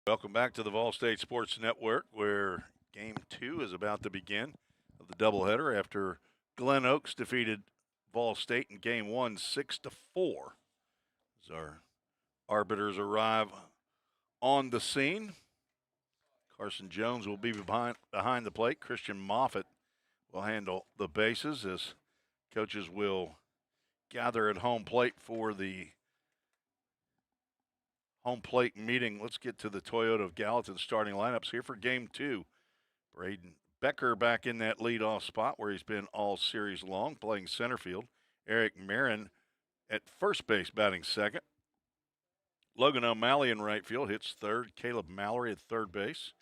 Welcome back to the Vol State Sports Network, where Game 2 is about to begin of the doubleheader after Glen Oaks defeated Vol State in Game 1, 6-4. As our arbiters arrive on the scene, Carson Jones will be behind the plate. Christian Moffitt will handle the bases as coaches will gather at home plate for the home plate meeting. Let's get to the Toyota of Gallatin starting lineups here for Game 2. Braden Becker back in that leadoff spot where he's been all series long, playing center field. Eric Marin at first base, batting second. Logan O'Malley in right field hits third. Caleb Mallory at third base,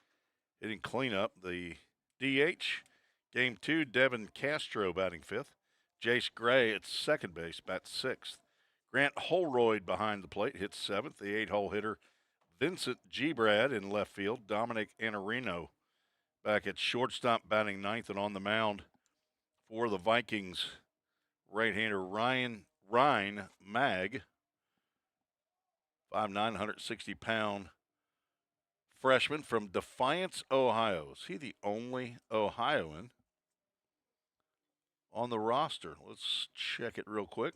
hitting cleanup. The DH, Game 2, Devin Castro batting fifth. Jace Gray at second base, bats sixth. Grant Holroyd behind the plate, hits seventh. The 8-hole hitter, Vincent G. Brad in left field. Dominic Anarino back at shortstop, batting ninth, and on the mound for the Vikings, right-hander Ryan Mag, 5'9", 160-pound freshman from Defiance, Ohio. Is he the only Ohioan on the roster? Let's check it real quick.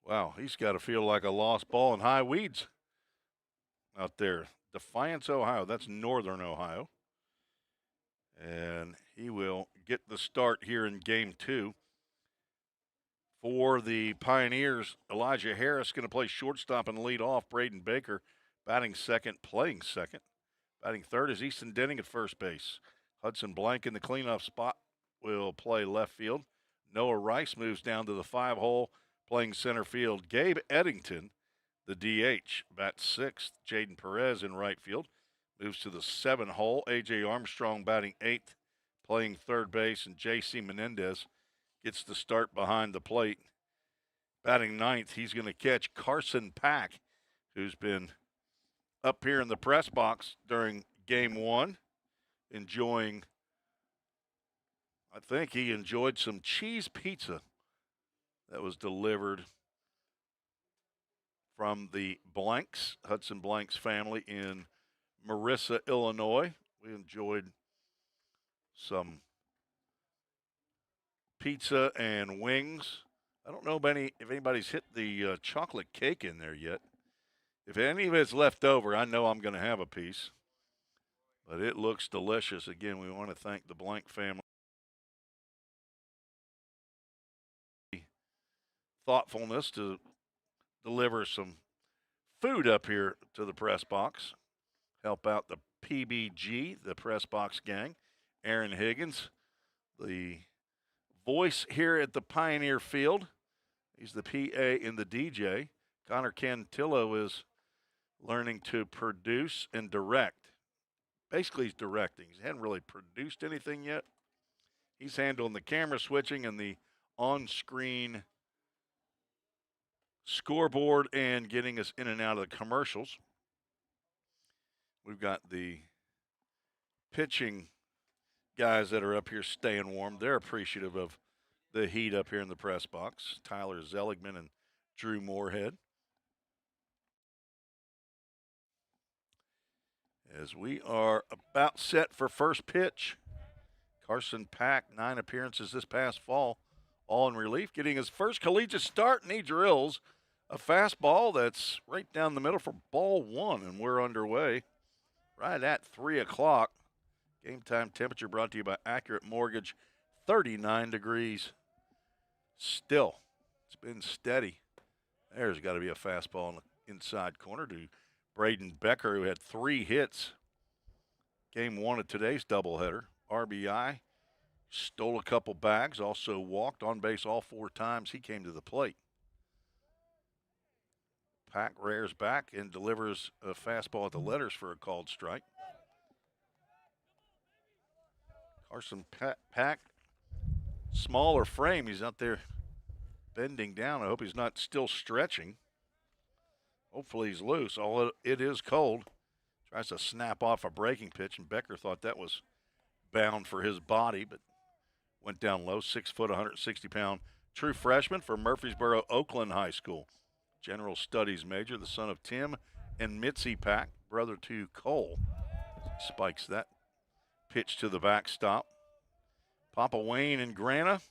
Wow, he's got to feel like a lost ball in high weeds out there. Defiance, Ohio. That's northern Ohio. And he will get the start here in Game 2. For the Pioneers, Elijah Harris going to play shortstop and lead off. Braden Baker batting second, playing second. Batting third is Easton Denning at first base. Hudson Blank in the cleanup spot will play left field. Noah Rice moves down to the 5-hole, playing center field. Gabe Eddington, the DH, bats sixth. Jaden Perez in right field moves to the 7-hole. A.J. Armstrong batting eighth, playing third base. And J.C. Menendez gets the start behind the plate. Batting ninth, he's going to catch Carson Pack, who's been up here in the press box during Game 1, enjoying, I think he enjoyed some cheese pizza that was delivered from the Blanks, Hudson Blanks family in Marissa, Illinois. We enjoyed some pizza and wings. I don't know if anybody's hit the chocolate cake in there yet. If any of it's left over, I know I'm going to have a piece. But it looks delicious. Again, we want to thank the Blank family. Thoughtfulness to deliver some food up here to the press box. Help out the PBG, the press box gang. Aaron Higgins, the voice here at the Pioneer Field. He's the PA and the DJ. Connor Cantillo is learning to produce and direct. Basically, he's directing. He hasn't really produced anything yet. He's handling the camera switching and the on-screen scoreboard and getting us in and out of the commercials. We've got the pitching guys that are up here staying warm. They're appreciative of the heat up here in the press box. Tyler Zeligman and Drew Moorhead. As we are about set for first pitch, Carson Pack, 9 appearances this past fall, all in relief, getting his first collegiate start, and he drills a fastball that's right down the middle for ball one, and we're underway right at 3 o'clock. Game time temperature brought to you by Accurate Mortgage, 39 degrees. Still, it's been steady. There's got to be a fastball in the inside corner to Braden Becker, who had 3 hits. Game 1 of today's doubleheader. RBI, stole a couple bags, also walked on base all 4 times he came to the plate. Pack rears back and delivers a fastball at the letters for a called strike. Carson Pack, smaller frame. He's out there bending down. I hope he's not still stretching. Hopefully he's loose. Although it is cold. Tries to snap off a breaking pitch, and Becker thought that was bound for his body, but went down low. 6 foot, 160-pound true freshman from Murfreesboro, Oakland High School. General Studies major, the son of Tim and Mitzi Pack, brother to Cole. Spikes that pitch to the backstop. Papa Wayne and Grana,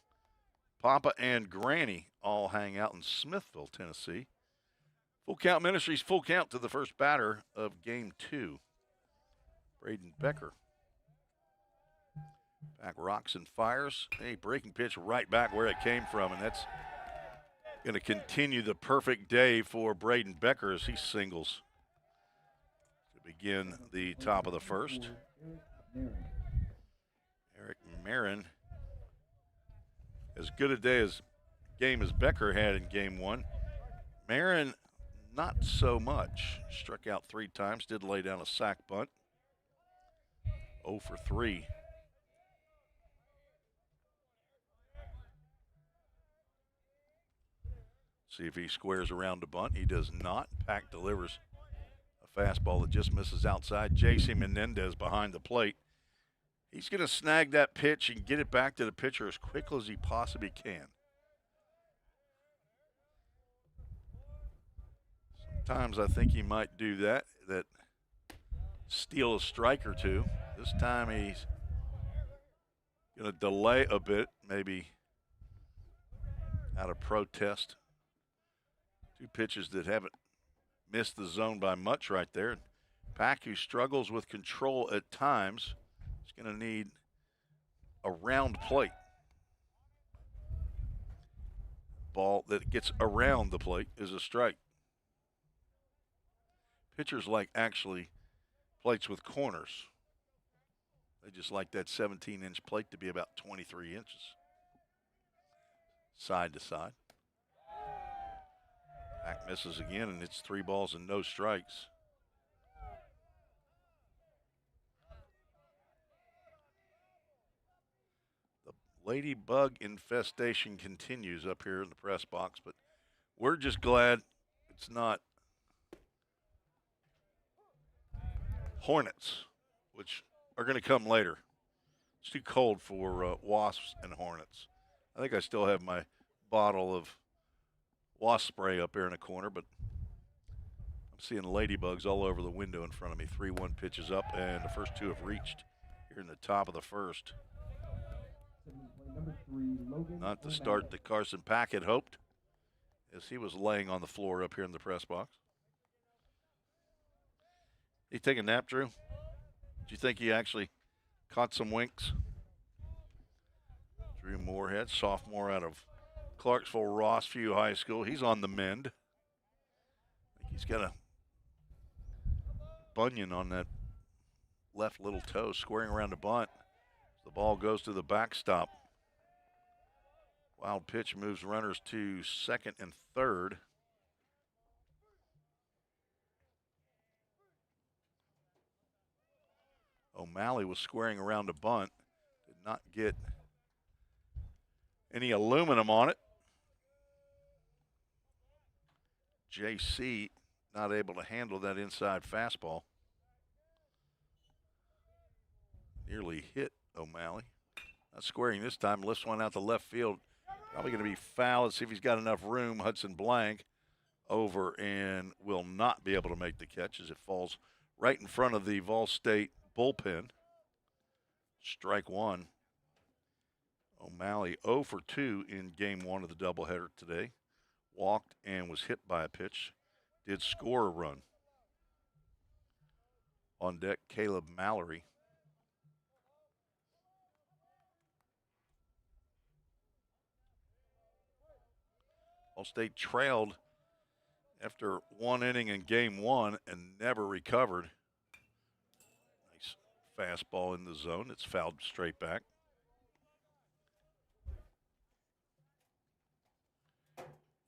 Papa and Granny all hang out in Smithville, Tennessee. Full Count Ministries, full count to the first batter of game 2. Braden Becker. Back rocks and fires. A breaking pitch right back where it came from, and that's going to continue the perfect day for Braden Becker as he singles to begin the top of the first. Eric Marin, as good a game as Becker had in game 1. Marin, not so much. Struck out 3 times, did lay down a sac bunt. 0 for 3. See if he squares around the bunt. He does not. Pack delivers a fastball that just misses outside. J.C. Menendez behind the plate. He's going to snag that pitch and get it back to the pitcher as quickly as he possibly can. Sometimes I think he might do that steal a strike or two. This time he's going to delay a bit, maybe out of protest. 2 pitches that haven't missed the zone by much right there. Pack, who struggles with control at times, is going to need a round plate. Ball that gets around the plate is a strike. Pitchers like actually plates with corners. They just like that 17-inch plate to be about 23 inches. Side to side. Pack misses again, and it's 3 balls and no strikes. The ladybug infestation continues up here in the press box, but we're just glad it's not hornets, which are going to come later. It's too cold for wasps and hornets. I think I still have my bottle of wasp spray up there in a corner, but I'm seeing ladybugs all over the window in front of me. 3-1 pitches up, and the first 2 have reached here in the top of the first. Not the start that Carson Pack had hoped, as he was laying on the floor up here in the press box. He take a nap, Drew? Do you think he actually caught some winks? Drew Moorhead, sophomore out of Clarksville Rossview High School. He's on the mend. I think he's got a bunion on that left little toe, squaring around the bunt. The ball goes to the backstop. Wild pitch moves runners to second and third. O'Malley was squaring around a bunt. Did not get any aluminum on it. JC not able to handle that inside fastball. Nearly hit O'Malley. Not squaring this time. Lifts one out to left field. Probably going to be foul. Let's see if he's got enough room. Hudson Blank over and will not be able to make the catch as it falls right in front of the Vol State bullpen. Strike 1. O'Malley 0 for 2 in game 1 of the doubleheader today. Walked and was hit by a pitch. Did score a run. On deck, Caleb Mallory. All State trailed after 1 inning in game 1 and never recovered. Nice fastball in the zone. It's fouled straight back.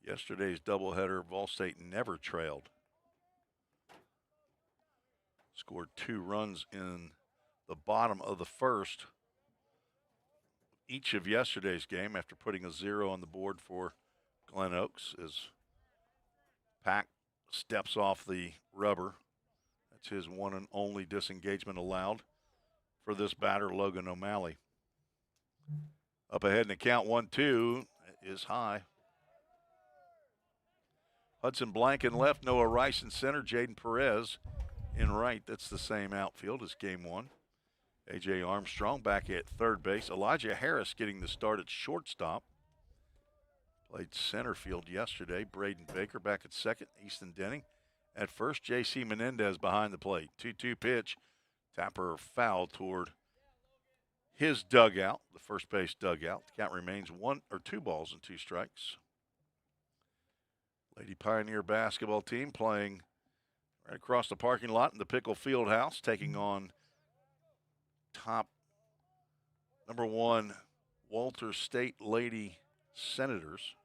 Yesterday's doubleheader, Vol State never trailed. Scored 2 runs in the bottom of the first. Each of yesterday's game after putting a 0 on the board for Glen Oaks as Pack steps off the rubber. That's his one and only disengagement allowed for this batter, Logan O'Malley. Up ahead in the count 1-2 is high. Hudson Blank in left, Noah Rice in center, Jaden Perez in right. That's the same outfield as game one. A.J. Armstrong back at third base. Elijah Harris getting the start at shortstop. Played center field yesterday. Braden Baker back at second. Easton Denning at first. J.C. Menendez behind the plate. 2-2 pitch. Tapper foul toward his dugout, the first base dugout. The count remains 2 balls and 2 strikes. Lady Pioneer basketball team playing right across the parking lot in the Pickle Fieldhouse, taking on top number 1 Walter State Lady Senators.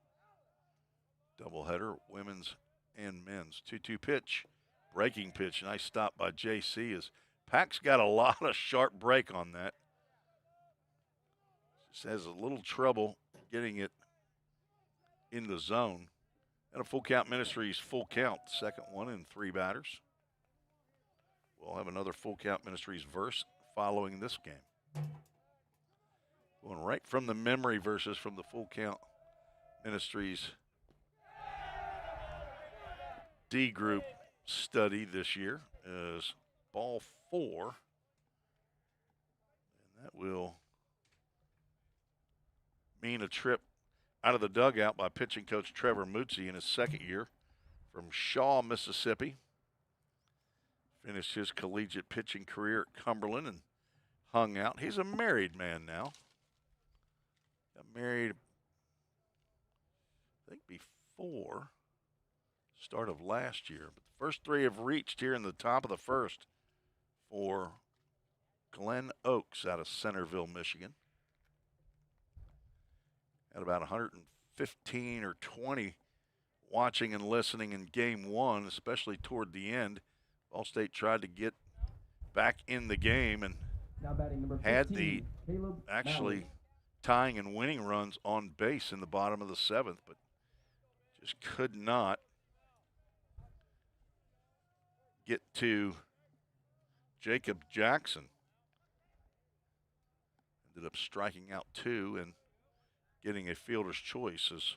Doubleheader, women's and men's. 2-2 pitch, breaking pitch. Nice stop by JC as Pack's got a lot of sharp break on that. Just has a little trouble getting it in the zone. And a Full Count Ministries full count, second one in 3 batters. We'll have another Full Count Ministries verse following this game. Going right from the memory verses from the Full Count Ministries D group study this year is ball 4. And that will mean a trip out of the dugout by pitching coach Trevor Mutzi in his second year from Shaw, Mississippi. Finished his collegiate pitching career at Cumberland and hung out. He's a married man now. Got married, I think, before start of last year. But the first 3 have reached here in the top of the first for Glen Oaks out of Centerville, Michigan. Had about 115 or 20 watching and listening in game 1, especially toward the end. Ball State tried to get back in the game and had the actually tying and winning runs on base in the bottom of the 7th, but just could not get to Jacob Jackson. Ended up striking out 2 and getting a fielder's choice as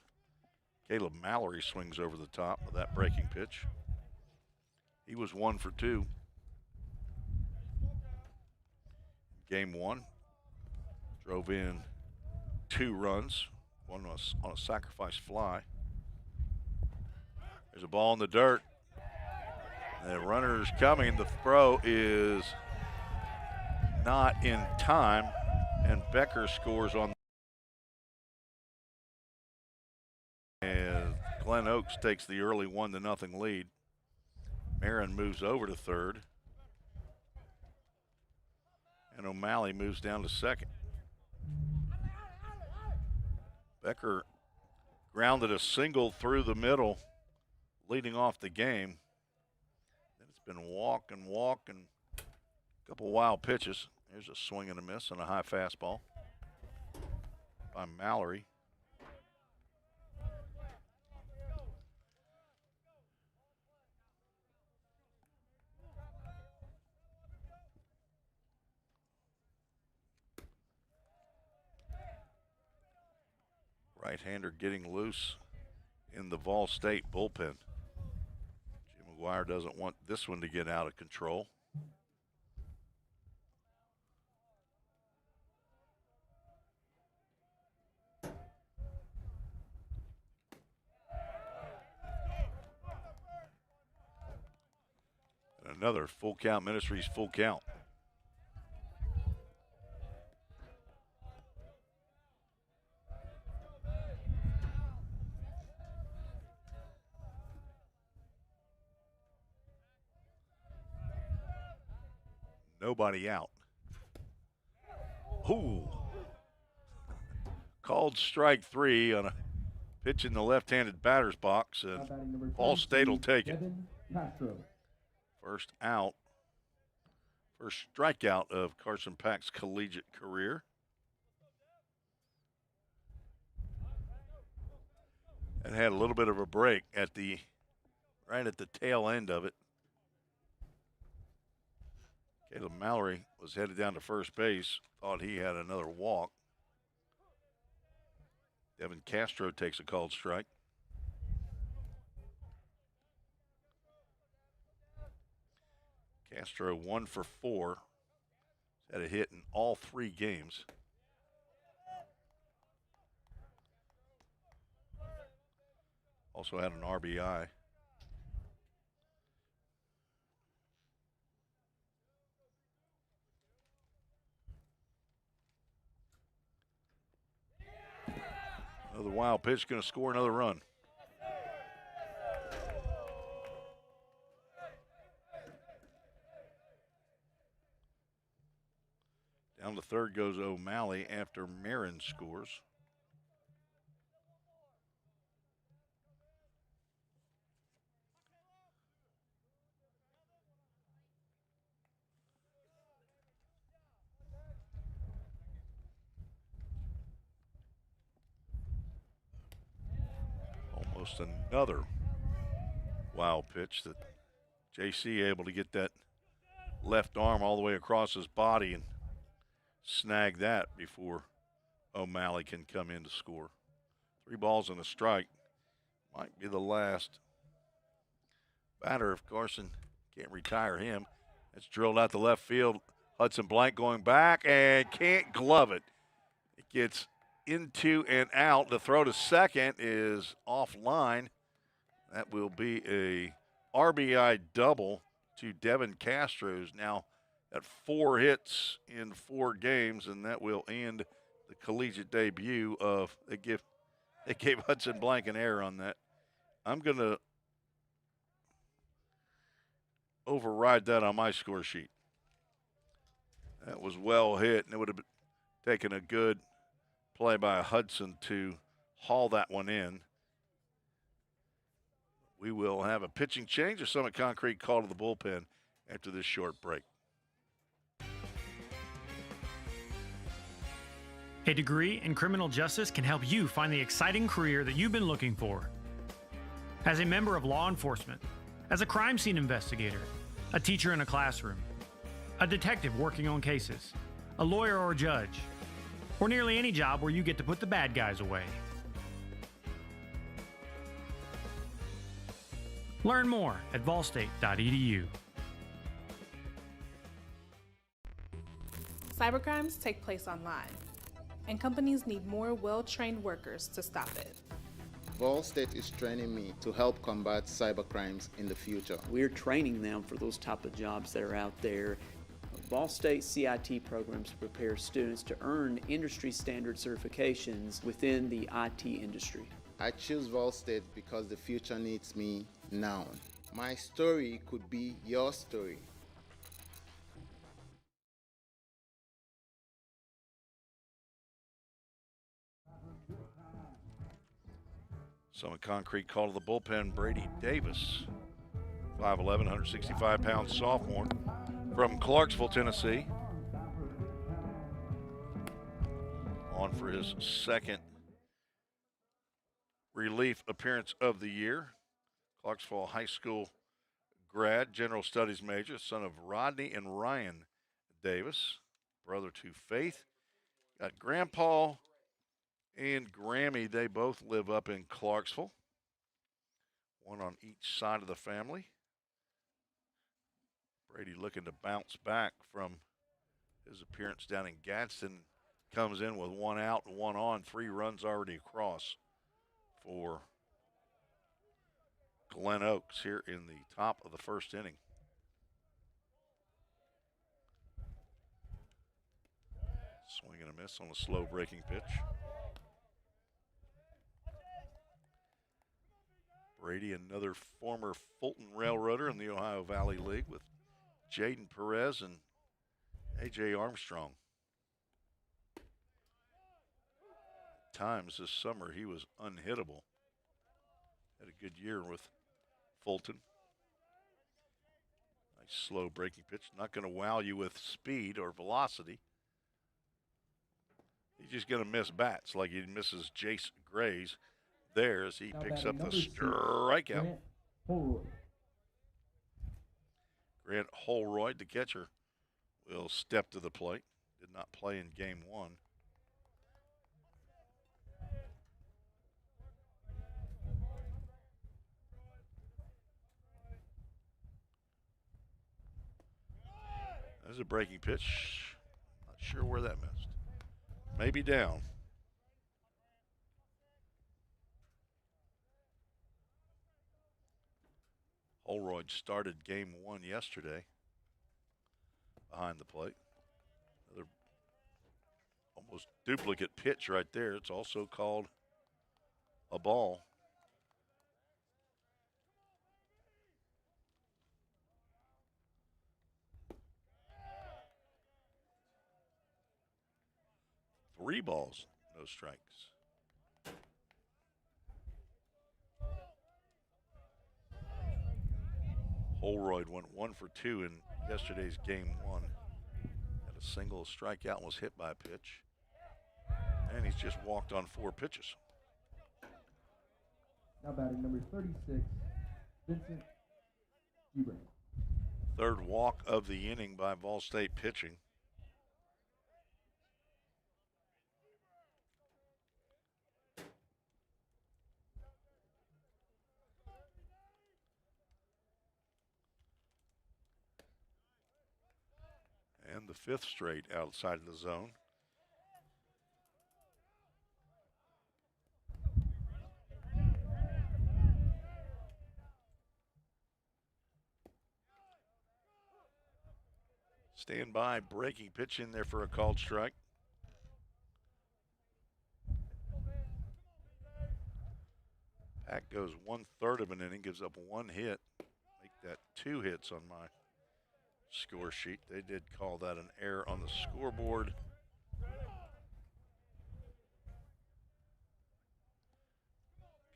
Caleb Mallory swings over the top of that breaking pitch. He was 1 for 2. Game 1, drove in 2 runs, one was on a sacrifice fly. There's a ball in the dirt. The runner's coming. The throw is not in time, and Becker scores on. And Glen Oaks takes the early 1-0 lead. Marin moves over to third. And O'Malley moves down to second. Becker grounded a single through the middle, leading off the game. Then it's been walk and a couple wild pitches. There's a swing and a miss and a high fastball by Mallory. Right-hander getting loose in the Vol State bullpen. Jim McGuire doesn't want this one to get out of control. And another Full Count Ministries full count. Nobody out. Ooh. Called strike 3 on a pitch in the left-handed batter's box, and Ball State will take it. First out. First strikeout of Carson Pack's collegiate career. And had a little bit of a break right at the tail end of it. Caleb Mallory was headed down to first base, thought he had another walk. Devin Castro takes a called strike. Castro 1 for 4. Had a hit in all 3 games. Also had an RBI. Another wild pitch, going to score another run. Down to third goes O'Malley after Marin scores. Almost another wild pitch that JC able to get that left arm all the way across his body and snag that before O'Malley can come in to score. 3 balls and a strike. Might be the last batter if Carson can't retire him. It's drilled out the left field. Hudson Blank going back and can't glove it. It gets into and out. The throw to second is offline. That will be a RBI double to Devin Castro's now at 4 hits in 4 games, and that will end the collegiate debut of they gave Hudson Blank an error on that. I'm going to override that on my score sheet. That was well hit, and it would have taken a good play by Hudson to haul that one in. We will have a pitching change. A Summit Concrete call to the bullpen after this short break. A degree in criminal justice can help you find the exciting career that you've been looking for. As a member of law enforcement, as a crime scene investigator, a teacher in a classroom, a detective working on cases, a lawyer or judge, or nearly any job where you get to put the bad guys away. Learn more at volstate.edu. Cybercrimes take place online, and companies need more well-trained workers to stop it. Vol State is training me to help combat cybercrimes in the future. We're training them for those type of jobs that are out there. Vol State CIT programs prepare students to earn industry standard certifications within the IT industry. I choose Vol State because the future needs me now. My story could be your story. Summit Concrete call to the bullpen, Brady Davis, 5'11", 165-pound sophomore from Clarksville, Tennessee. On for his second relief appearance of the year. Clarksville High School grad, general studies major, son of Rodney and Ryan Davis, brother to Faith. Got Grandpa and Grammy, they both live up in Clarksville. One on each side of the family. Brady looking to bounce back from his appearance down in Gadsden. Comes in with 1 out and 1 on, 3 runs already across for Glen Oaks here in the top of the first inning. Swing and a miss on a slow breaking pitch. Brady, another former Fulton Railroader in the Ohio Valley League with Jaden Perez and A.J. Armstrong. At times this summer he was unhittable. Had a good year with Fulton. Nice slow breaking pitch. Not going to wow you with speed or velocity. He's just going to miss bats like he misses Jace Gray's there as he picks up the strikeout. Grant Holroyd, the catcher, will step to the plate. Did not play in game 1. There's a breaking pitch. Not sure where that missed. Maybe down. Holroyd started game 1 yesterday behind the plate. Another almost duplicate pitch right there. It's also called a ball. Three balls, no strikes. Holroyd went 1 for 2 in yesterday's game 1. Had a single strikeout and was hit by a pitch. And he's just walked on 4 pitches. Now batting number 36, Vincent Glen. Third walk of the inning by Vol State pitching. And the 5th straight outside of the zone. Stand by, breaking pitch in there for a called strike. Pack goes 1/3 of an inning, gives up 1 hit. Make that 2 hits on my score sheet. They did call that an error on the scoreboard.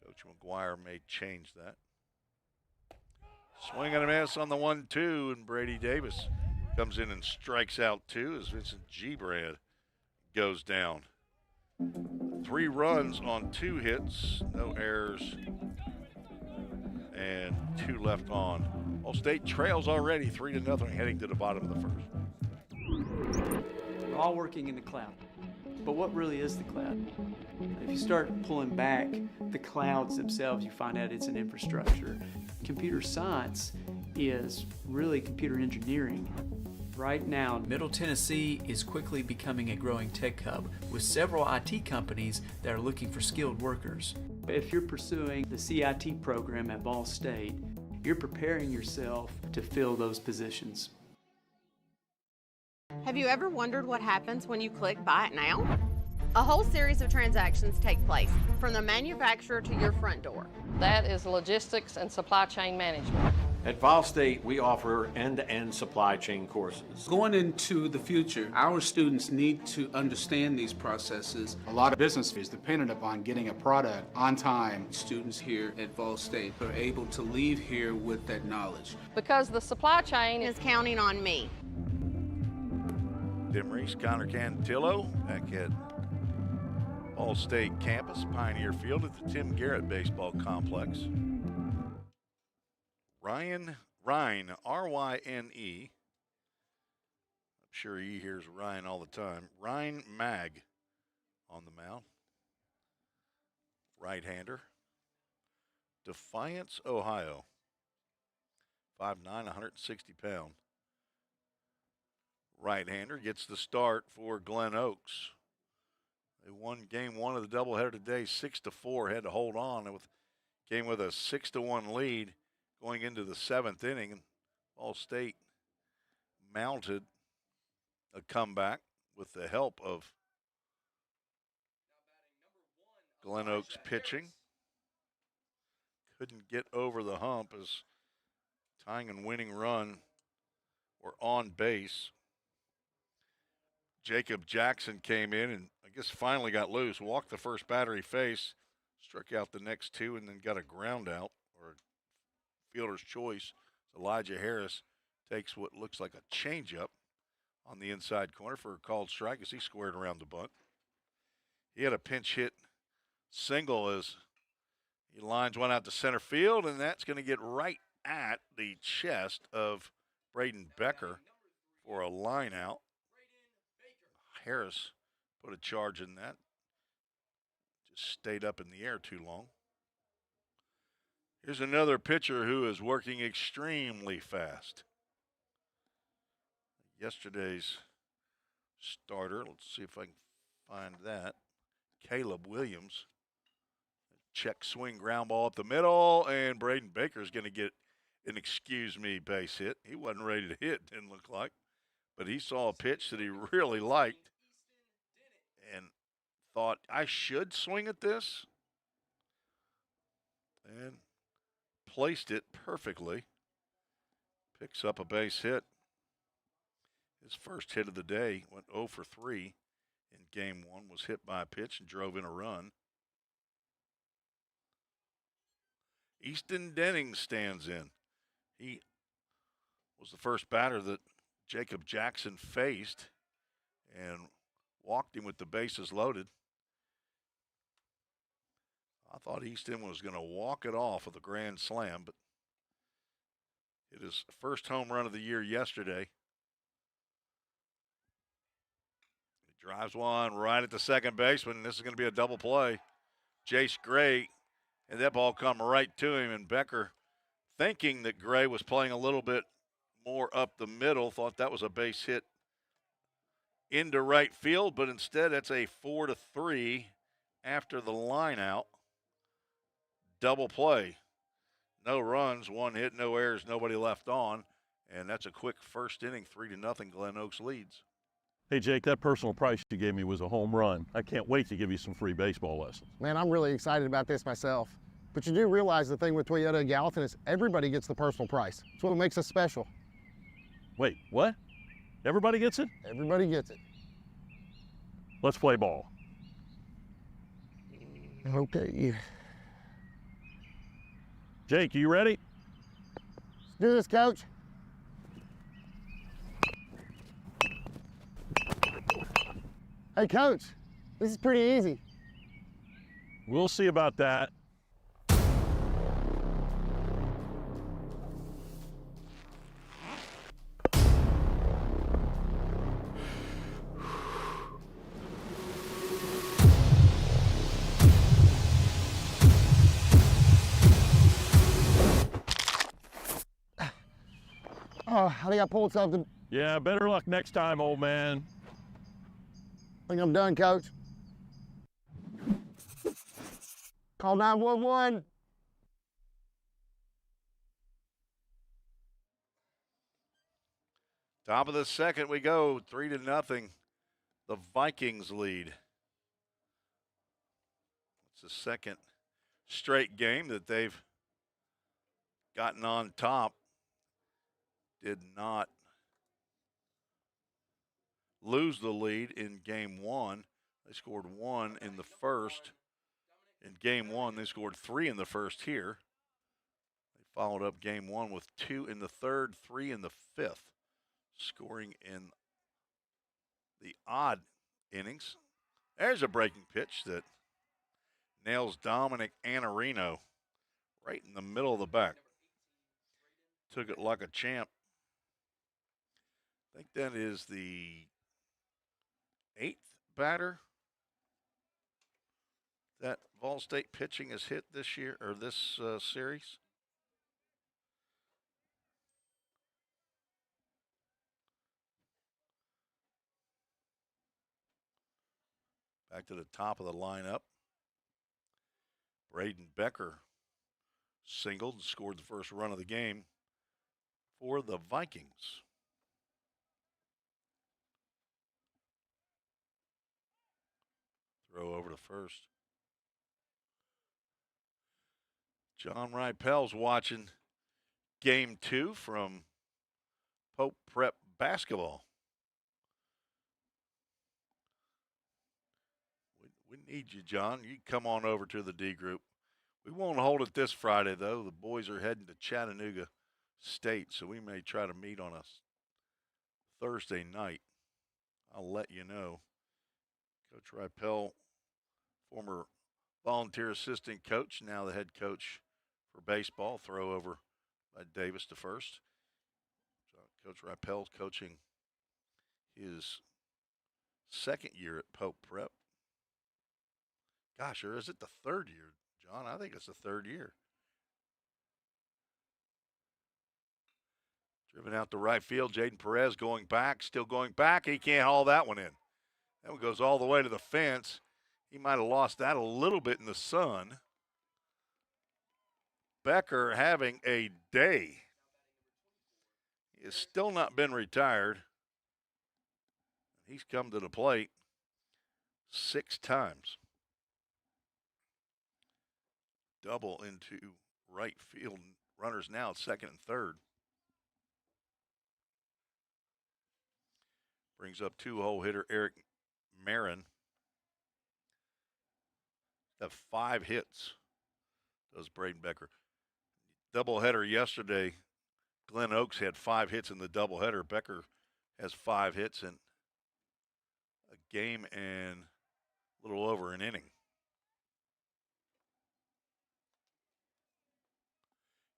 Coach McGuire may change that. Swing and a miss on the 1-2, and Brady Davis comes in and strikes out 2 as Vincent Gbrad goes down. 3 runs on 2 hits, no errors, and 2 left on. All State trails already 3-0 heading to the bottom of the first. We're all working in the cloud. But what really is the cloud? If you start pulling back the clouds themselves, you find out it's an infrastructure. Computer science is really computer engineering. Right now, Middle Tennessee is quickly becoming a growing tech hub with several IT companies that are looking for skilled workers. If you're pursuing the CIT program at Ball State, you're preparing yourself to fill those positions. Have you ever wondered what happens when you click Buy It Now? A whole series of transactions take place, from the manufacturer to your front door. That is logistics and supply chain management. At Vol State, we offer end-to-end supply chain courses. Going into the future, our students need to understand these processes. A lot of business is dependent upon getting a product on time. Students here at Vol State are able to leave here with that knowledge. Because the supply chain Is counting on me. Tim Reese, Connor Cantillo back at Ball State campus, Pioneer Field at the Tim Garrett Baseball Complex. Ryan, R-Y-N-E. I'm sure he hears Ryan all the time. Ryan Mag on the mound. Right-hander. Defiance, Ohio. 5'9", 160 pound. Right-hander gets the start for Glen Oaks. They won game 1 of the doubleheader today, 6-4. Had to hold on. Came with a 6-1 lead going into the 7th inning. And Ball State mounted a comeback with the help of Glen Oaks pitching. Couldn't get over the hump as tying and winning run were on base. Jacob Jackson came in and I guess finally got loose, walked the first batter he faced, struck out the next 2, and then got a ground out or fielder's choice. Elijah Harris takes what looks like a changeup on the inside corner for a called strike as he squared around the bunt. He had a pinch hit single as he lines one out to center field, and that's going to get right at the chest of Braden Becker for a line out. Harris put a charge in that. Just stayed up in the air too long. Here's another pitcher who is working extremely fast. A yesterday's starter. Let's see if I can find that. Caleb Williams. Check swing ground ball up the middle, and Braden Baker's going to get an excuse me base hit. He wasn't ready to hit, didn't look like, but he saw a pitch that he really liked and thought, I should swing at this, and placed it perfectly. Picks up a base hit. His first hit of the day, went 0 for 3 in game one, was hit by a pitch and drove in a run. Easton Denning stands in. He was the first batter that Jacob Jackson faced and walked him with the bases loaded. I thought Easton was going to walk it off with a grand slam, but hit his first home run of the year yesterday. He drives one right at the second baseman. This is going to be a double play. Jace Gray, and that ball come right to him, and Becker, thinking that Gray was playing a little bit more up the middle, thought that was a base hit into right field, but instead it's a 4-3 after the line out. Double play. No runs, one hit, no errors, nobody left on, and that's a quick first inning, 3-0. Glen Oaks leads. Hey, Jake, that personal price you gave me was a home run. I can't wait to give you some free baseball lessons. Man, I'm really excited about this myself. But you do realize the thing with Toyota of Gallatin is everybody gets the personal price. It's what makes us special. Wait, what? Everybody gets it? Everybody gets it. Let's play ball. Okay. Jake, you ready? Let's do this, Coach. Hey, Coach, this is pretty easy. We'll see about that. Oh, I think I pulled something. Yeah, better luck next time, old man. I think I'm done, Coach. Call 911. Top of the second we go, 3-0. The Vikings lead. It's the second straight game that they've gotten on top. Did not lose the lead in game one. They scored 1 in the first. In game one, they scored 3 in the first here. They followed up game one with 2 in the third, 3 in the fifth, scoring in the odd innings. There's a breaking pitch that nails Dominic Anarino right in the middle of the back. Took it like a champ. I think that is the 8th batter that Vol State pitching has hit this year, or this series. Back to the top of the lineup. Braden Becker singled and scored the first run of the game for the Vikings. Throw over to first. John Ripel's watching game 2 from Pope Prep basketball. We need you, John. You come on over to the D group. We won't hold it this Friday, though. The boys are heading to Chattanooga State, so we may try to meet on a Thursday night. I'll let you know. Coach Ripel, former volunteer assistant coach, now the head coach for baseball. Throw over by Davis to first. So Coach Ripel coaching his second year at Pope Prep. Gosh, or is it the third year, John? I think it's the third year. Driven out to right field. Jaden Perez going back, still going back. He can't haul that one in. That one goes all the way to the fence. He might have lost that a little bit in the sun. Becker having a day. He has still not been retired. He's come to the plate 6 times. Double into right field. Runners now at second and third. Brings up 2-hole hitter Eric Marin. Have 5 hits, does Braden Becker. Doubleheader yesterday, Glen Oaks had 5 hits in the doubleheader. Becker has 5 hits in a game and a little over an inning.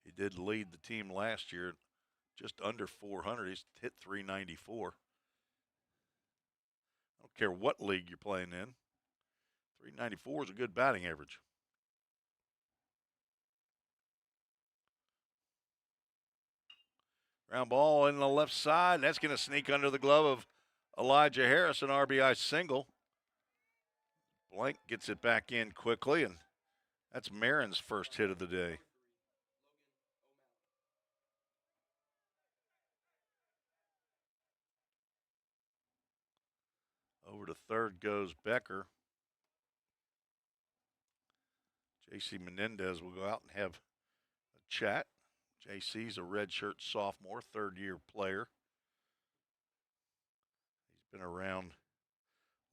He did lead the team last year, just under 400. He's hit 394. I don't care what league you're playing in. 394 is a good batting average. Ground ball in the left side. That's going to sneak under the glove of Elijah Harris, an RBI single. Blank gets it back in quickly, and that's Marin's first hit of the day. Over to third goes Becker. J.C. Menendez will go out and have a chat. J.C.'s a redshirt sophomore, third-year player. He's been around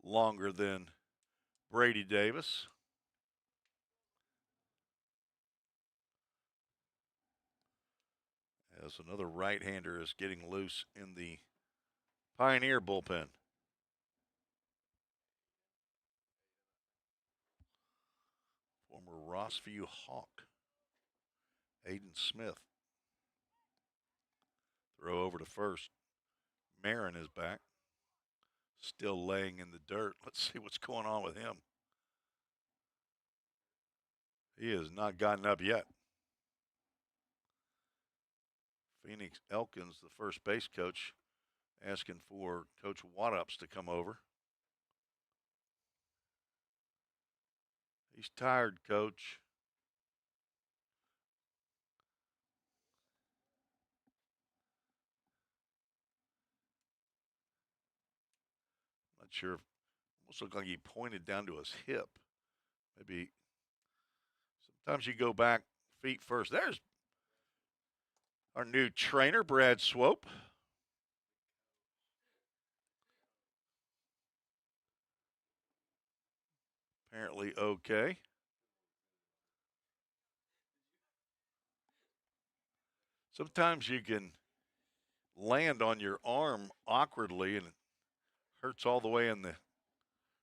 longer than Brady Davis. As another right-hander is getting loose in the Pioneer bullpen. Former Rossview Hawk, Aiden Smith. Throw over to first. Marin is back. Still laying in the dirt. Let's see what's going on with him. He has not gotten up yet. Phoenix Elkins, the first base coach, asking for Coach Wattups to come over. He's tired, Coach. Not sure. Almost looked like he pointed down to his hip. Maybe sometimes you go back feet first. There's our new trainer, Brad Swope. Apparently okay. Sometimes you can land on your arm awkwardly and it hurts all the way in the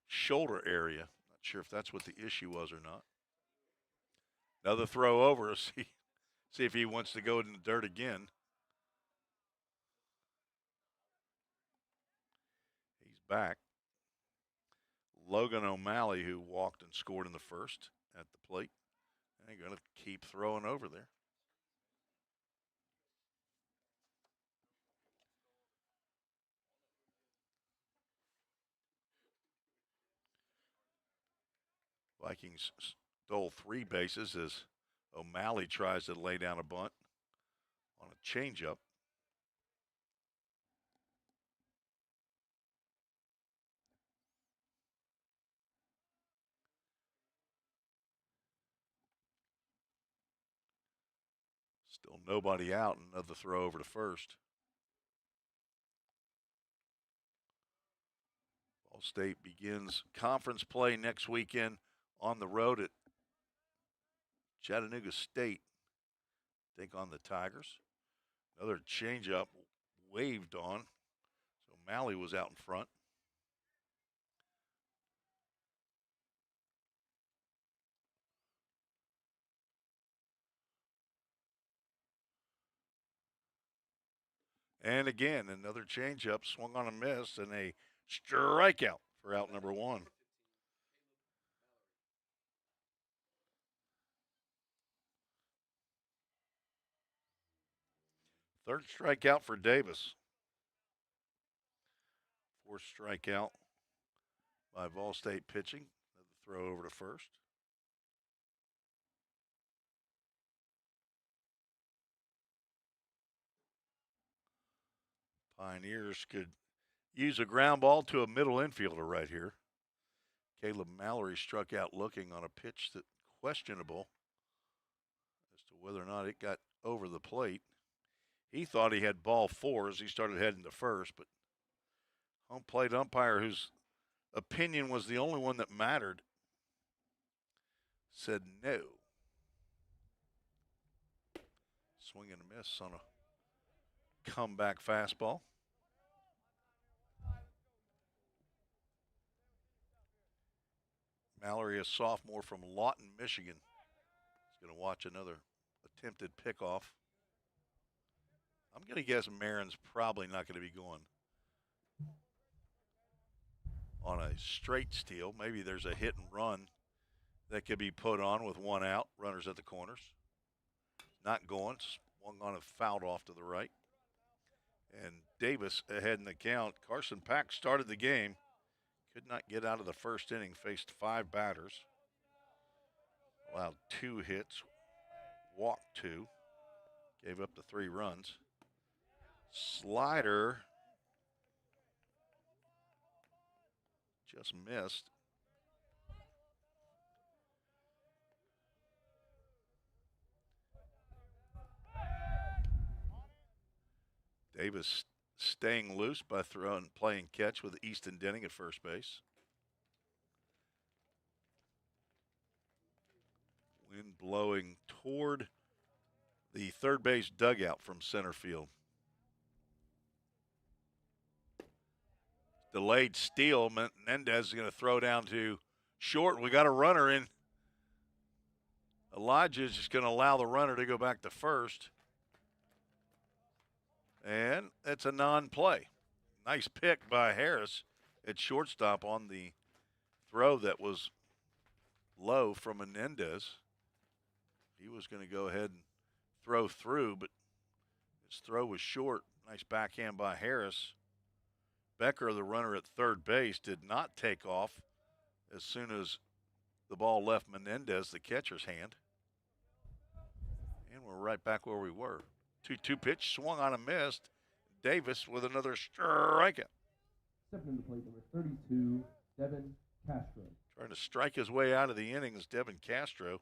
shoulder area. Not sure if that's what the issue was or not. Another throw over. See if he wants to go in the dirt again. He's back. Logan O'Malley, who walked and scored in the first at the plate. They're going to keep throwing over there. Vikings stole 3 bases as O'Malley tries to lay down a bunt on a changeup. Still nobody out. Another throw over to first. Ball State begins conference play next weekend on the road at Chattanooga State. Take on the Tigers. Another changeup waved on. So Malley was out in front. And again, another changeup swung on a miss and a strikeout for out number 1. Third strikeout for Davis. Fourth strikeout by Vol State pitching. Another throw over to first. Pioneers could use a ground ball to a middle infielder right here. Caleb Mallory struck out looking on a pitch that questionable as to whether or not it got over the plate. He thought he had ball 4 as he started heading to first, but home plate umpire, whose opinion was the only one that mattered, said no. Swing and a miss on a comeback fastball. Mallory, a sophomore from Lawton, Michigan. He's going to watch another attempted pickoff. I'm going to guess Marin's probably not going to be going on a straight steal. Maybe there's a hit and run that could be put on with one out, runners at the corners. Not going. Swung on and fouled off to the right. And Davis ahead in the count. Carson Pack started the game. Could not get out of the first inning. Faced 5 batters. Allowed 2 hits. Walked 2. Gave up the 3 runs. Slider just missed. Davis staying loose by playing catch with Easton Denning at first base. Wind blowing toward the third base dugout from center field. Delayed steal. Menendez is going to throw down to short. We got a runner in. Elijah is just going to allow the runner to go back to first. And it's a non-play. Nice pick by Harris at shortstop on the throw that was low from Menendez. He was going to go ahead and throw through, but his throw was short. Nice backhand by Harris. Becker, the runner at third base, did not take off as soon as the ball left Menendez, the catcher's hand. And we're right back where we were. 2-2 pitch, swung on and missed. Davis with another strikeout. Stepping into plate, number 32, Devin Castro. Trying to strike his way out of the innings, Devin Castro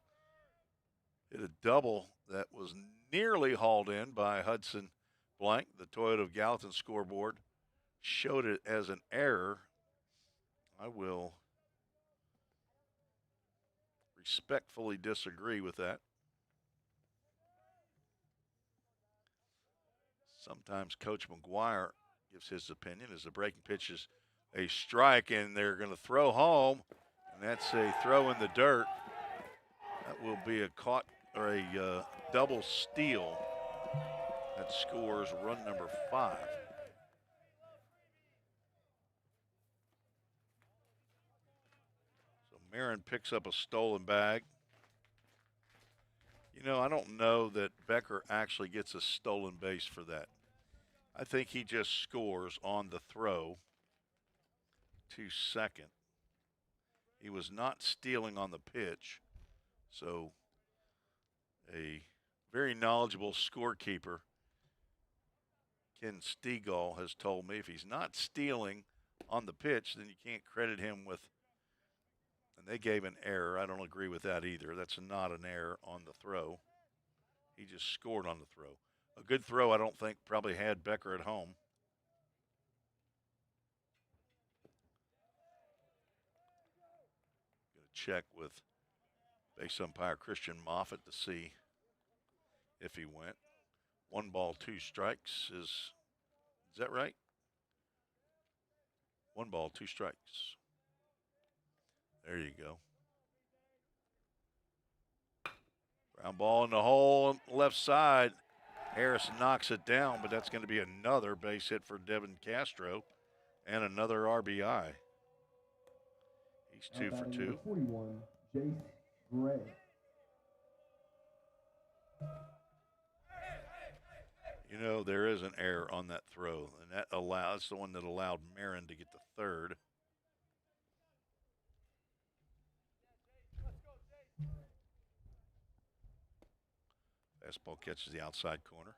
hit a double that was nearly hauled in by Hudson Blank. The Toyota of Gallatin scoreboard showed it as an error. I will respectfully disagree with that. Sometimes Coach McGuire gives his opinion as the breaking pitch is a strike, and they're going to throw home, and that's a throw in the dirt. That will be a double steal that scores run number 5. So Marin picks up a stolen bag. You know, I don't know that Becker actually gets a stolen base for that. I think he just scores on the throw to second. He was not stealing on the pitch. So a very knowledgeable scorekeeper, Ken Stegall, has told me if he's not stealing on the pitch, then you can't credit him with, and they gave an error. I don't agree with that either. That's not an error on the throw. He just scored on the throw. A good throw, I don't think, probably had Becker at home. Going to check with base umpire Christian Moffitt to see if he went. 1 ball, 2 strikes is that right? 1 ball, 2 strikes. There you go. Ground ball in the hole on the left side. Harris knocks it down, but that's going to be another base hit for Devin Castro and another RBI. He's 2 for 2. 41, Jace Gray. You know, there is an error on that throw, and that's the one that allowed Marin to get the third. Fastball catches the outside corner.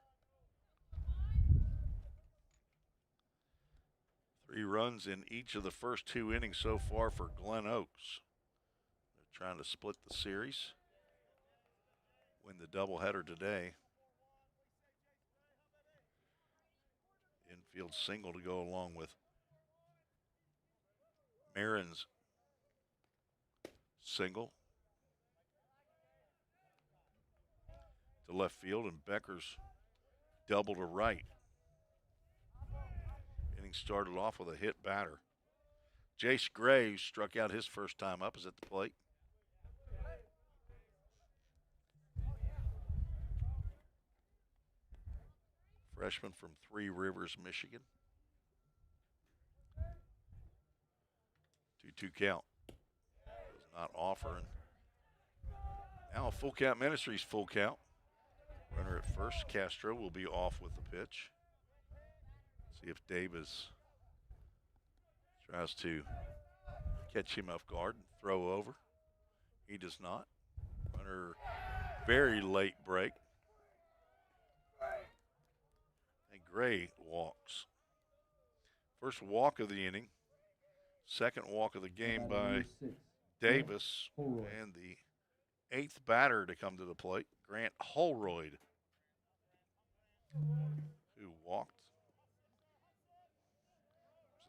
3 runs in each of the first 2 innings so far for Glen Oaks. They're trying to split the series, win the doubleheader today. Infield single to go along with Marin's single to left field, and Becker's double to right. Inning started off with a hit batter. Jace Gray struck out his first time up, is at the plate. Freshman from Three Rivers, Michigan. 2-2 count. Does not offer. And now a full count Ministries full count. Runner at first. Castro will be off with the pitch. See if Davis tries to catch him off guard and throw over. He does not. Runner very late break. And Gray walks. First walk of the inning. Second walk of the game by Davis. And the 8th batter to come to the plate, Grant Holroyd, who walked.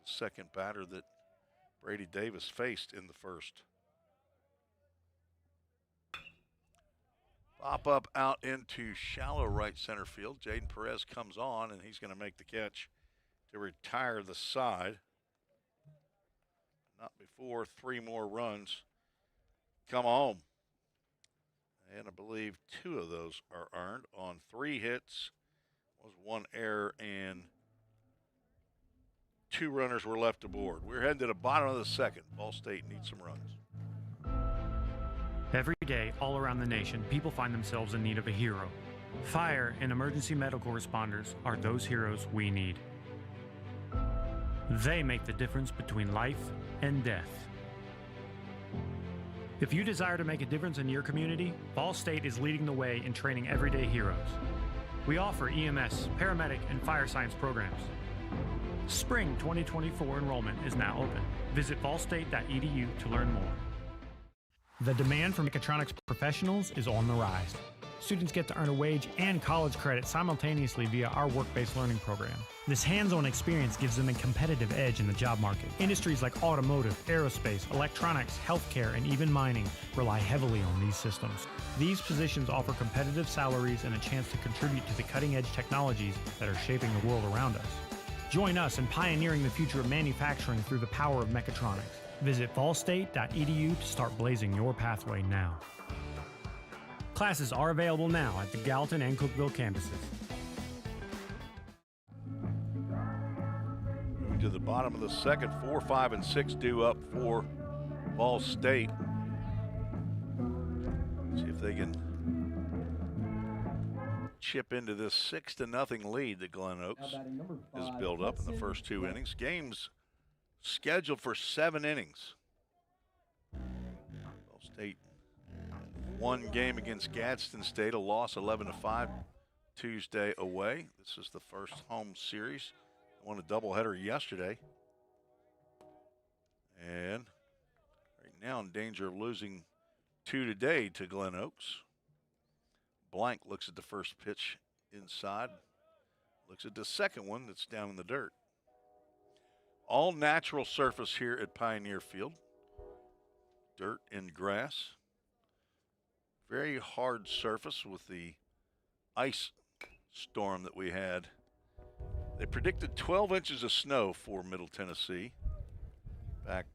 It's the second batter that Brady Davis faced in the first. Pop up out into shallow right center field. Jaden Perez comes on, and he's going to make the catch to retire the side. Not before 3 more runs come home. And I believe 2 of those are earned on 3 hits. Was 1 error, and 2 runners were left aboard. We're heading to the bottom of the second. Ball State needs some runs. Every day, all around the nation, people find themselves in need of a hero. Fire and emergency medical responders are those heroes we need. They make the difference between life and death. If you desire to make a difference in your community, Ball State is leading the way in training everyday heroes. We offer EMS, paramedic, and fire science programs. Spring 2024 enrollment is now open. Visit ballstate.edu to learn more. The demand for mechatronics professionals is on the rise. Students get to earn a wage and college credit simultaneously via our work-based learning program. This hands-on experience gives them a competitive edge in the job market. Industries like automotive, aerospace, electronics, healthcare, and even mining rely heavily on these systems. These positions offer competitive salaries and a chance to contribute to the cutting-edge technologies that are shaping the world around us. Join us in pioneering the future of manufacturing through the power of mechatronics. Visit ballstate.edu to start blazing your pathway now. Classes are available now at the Gallatin and Cookeville campuses. Moving to the bottom of the second, 4, 5, and 6 due up for Ball State. See if they can chip into this 6-0 lead that Glen Oaks has built up in the first 2 innings. Game's scheduled for 7 innings. Ball State 1 game against Gadsden State, a loss 11-5 Tuesday away. This is the first home series. Won a doubleheader yesterday. And right now in danger of losing 2 today to Glen Oaks. Blank looks at the first pitch inside. Looks at the second one that's down in the dirt. All natural surface here at Pioneer Field. Dirt and grass. Very hard surface with the ice storm that we had. They predicted 12 inches of snow for Middle Tennessee back,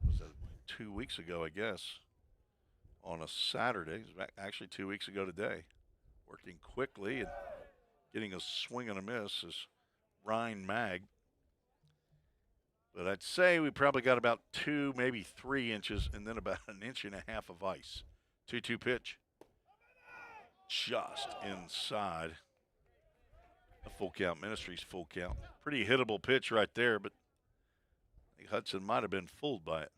was that 2 weeks ago, I guess, on a Saturday. It was back actually 2 weeks ago today. Working quickly and getting a swing and a miss is Ryan Mag. But I'd say we probably got about 2, maybe 3 inches, and then about 1.5 inches of ice. 2-2 pitch. Just inside. A full count. Ministries full count. Pretty hittable pitch right there, but I think Hudson might have been fooled by it.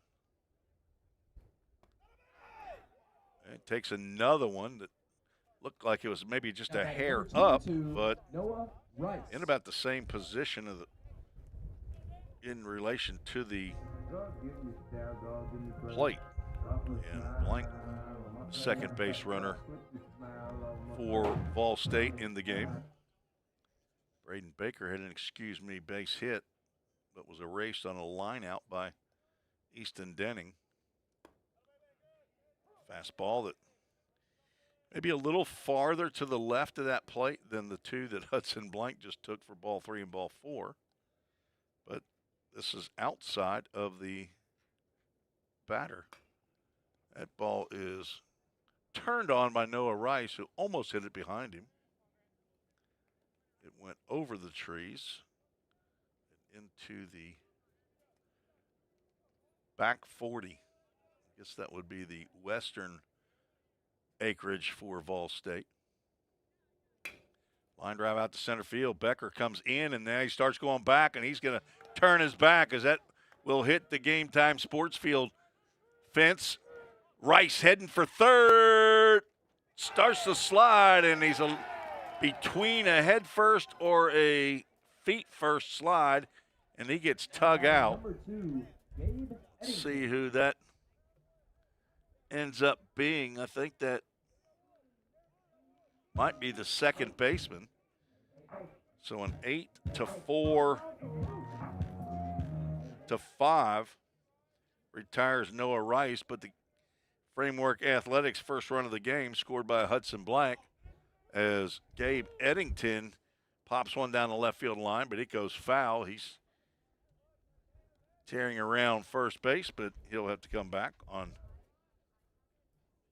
And it takes another one that looked like it was maybe just a hair up, but in about the same position of in relation to the plate. And Blank, second base runner for Vol State in the game. Braden Baker had an excuse me base hit, but was erased on a line out by Easton Denning. Fastball that maybe a little farther to the left of that plate than the two that Hudson Blank just took for ball 3 and ball 4. But this is outside of the batter. That ball is turned on by Noah Rice, who almost hit it behind him. It went over the trees and into the back 40. I guess that would be the western acreage for Vol State. Line drive out to center field. Becker comes in, and now he starts going back, and he's going to turn his back as that will hit the Game Time Sports Field fence. Rice heading for third. Starts to slide, and he's between a head first or a feet first slide, and he gets tugged out. Let's see who that ends up being. I think that might be the second baseman. So an 8-4 to 5 retires Noah Rice, but the Framework Athletics first run of the game scored by Hudson Blank as Gabe Eddington pops one down the left field line, but it goes foul. He's tearing around first base, but he'll have to come back on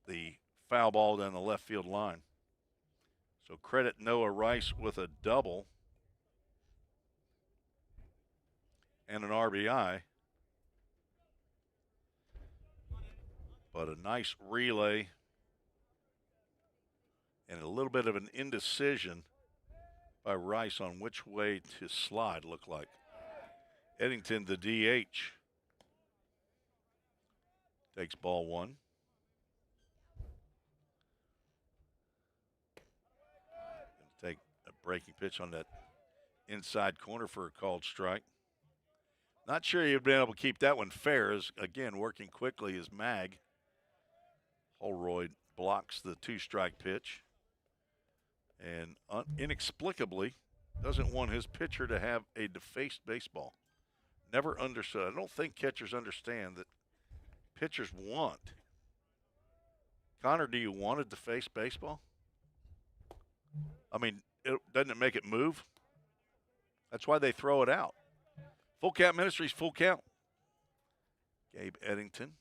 the foul ball down the left field line. So credit Noah Rice with a double and an RBI. But a nice relay and a little bit of an indecision by Rice on which way to slide looked like. Eddington, the DH, takes ball 1. Take a breaking pitch on that inside corner for a called strike. Not sure you've been able to keep that one fair. As again, working quickly is Mag. Holroyd blocks the 2-strike pitch and inexplicably doesn't want his pitcher to have a defaced baseball. Never understood. I don't think catchers understand that pitchers want. Connor, do you want a defaced baseball? I mean, doesn't it make it move? That's why they throw it out. Full count Ministries, full count. Gabe Eddington,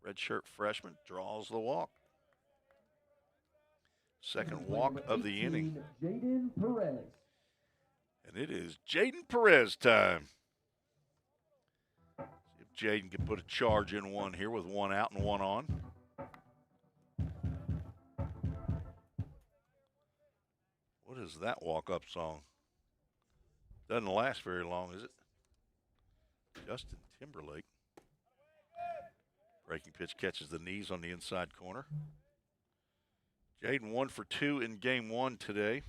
redshirt freshman, draws the walk. Second walk of the inning. Jaden Perez. And it is Jaden Perez time. See if Jaden can put a charge in one here with 1 out and 1 on. What is that walk-up song? Doesn't last very long, is it? Justin Timberlake. Breaking pitch catches the knees on the inside corner. Jaden 1 for 2 in game 1 today.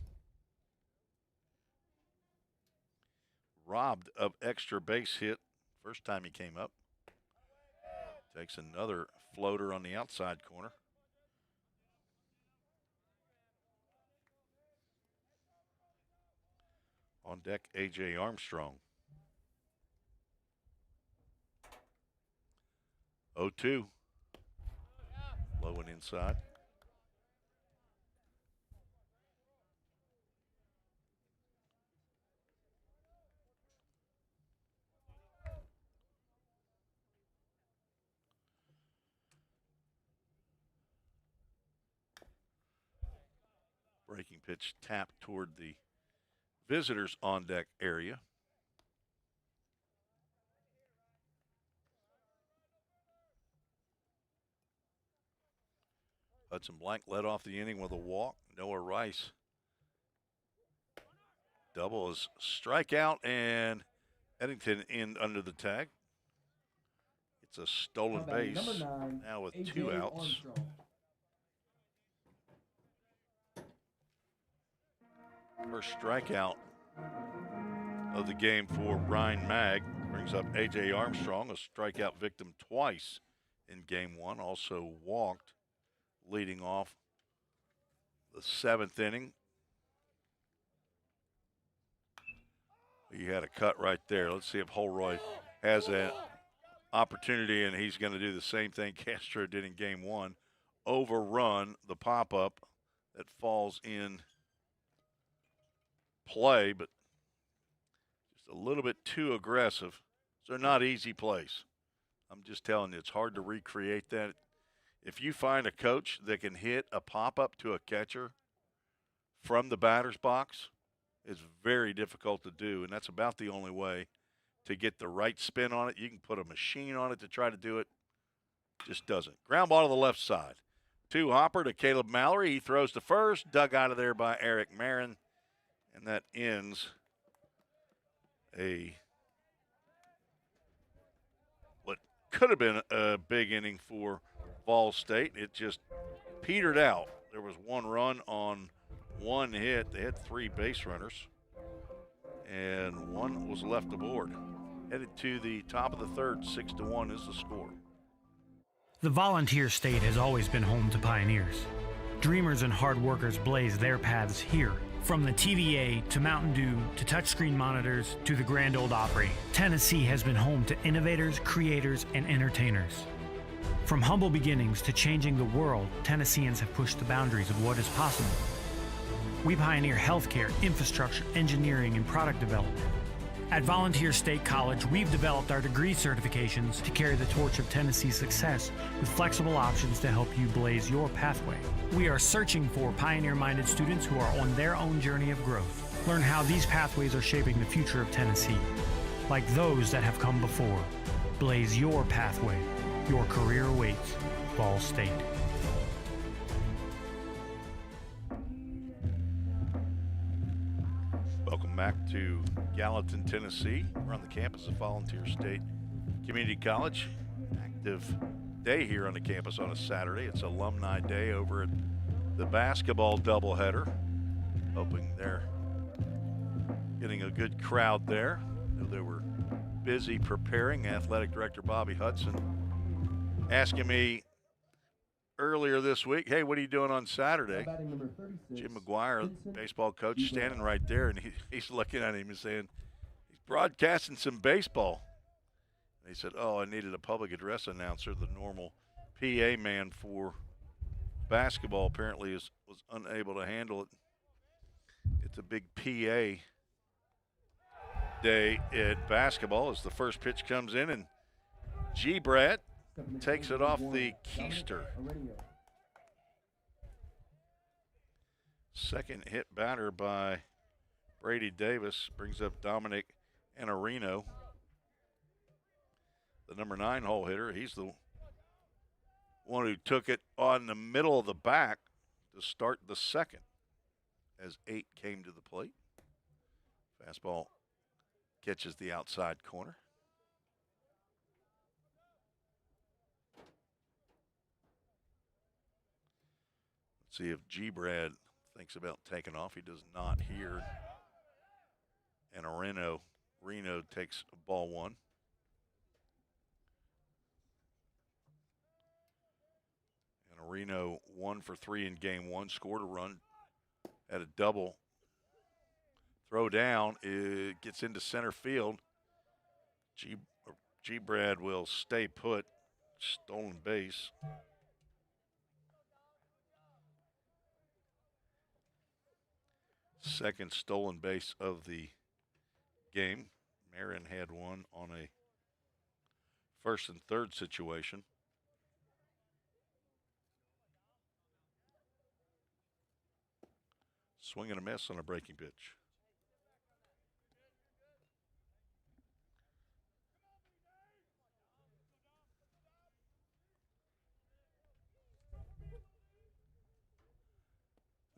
Robbed of extra base hit first time he came up. Takes another floater on the outside corner. On deck, A.J. Armstrong. 0-2. Low and inside. Breaking pitch tapped toward the visitors on deck area. Hudson Blank led off the inning with a walk. Noah Rice double is strikeout, and Eddington in under the tag. It's a stolen base now with AJ 2 outs. Armstrong. First strikeout of the game for Ryan Mag. Brings up A.J. Armstrong, a strikeout victim twice in game 1. Also walked, leading off the 7th inning. He had a cut right there. Let's see if Holroyd has an opportunity, and he's going to do the same thing Castro did in game 1. Overrun the pop-up that falls in play, but just a little bit too aggressive. So they're not easy plays. I'm just telling you, it's hard to recreate that. If you find a coach that can hit a pop-up to a catcher from the batter's box, it's very difficult to do, and that's about the only way to get the right spin on it. You can put a machine on it to try to do it. Just doesn't. Ground ball to the left side. 2 hopper to Caleb Mallory. He throws to first, dug out of there by Eric Marin. And that ends what could have been a big inning for Ball State. It just petered out. There was 1 run on 1 hit. They had 3 base runners, and 1 was left aboard. Headed to the top of the 3rd, 6-1 is the score. The Volunteer State has always been home to pioneers. Dreamers and hard workers blaze their paths here. From the TVA to Mountain Dew to touchscreen monitors to the Grand Ole Opry, Tennessee has been home to innovators, creators, and entertainers. From humble beginnings to changing the world, Tennesseans have pushed the boundaries of what is possible. We pioneer healthcare, infrastructure, engineering, and product development. At Volunteer State College, we've developed our degree certifications to carry the torch of Tennessee's success with flexible options to help you blaze your pathway. We are searching for pioneer-minded students who are on their own journey of growth. Learn how these pathways are shaping the future of Tennessee. Like those that have come before, blaze your pathway. Your career awaits. Ball State. Welcome back to Gallatin, Tennessee. We're on the campus of Volunteer State Community College. Active day here on the campus on a Saturday. It's Alumni Day over at the basketball doubleheader. Hoping they're getting a good crowd there. I know they were busy preparing. Athletic Director Bobby Hudson asking me earlier this week, hey, what are you doing on Saturday? Jim McGuire, baseball coach, standing right there, and he's looking at him and saying, he's broadcasting some baseball. And he said, oh, I needed a public address announcer. The normal PA man for basketball apparently was unable to handle it. It's a big PA day at basketball as the first pitch comes in, and G. Brad takes it off the keister. Second hit batter by Brady Davis brings up Dominic Anarino, the number 9 hole hitter. He's the one who took it on the middle of the back to start the second as 8 came to the plate. Fastball catches the outside corner. Let's see if G. Brad thinks about taking off. He does not here. And Reno takes ball 1. And Reno 1 for 3 in game 1, scored a run at a double. Throw down, it gets into center field. G. Brad will stay put. Stolen base. Second stolen base of the game. Marin had one on a 1st and 3rd situation. Swing and a miss on a breaking pitch.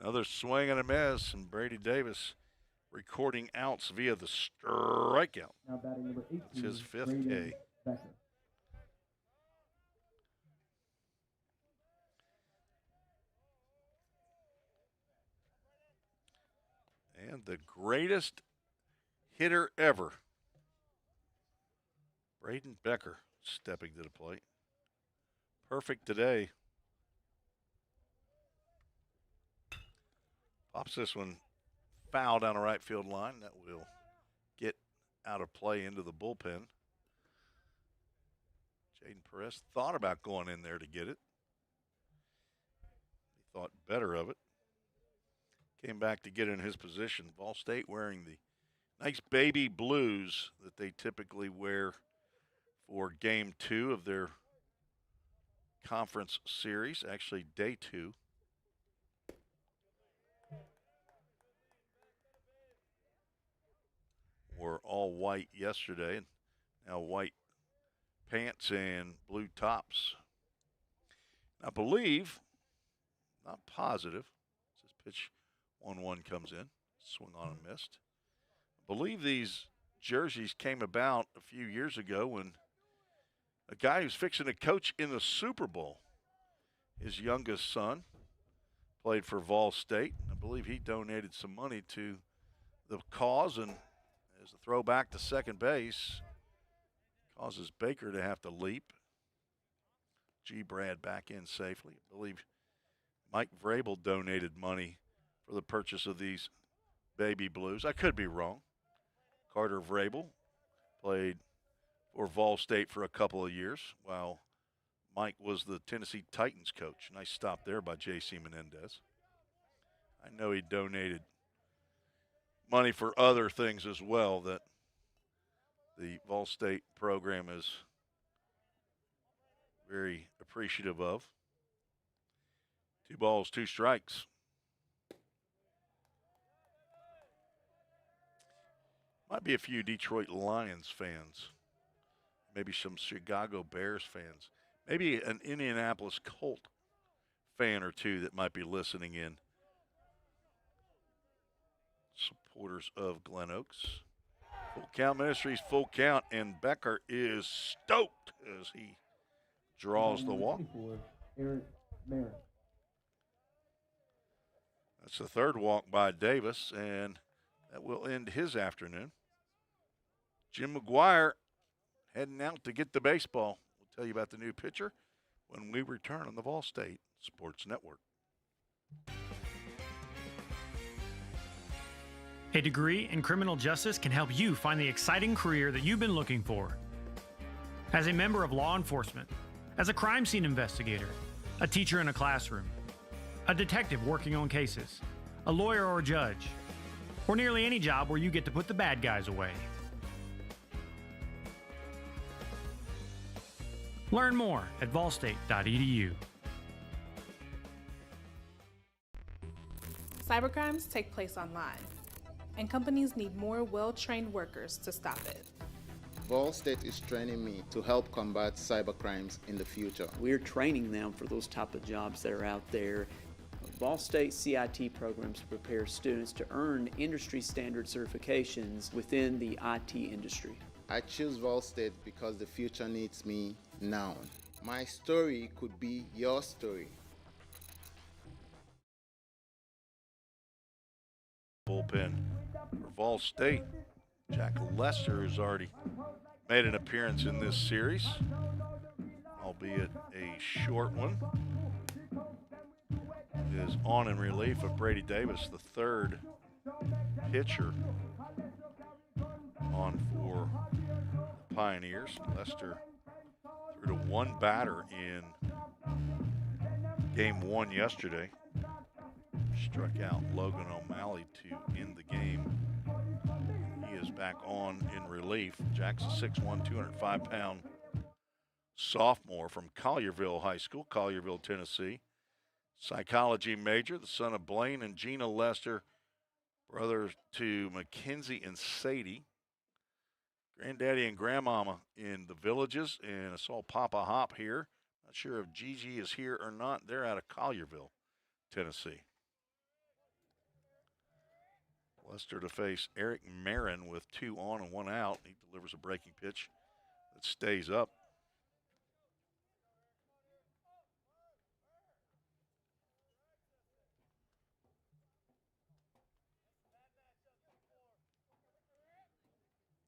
Another swing and a miss, and Brady Davis recording outs via the strikeout. Now batting number 18, It's his fifth Braden K. Becker. And the greatest hitter ever, Braden Becker, stepping to the plate. Perfect today. Pops this one foul down the right field line. That will get out of play into the bullpen. Jaden Perez thought about going in there to get it. He thought better of it. Came back to get in his position. Ball State wearing the nice baby blues that they typically wear for game 2 of their conference series, actually day 2. Were all white yesterday, and now white pants and blue tops. I believe, not positive, this pitch 1-1 comes in, swung on and missed. I believe these jerseys came about a few years ago when a guy who's fixing to coach in the Super Bowl, his youngest son, played for Vol State. I believe he donated some money to the cause, and as a throwback to second base, causes Baker to have to leap. G. Brad back in safely. I believe Mike Vrabel donated money for the purchase of these baby blues. I could be wrong. Carter Vrabel played for Vol State for a couple of years while Mike was the Tennessee Titans coach. Nice stop there by J.C. Menendez. I know he donated money for other things as well that the Vol State program is very appreciative of. 2 balls, 2 strikes. Might be a few Detroit Lions fans, maybe some Chicago Bears fans, maybe an Indianapolis Colt fan or two that might be listening in. Supporters of Glen Oaks. Full Count Ministries, full count, and Becker is stoked as he draws the walk. Eric Merritt. That's the third walk by Davis, and that will end his afternoon. Jim McGuire heading out to get the baseball. We'll tell you about the new pitcher when we return on the Vol State Sports Network. A degree in criminal justice can help you find the exciting career that you've been looking for. As a member of law enforcement, as a crime scene investigator, a teacher in a classroom, a detective working on cases, a lawyer or a judge, or nearly any job where you get to put the bad guys away. Learn more at volstate.edu. Cybercrimes take place online, and companies need more well-trained workers to stop it. Vol State is training me to help combat cybercrimes in the future. We're training them for those type of jobs that are out there. Vol State CIT programs prepare students to earn industry standard certifications within the IT industry. I choose Vol State because the future needs me now. My story could be your story. Bullpen for Vol State. Jack Lester has already made an appearance in this series, albeit a short one. Is on in relief of Brady Davis, the third pitcher on for the Pioneers. Lester threw to one batter in game 1 yesterday. Struck out Logan O'Malley to end the game. He is back on in relief. Jack's a 6'1", 205-pound sophomore from Collierville High School, Collierville, Tennessee. Psychology major, the son of Blaine and Gina Lester, brother to Mackenzie and Sadie. Granddaddy and grandmama in the Villages, and I saw Papa Hop here. Not sure if Gigi is here or not. They're out of Collierville, Tennessee. Lester to face Eric Marin with 2 on and 1 out. He delivers a breaking pitch that stays up.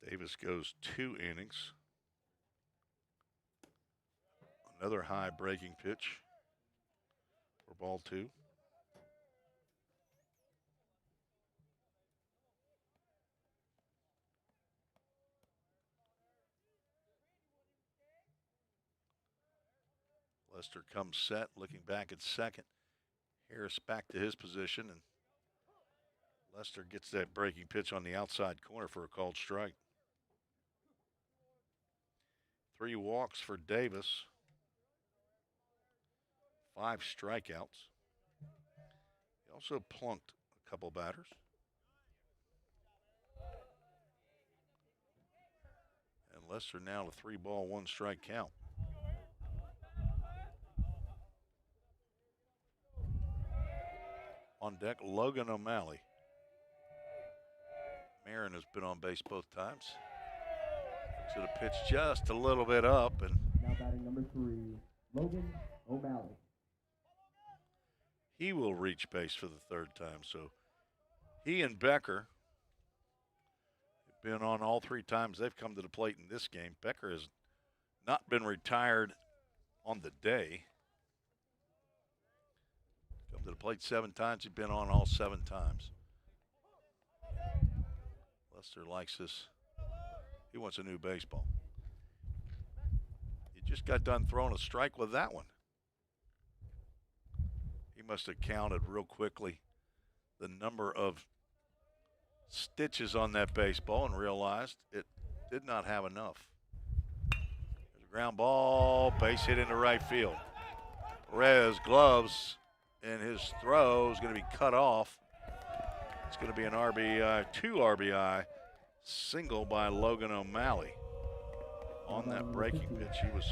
Davis goes 2 innings. Another high breaking pitch for ball 2. Lester comes set, looking back at second. Harris back to his position, and Lester gets that breaking pitch on the outside corner for a called strike. 3 walks for Davis. 5 strikeouts. He also plunked a couple batters. And Lester now to 3-ball, 1-strike count. On deck, Logan O'Malley. Marin has been on base both times. So the pitch just a little bit up, and now batting number 3, Logan O'Malley. He will reach base for the 3rd time. So he and Becker have been on all 3 times they've come to the plate in this game. Becker has not been retired on the day. Come to the plate 7 times. He's been on all 7 times. Lester likes this. He wants a new baseball. He just got done throwing a strike with that one. He must have counted real quickly the number of stitches on that baseball and realized it did not have enough. There's a ground ball, base hit into right field. Perez gloves, and his throw is going to be cut off. It's going to be an RBI, 2 RBI single by Logan O'Malley on that breaking pitch. He was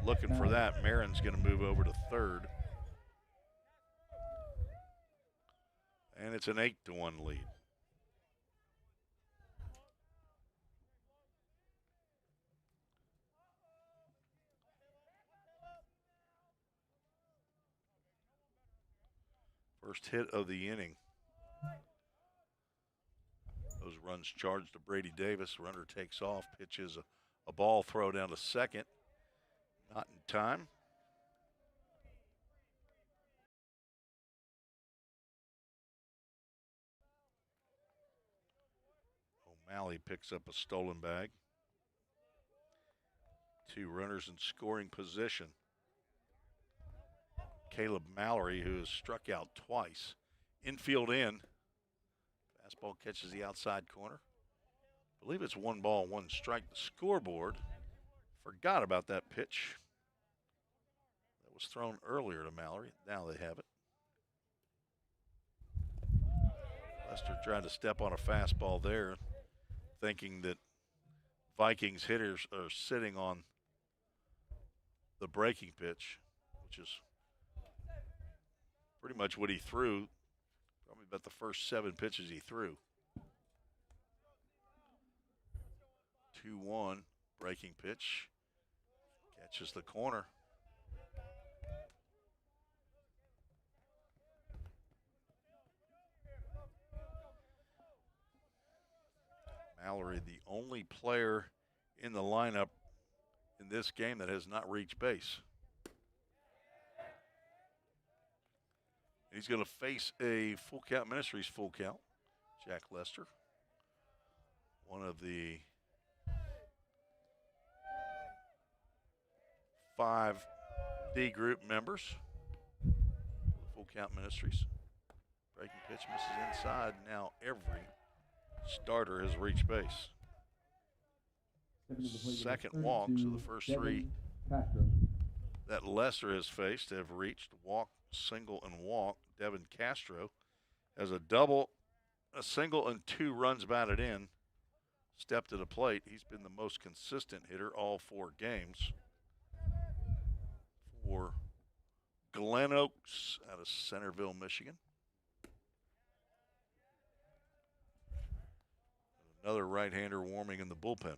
looking for that. Marin's going to move over to 3rd. And it's an 8-1 lead. First hit of the inning. Those runs charged to Brady Davis. Runner takes off, pitches a ball throw down to second. Not in time. O'Malley picks up a stolen bag. 2 runners in scoring position. Caleb Mallory, who has struck out twice. Infield in. Fastball catches the outside corner. I believe it's 1 ball, 1 strike. The scoreboard forgot about that pitch. That was thrown earlier to Mallory. Now they have it. Lester tried to step on a fastball there, thinking that Vikings hitters are sitting on the breaking pitch, which is pretty much what he threw. Probably about the first 7 pitches he threw. 2-1, breaking pitch. Catches the corner. Mallory, the only player in the lineup in this game that has not reached base. He's going to face a full count, Ministries full count. Jack Lester, one of the 5 D group members. Full count Ministries. Breaking pitch misses inside. Now every starter has reached base. Second walk, so the first 3 that Lester has faced have reached walk, single, and walk. Devin Castro has a double, a single, and 2 runs batted in. Stepped to the plate. He's been the most consistent hitter all 4 games for Glen Oaks out of Centerville, Michigan. Another right-hander warming in the bullpen.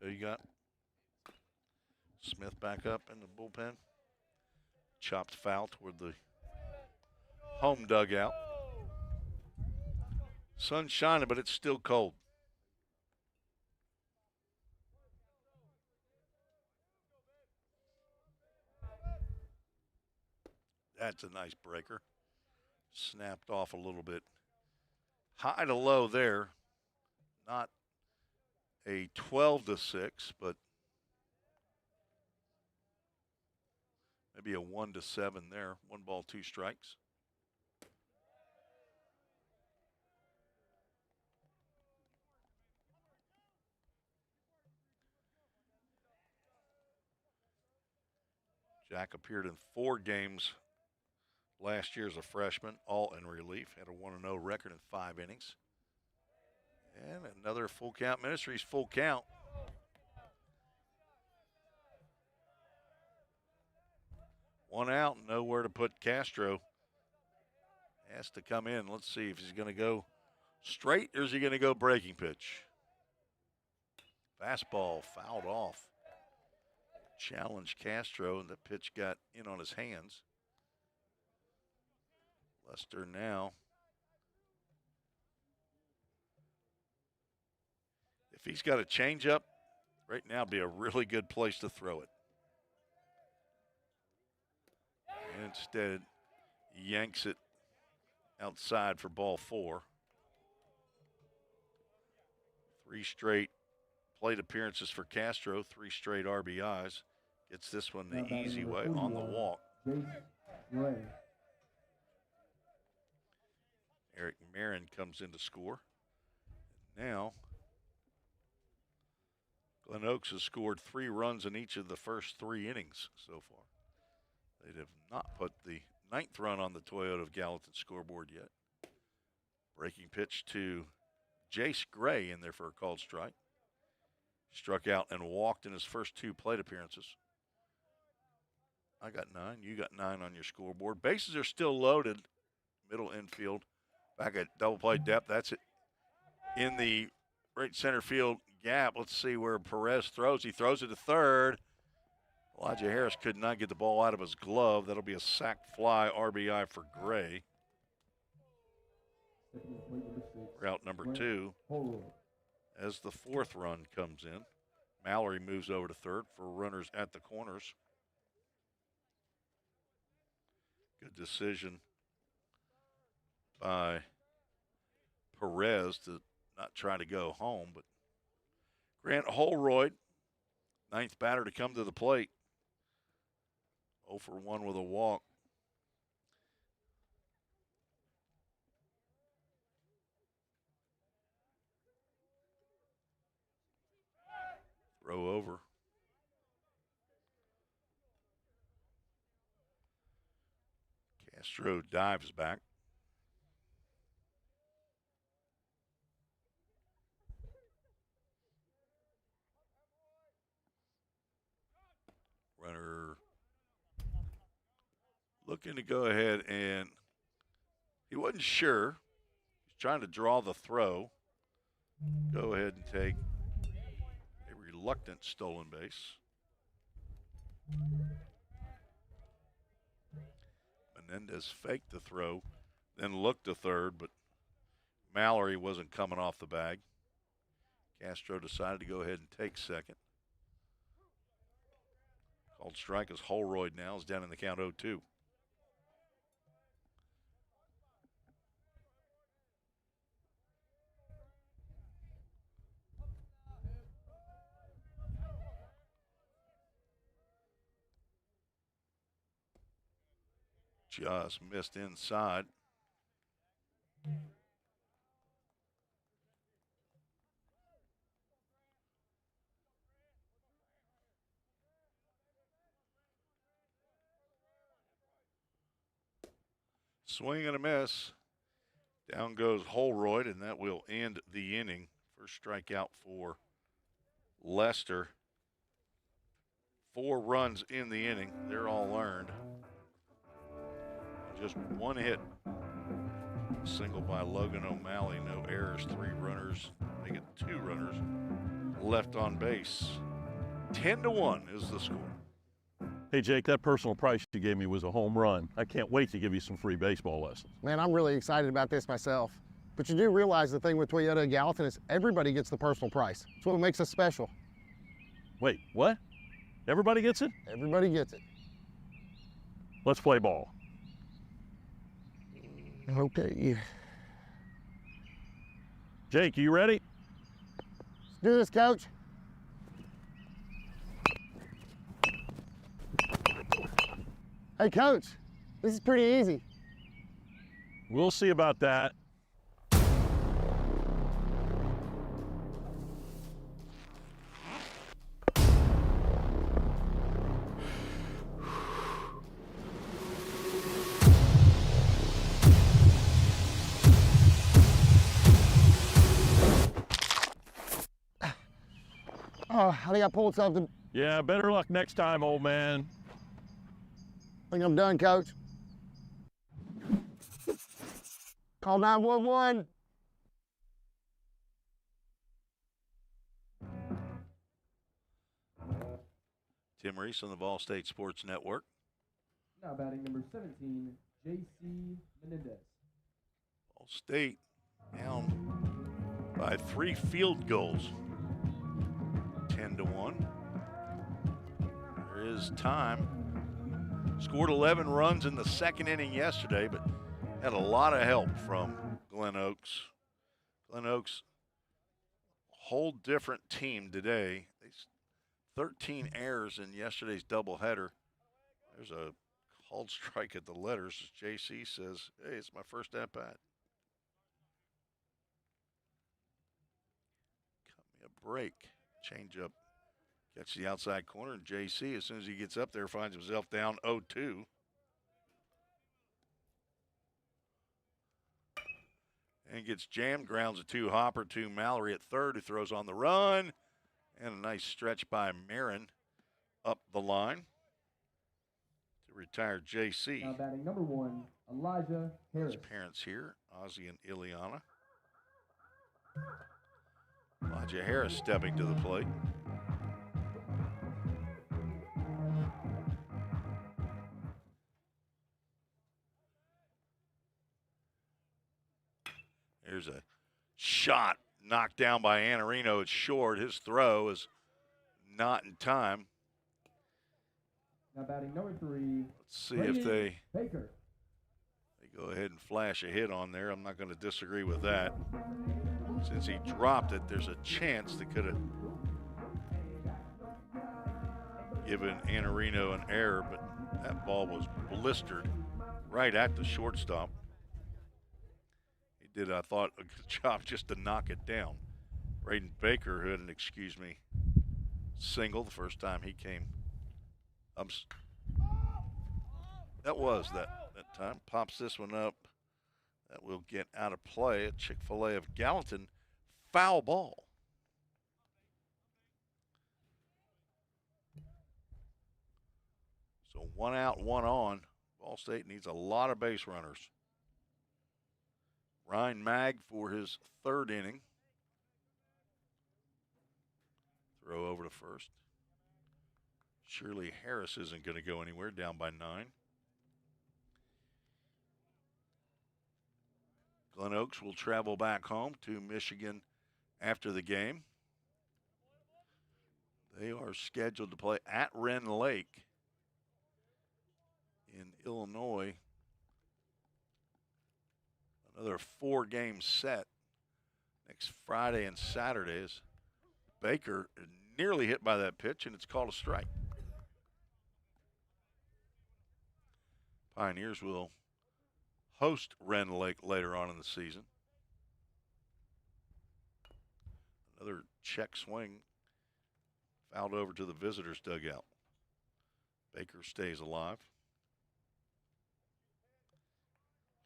Who you got? Smith back up in the bullpen. Chopped foul toward the home dugout. Sun's shining, but it's still cold. That's a nice breaker. Snapped off a little bit. High to low there. Not a 12-6, but maybe a 1-7 there. 1 ball, 2 strikes. Jack appeared in 4 games last year as a freshman, all in relief. Had a 1-0 record in 5 innings. And another full count. Ministries full count. One out, nowhere to put Castro. Has to come in. Let's see if he's going to go straight or is he going to go breaking pitch. Fastball fouled off. Challenged Castro, and the pitch got in on his hands. Lester now. If he's got a changeup, right now would be a really good place to throw it. And instead, yanks it outside for ball 4. 3 straight plate appearances for Castro, 3 straight RBIs. Gets this one the easy way on the walk. Eric Marin comes in to score. Now, Glen Oaks has scored 3 runs in each of the first 3 innings so far. They have not put the 9th run on the Toyota of Gallatin scoreboard yet. Breaking pitch to Jace Gray in there for a called strike. Struck out and walked in his first 2 plate appearances. I got 9. You got 9 on your scoreboard. Bases are still loaded. Middle infield. Back at double play depth. That's it. In the right center field gap. Let's see where Perez throws. He throws it to third. Elijah Harris could not get the ball out of his glove. That'll be a sac fly RBI for Gray. Route number 2. As the 4th run comes in, Mallory moves over to third for runners at the corners. Good decision by Perez to not try to go home, but Grant Holroyd, 9th batter to come to the plate. 0 for 1 with a walk. Throw over. Castro dives back. Runner looking to go ahead, and he wasn't sure. He's trying to draw the throw. Go ahead and take a reluctant stolen base. Menendez faked the throw, then looked to third, but Mallory wasn't coming off the bag. Castro decided to go ahead and take second. Called strike as Holroyd now is down in the count 0-2. Just missed inside. Swing and a miss. Down goes Holroyd, and that will end the inning. First strikeout for Lester. 4 runs in the inning. They're all earned. just one hit. Single by Logan O'Malley, no errors, 3 runners, make it 2 runners left on base. 10-1 is the score. Hey, Jake, that personal price you gave me was a home run. I can't wait to give you some free baseball lessons. Man, I'm really excited about this myself. But you do realize the thing with Toyota Gallatin is everybody gets the personal price. It's what makes us special. Wait, what? Everybody gets it? Everybody gets it. Let's play ball. Okay. Jake, you ready? Let's do this, Coach. Hey, Coach, this is pretty easy. We'll see about that. Oh, I think I pulled something. Yeah, better luck next time, old man. I think I'm done, Coach. Call 911. Tim Reese on the Ball State Sports Network. Now batting number 17, J.C. Menendez. Ball State down by 3 field goals. 10-1. There is time. Scored 11 runs in the second inning yesterday, but had a lot of help from Glen Oaks. Glen Oaks, whole different team today. 13 errors in yesterday's doubleheader. There's a called strike at the letters. JC says, hey, it's my first at-bat. Cut me a break. Change up. Gets the outside corner, and JC, as soon as he gets up there, finds himself down 0-2. And gets jammed, grounds a 2 hopper to Mallory at third, who throws on the run. And a nice stretch by Marin up the line to retire JC. Now batting number 1, Elijah Harris. His parents here, Ozzie and Ileana. Elijah Harris stepping to the plate. There's a shot knocked down by Anarino. It's short. His throw is not in time. Now batting number 3. Let's see if they Baker. go ahead and flash a hit on there. I'm not going to disagree with that. Since he dropped it, there's a chance they could have given Anarino an error, but that ball was blistered right at the shortstop. He did, I thought, a good job just to knock it down. Braden Baker, who had an, single the first time he came. That was that time. Pops this one up. That will get out of play. A Chick-fil-A of Gallatin foul ball. So 1 out, 1 on. Ball State needs a lot of base runners. Ryan Mag for his 3rd inning. Throw over to first. Shirley Harris isn't going to go anywhere, down by 9. Glen Oaks will travel back home to Michigan after the game. They are scheduled to play at Wren Lake in Illinois. Another 4-game set next Friday and Saturdays. Baker nearly hit by that pitch, and it's called a strike. Pioneers will host Wren Lake later on in the season. Another check swing fouled over to the visitors' dugout. Baker stays alive.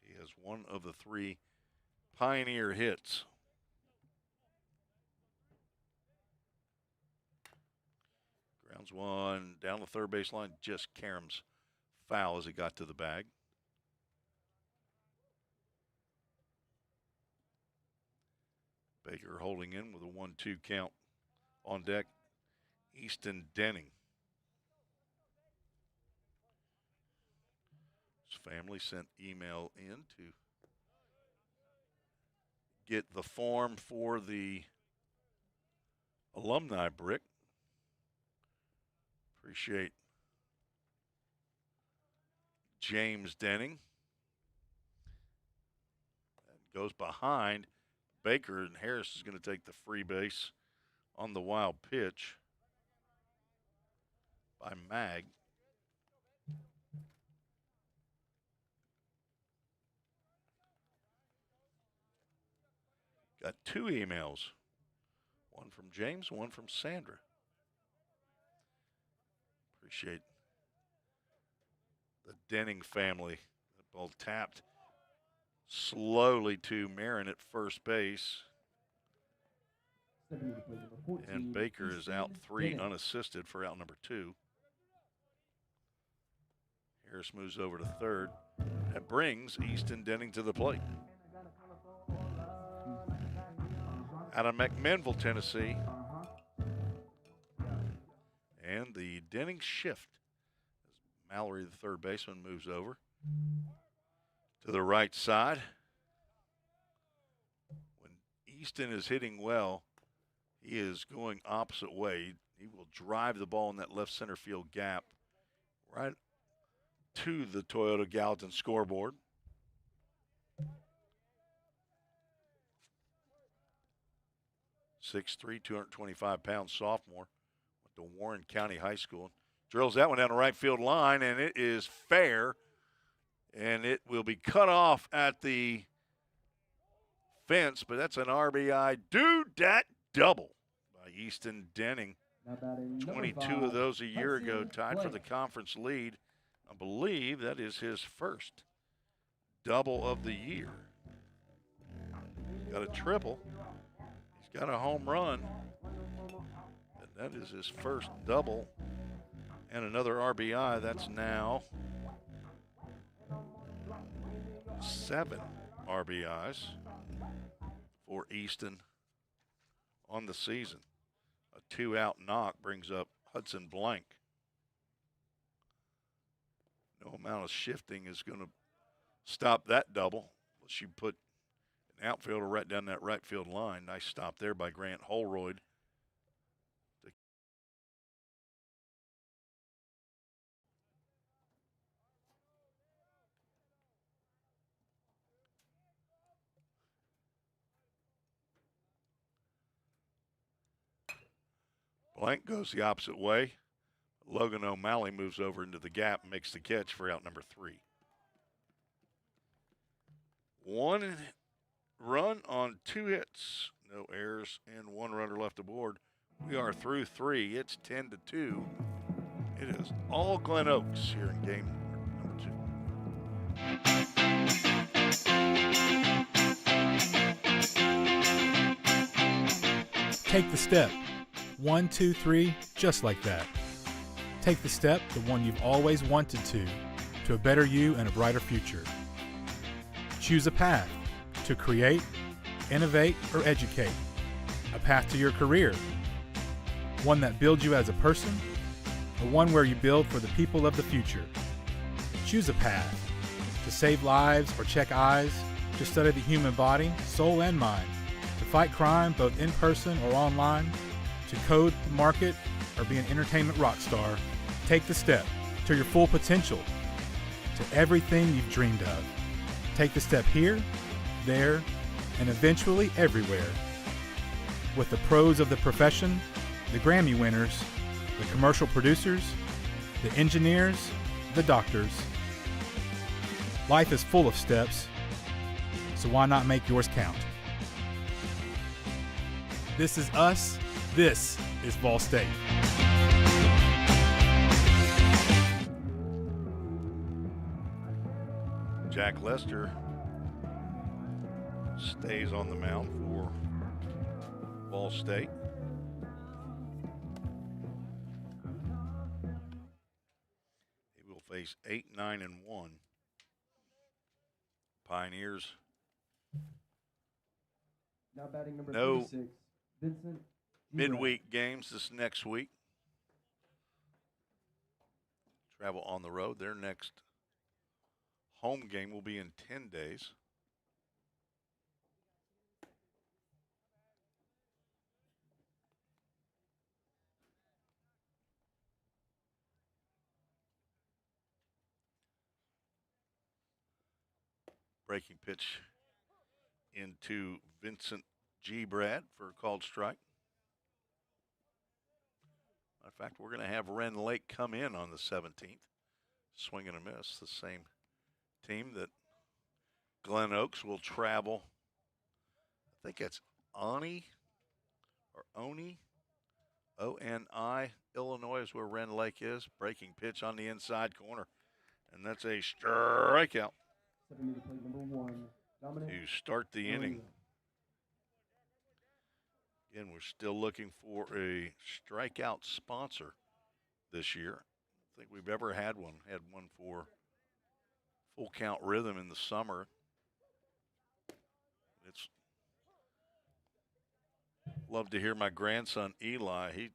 He has one of the 3 Pioneer hits. Grounds one down the third baseline. Just Karam's foul as he got to the bag. Baker holding in with a 1-2 count. On deck, Easton Denning. His family sent email in to get the form for the alumni brick. Appreciate James Denning. That goes behind Baker, and Harris is going to take the free base on the wild pitch by Mag. Got 2 emails, one from James, one from Sandra. Appreciate the Denning family. The ball tapped slowly to Marin at first base. And Baker is out 3 unassisted for out number 2. Harris moves over to third. That brings Easton Denning to the plate. Out of McMinnville, Tennessee. And the Denning shift as Mallory, the third baseman, moves over to the right side. When Easton is hitting well, he is going opposite way. He will drive the ball in that left center field gap right to the Toyota Gallatin scoreboard. 6'3", 225-pound sophomore. Went to Warren County High School. Drills that one down the right field line, and it is fair. And it will be cut off at the fence, but that's an RBI do-dat double by Easton Denning. 22 of those a year ago, tied for the conference lead. I believe that is his first double of the year. Got a triple. He's got a home run. And that is his first double. And another RBI. That's now 7 RBIs for Easton on the season. A 2-out knock brings up Hudson Blank. No amount of shifting is going to stop that double unless you put an outfielder right down that right field line. Nice stop there by Grant Holroyd. Blank goes the opposite way. Logan O'Malley moves over into the gap and makes the catch for out number 3. 1 run on 2 hits. No errors and 1 runner left aboard. We are through 3. It's 10-2. It is all Glen Oaks here in game number 2. Take the step. 1, 2, 3, just like that. Take the step, the one you've always wanted to a better you and a brighter future. Choose a path to create, innovate, or educate. A path to your career. One that builds you as a person, or one where you build for the people of the future. Choose a path to save lives or check eyes, to study the human body, soul, and mind, to fight crime both in person or online, to code the market, or be an entertainment rock star. Take the step to your full potential, to everything you've dreamed of. Take the step here, there, and eventually everywhere. With the pros of the profession, the Grammy winners, the commercial producers, the engineers, the doctors. Life is full of steps, so why not make yours count? This is us. This is Ball State. Jack Lester stays on the mound for Ball State. He will face 8, 9, and 1. Pioneers Now batting number No 36, Vincent G. midweek games this next week. Travel on the road. Their next home game will be in 10 days. Breaking pitch into Vincent G. Brad for a called strike. In fact, we're going to have Ren Lake come in on the 17th. Swing and a miss. The same team that Glen Oaks will travel. I think it's Oni or Oni. O-N-I. Illinois is where Ren Lake is. Breaking pitch on the inside corner. And that's a strikeout Stepping into plate number 1, Dominic to start the inning. Again, we're still looking for a strikeout sponsor this year. I think we've ever had one. Had one for Full Count Rhythm in the summer. It's love to hear my grandson Eli. He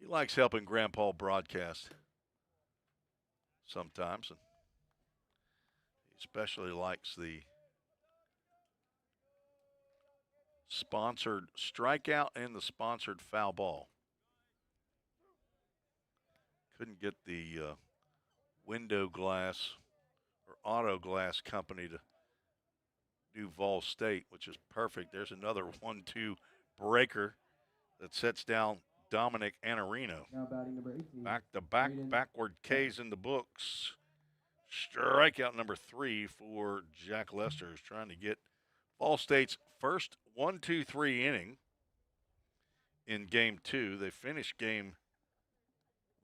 likes helping Grandpa broadcast sometimes, and he especially likes the sponsored strikeout and the sponsored foul ball. Couldn't get the window glass or auto glass company to do Vol State, which is perfect. There's another 1-2 breaker that sets down Dominic Anarino. Now batting number 18. Back-to-back backward K's in the books. Strikeout number 3 for Jack Lester, who's trying to get Vol State's first 1-2-3 inning in Game 2. They finished Game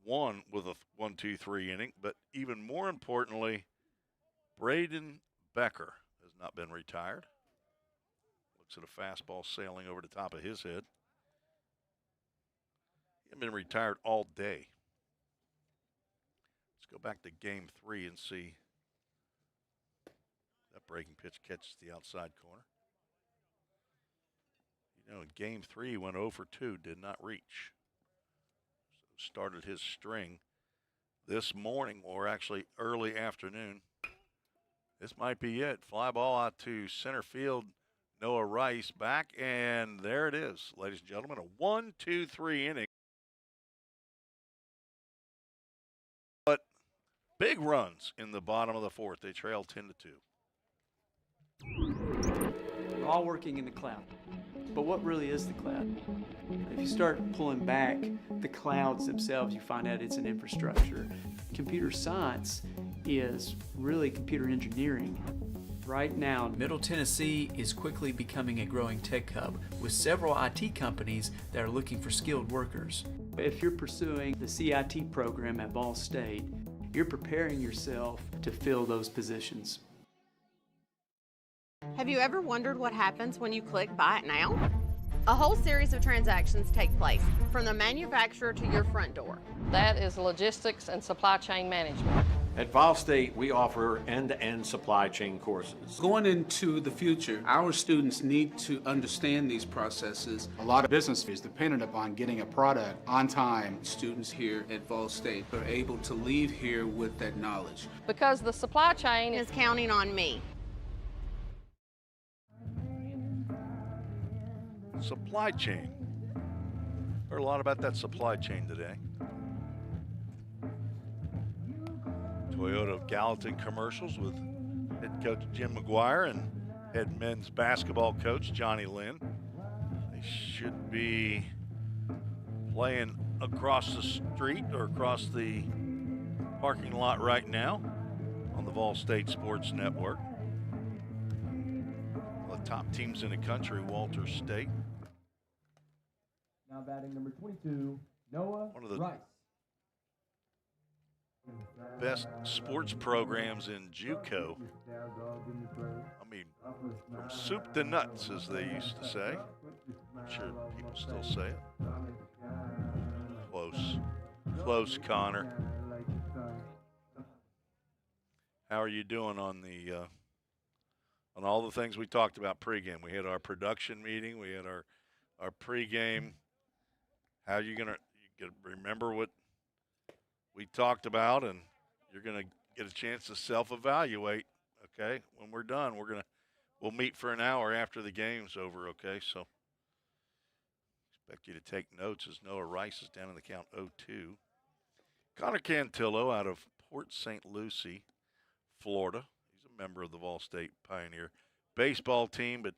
1 with a 1-2-3 inning, but even more importantly, Braden Becker has not been retired. Looks at a fastball sailing over the top of his head. He hasn't been retired all day. Let's go back to Game 3 and see. That breaking pitch catches the outside corner. You know, in Game 3, he went 0 for 2, did not reach. So started his string this morning, or actually early afternoon. This might be it. Fly ball out to center field. Noah Rice back, and there it is, ladies and gentlemen, a 1-2-3 inning. But big runs in the bottom of the 4th. They trail 10-2. All working in the cloud. But what really is the cloud? If you start pulling back the clouds themselves, you find out it's an infrastructure. Computer science is really computer engineering. Right now, Middle Tennessee is quickly becoming a growing tech hub with several IT companies that are looking for skilled workers. if you're pursuing the CIT program at Ball State, you're preparing yourself to fill those positions. Have you ever wondered what happens when you click Buy It Now? A whole series of transactions take place, from the manufacturer to your front door. That is logistics and supply chain management. At Vol State, we offer end-to-end supply chain courses. Going into the future, our students need to understand these processes. A lot of business is dependent upon getting a product on time. Students here at Vol State are able to leave here with that knowledge. Because the supply chain is counting on me. Supply chain. Heard a lot about that supply chain today. Toyota of Gallatin commercials with head coach Jim McGuire and head men's basketball coach Johnny Lynn. They should be playing across the street or across the parking lot right now on the Vol State Sports Network. One of the top teams in the country, Walter State. Now batting number 22, Noah One of the Rice. best sports programs in JUCO. I mean, from soup to nuts, as they used to say. I'm sure people still say it. Close, Connor. How are you doing on on all the things we talked about pregame. We had our production meeting. We had our pregame. How you gonna remember what we talked about, and you're gonna get a chance to self-evaluate. Okay, when we're done, we'll meet for an hour after the game's over. Okay, so expect you to take notes as Noah Rice is down in the count 0-2. Connor Cantillo out of Port St. Lucie, Florida. He's a member of the Vol State Pioneer baseball team, but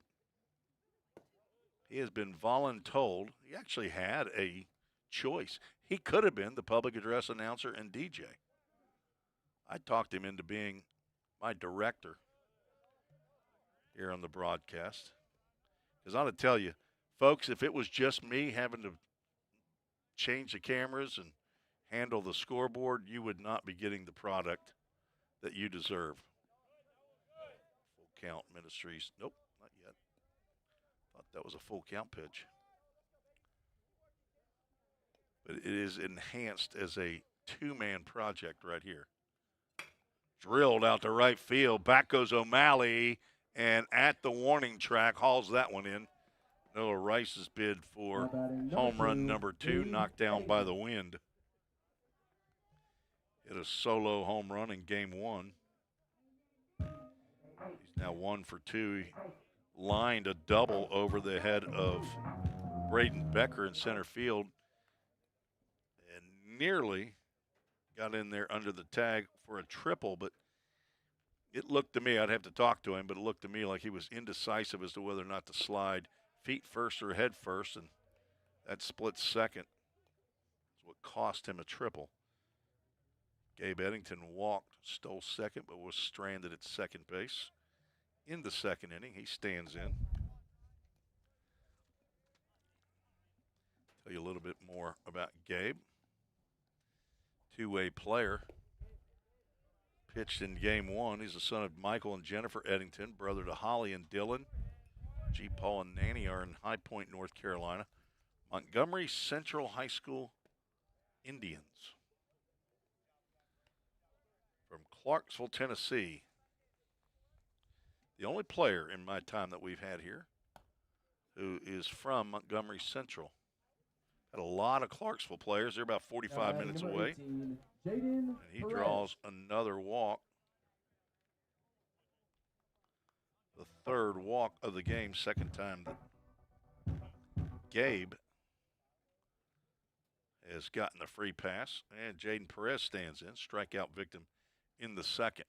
he has been voluntold. He actually had a choice. He could have been the public address announcer and DJ. I talked him into being my director here on the broadcast. Because I ought to tell you, folks, if it was just me having to change the cameras and handle the scoreboard, you would not be getting the product that you deserve. Full count Ministries. Nope, not yet. Thought that was a full count pitch. But it is enhanced as a two-man project right here. Drilled out to right field. Back goes O'Malley, and at the warning track, hauls that one in. Noah Rice's bid for home run number 2, knocked down by the wind. Hit a solo home run in game 1. He's now 1 for 2. He lined a double over the head of Braden Becker in center field and nearly got in there under the tag for a triple, but it looked to me, I'd have to talk to him, but it looked to me like he was indecisive as to whether or not to slide feet first or head first, and that split second is what cost him a triple. Gabe Eddington walked, stole second, but was stranded at second base. In the second inning, he stands in. Tell you a little bit more about Gabe. Two-way player. Pitched in game 1. He's the son of Michael and Jennifer Eddington, brother to Holly and Dylan. G. Paul and Nanny are in High Point, North Carolina. Montgomery Central High School Indians. From Clarksville, Tennessee. The only player in my time that we've had here who is from Montgomery Central. Had a lot of Clarksville players. They're about 45 minutes away. 18, And he draws another walk. The third walk of the game, second time that Gabe has gotten a free pass. And Jaden Perez stands in, strikeout victim in the second.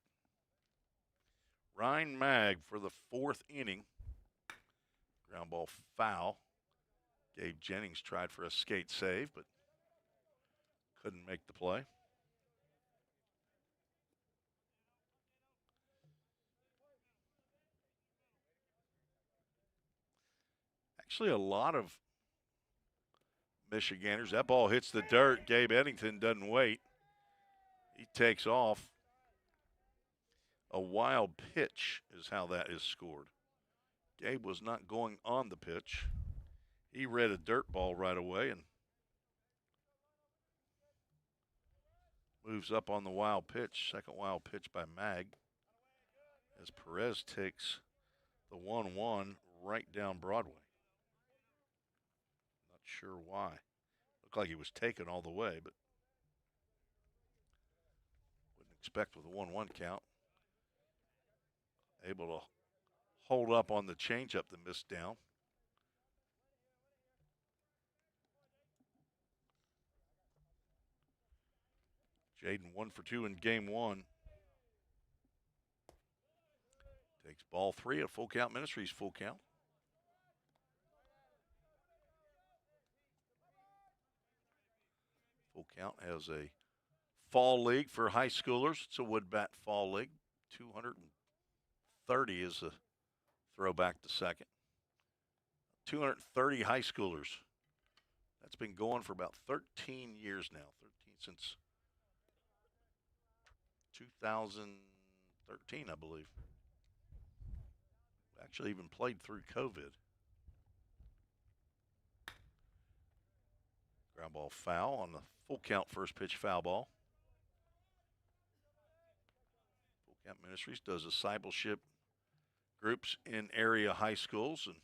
Ryan Mag for the 4th inning. Ground ball foul. Gabe Jennings tried for a skate save, but couldn't make the play. Actually, a lot of Michiganders. That ball hits the dirt. Gabe Eddington doesn't wait. He takes off. A wild pitch is how that is scored. Gabe was not going on the pitch. He read a dirt ball right away and moves up on the wild pitch. Second wild pitch by Mag. As Perez takes the 1-1 right down Broadway. Not sure why. Looked like he was taken all the way, but wouldn't expect with a 1-1 count. Able to hold up on the changeup that missed down. Jaden 1 for 2 in game 1. Takes ball 3 at full count. Ministries full count. Full count has a fall league for high schoolers. It's a wood bat fall league. 230 is a throwback to second. 230 high schoolers. That's been going for about 13 years now. 13 since 2013, I believe. Actually even played through COVID. Ground ball foul on the full count first pitch foul ball. Full count Ministries does discipleship groups in area high schools, and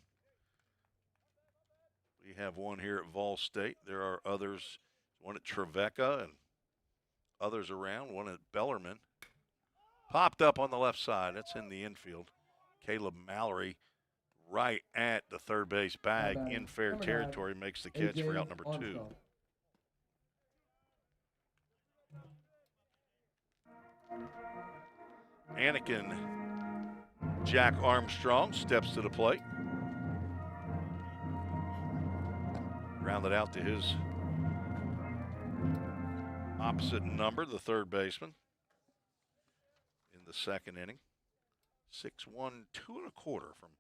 we have one here at Vol State. There are others, one at Trevecca and others around, one at Bellarmine. Popped up on the left side. That's in the infield. Caleb Mallory right at the third base bag in fair territory makes the catch for out number 2. Anakin Jack Armstrong steps to the plate. Grounded out to his opposite number, the third baseman, in the second inning. 6'1", 2 1/4 from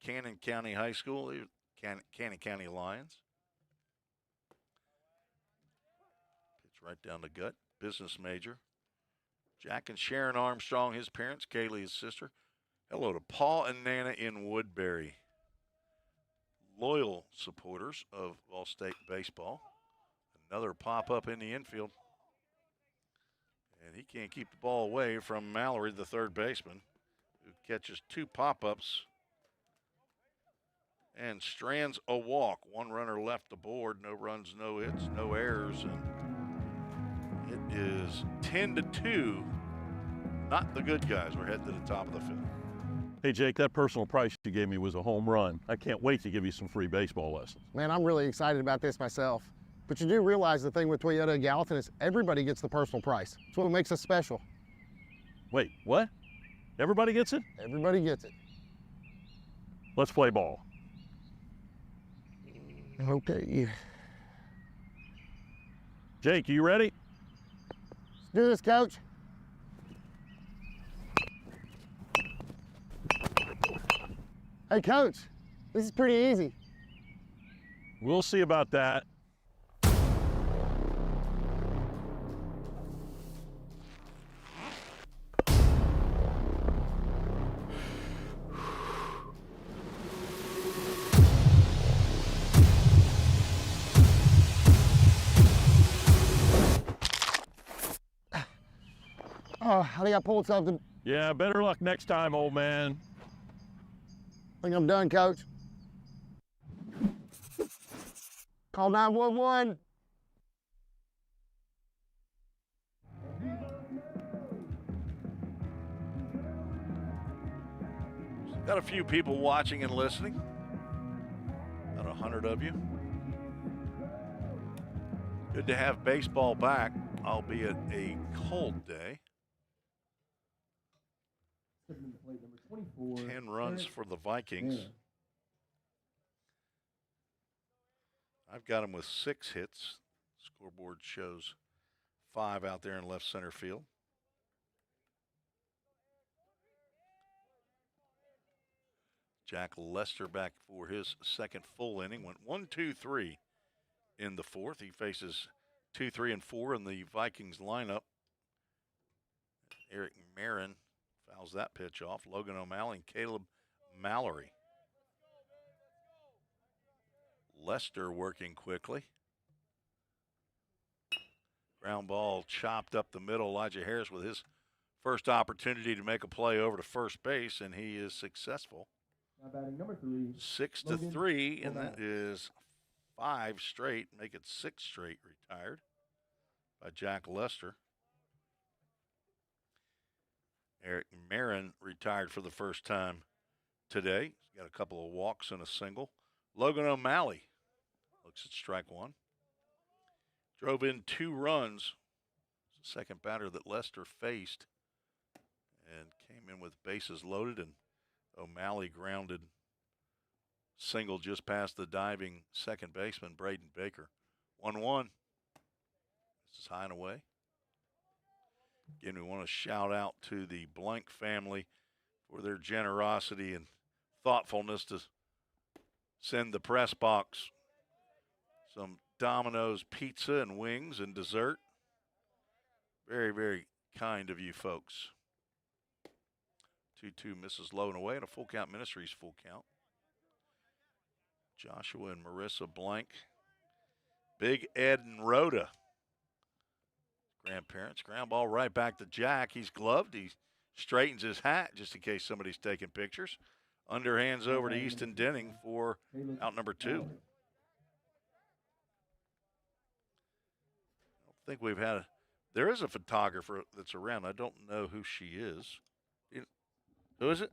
Cannon County High School, Cannon County Lions. Pitch right down the gut, business major. Jack and Sharon Armstrong, his parents, Kaylee, his sister. Hello to Paul and Nana in Woodbury. Loyal supporters of All State baseball. Another pop-up in the infield. And he can't keep the ball away from Mallory, the third baseman, who catches 2 pop-ups and strands a walk. 1 runner left the board, no runs, no hits, no errors, and it is 10-2. Not the good guys. We're heading to the top of the 5th. Hey, Jake, that personal price you gave me was a home run. I can't wait to give you some free baseball lessons. Man, I'm really excited about this myself. But you do realize the thing with Toyota of Gallatin is everybody gets the personal price. It's what makes us special. Wait, what? Everybody gets it? Everybody gets it. Let's play ball. Okay. Jake, you ready? Let's do this, Coach. Hey, Coach, this is pretty easy. We'll see about that. Oh, I think I pulled something. Yeah, better luck next time, old man. I think I'm done, Coach. Call 911. Got a few people watching and listening. About 100 of you. Good to have baseball back, albeit a cold day. 10 runs for the Vikings. I've got him with 6 hits. Scoreboard shows 5 out there in left center field. Jack Lester back for his second full inning. Went 1-2-3 in the 4th. He faces 2, 3, and 4 in the Vikings lineup. Eric Marin fouls that pitch off. Logan O'Malley and Caleb Mallory. Lester working quickly. Ground ball chopped up the middle. Elijah Harris with his first opportunity to make a play over to first base, and he is successful. Now batting number 3. 6-3, and that is 5 straight. Make it 6 straight retired by Jack Lester. Eric Marin retired for the first time today. He's got a couple of walks and a single. Logan O'Malley looks at strike 1. Drove in 2 runs. It's the second batter that Lester faced and came in with bases loaded, and O'Malley grounded single just past the diving second baseman, Braden Baker. 1-1. This is high and away. Again, we want to shout out to the Blank family for their generosity and thoughtfulness to send the press box some Domino's pizza and wings and dessert. Very, very kind of you folks. 2-2 misses low and away, and a full count Ministries full count. Joshua and Marissa Blank. Big Ed and Rhoda. Grandparents. Ground ball right back to Jack. He's gloved. He straightens his hat just in case somebody's taking pictures. Underhands over to Easton Denning for out number 2. I don't think we've had there is a photographer that's around. I don't know who she is. Who is it?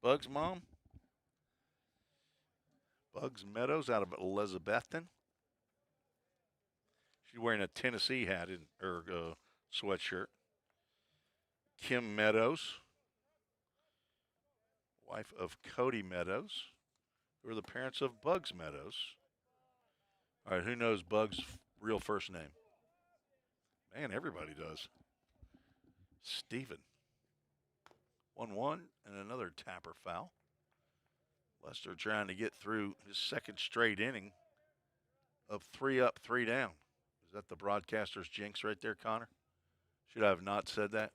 Bugs' mom? Bugs Meadows out of Elizabethton. She's wearing a Tennessee hat in her sweatshirt. Kim Meadows, wife of Cody Meadows, who are the parents of Bugs Meadows. All right, who knows Bugs' real first name? Man, everybody does. Stephen. 1-1 and another tapper foul. Lester trying to get through his second straight inning of 3 up, 3 down. Is that the broadcaster's jinx right there, Connor? Should I have not said that?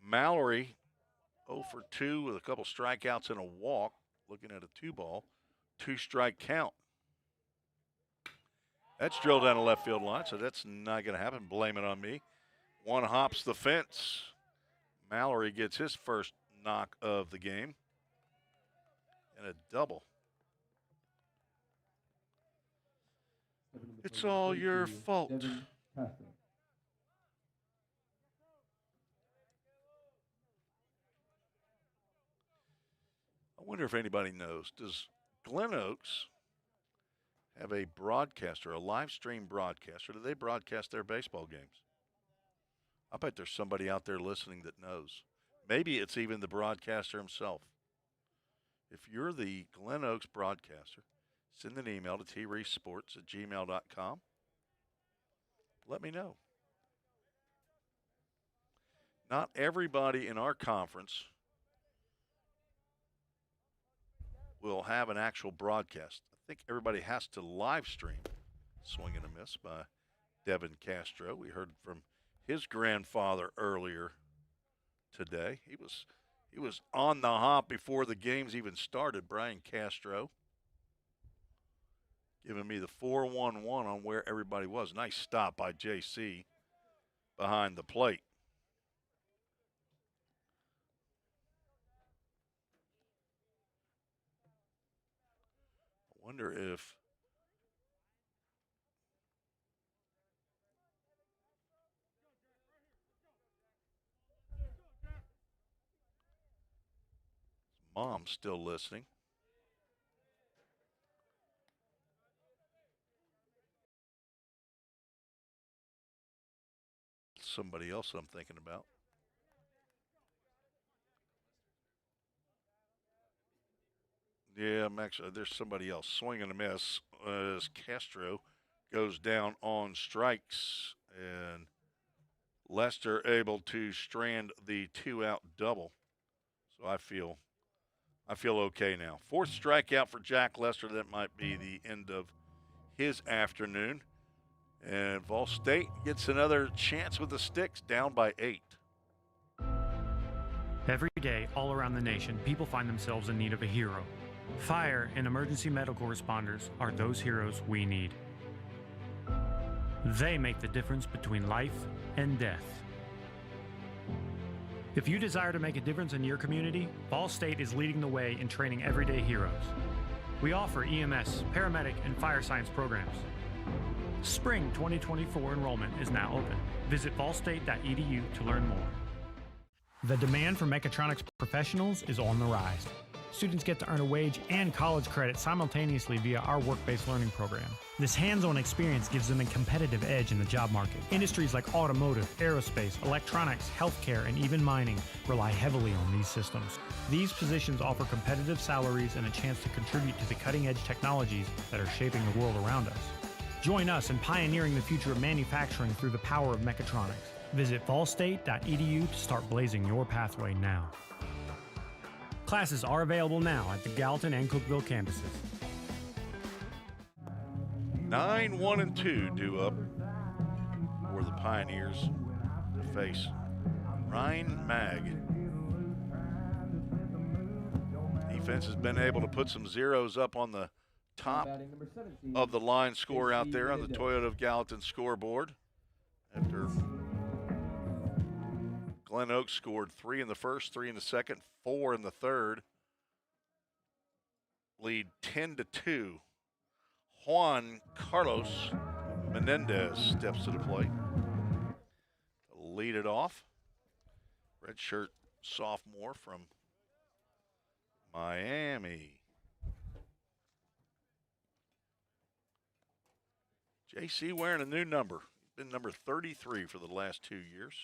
Mallory, 0 for 2 with a couple strikeouts and a walk. Looking at a 2-ball, 2-strike count. That's drilled down the left field line, so that's not going to happen. Blame it on me. One hops the fence. Mallory gets his first knock of the game. And a double. It's all your fault. I wonder if anybody knows. Does Glen Oaks have a broadcaster, a live stream broadcaster? Do they broadcast their baseball games? I bet there's somebody out there listening that knows. Maybe it's even the broadcaster himself. If you're the Glen Oaks broadcaster, send an email to treesports@gmail.com. Let me know. Not everybody in our conference will have an actual broadcast. I think everybody has to live stream Swing and a Miss by Devin Castro. We heard from his grandfather earlier today. He was on the hop before the games even started, Brian Castro, giving me the 411 on where everybody was. Nice stop by JC behind the plate. I wonder if Mom's still listening. Somebody else I'm thinking about. Yeah, Max, there's somebody else. Swing and a miss as Castro goes down on strikes, and Lester able to strand the 2-out double. So I feel okay now. 4th strikeout for Jack Lester. That might be the end of his afternoon. And Vol State gets another chance with the Sticks, down by 8. Every day, all around the nation, people find themselves in need of a hero. Fire and emergency medical responders are those heroes we need. They make the difference between life and death. If you desire to make a difference in your community, Vol State is leading the way in training everyday heroes. We offer EMS, paramedic, and fire science programs. Spring 2024 enrollment is now open. Visit volstate.edu to learn more. The demand for mechatronics professionals is on the rise. Students get to earn a wage and college credit simultaneously via our work-based learning program. This hands-on experience gives them a competitive edge in the job market. Industries like automotive, aerospace, electronics, healthcare, and even mining rely heavily on these systems. These positions offer competitive salaries and a chance to contribute to the cutting-edge technologies that are shaping the world around us. Join us in pioneering the future of manufacturing through the power of mechatronics. Visit volstate.edu to start blazing your pathway now. Classes are available now at the Gallatin and Cookeville campuses. 9, 1, and 2 due up for the Pioneers to face Ryan Mag. Defense has been able to put some zeros up on the top of the line score out there on the Toyota of Gallatin scoreboard after Glen Oaks scored 3 in the first, 3 in the second, 4 in the third. Lead 10-2. Juan Carlos Menendez steps to the plate. Lead it off. Redshirt sophomore from Miami. JC wearing a new number. He's been number 33 for the last 2 years.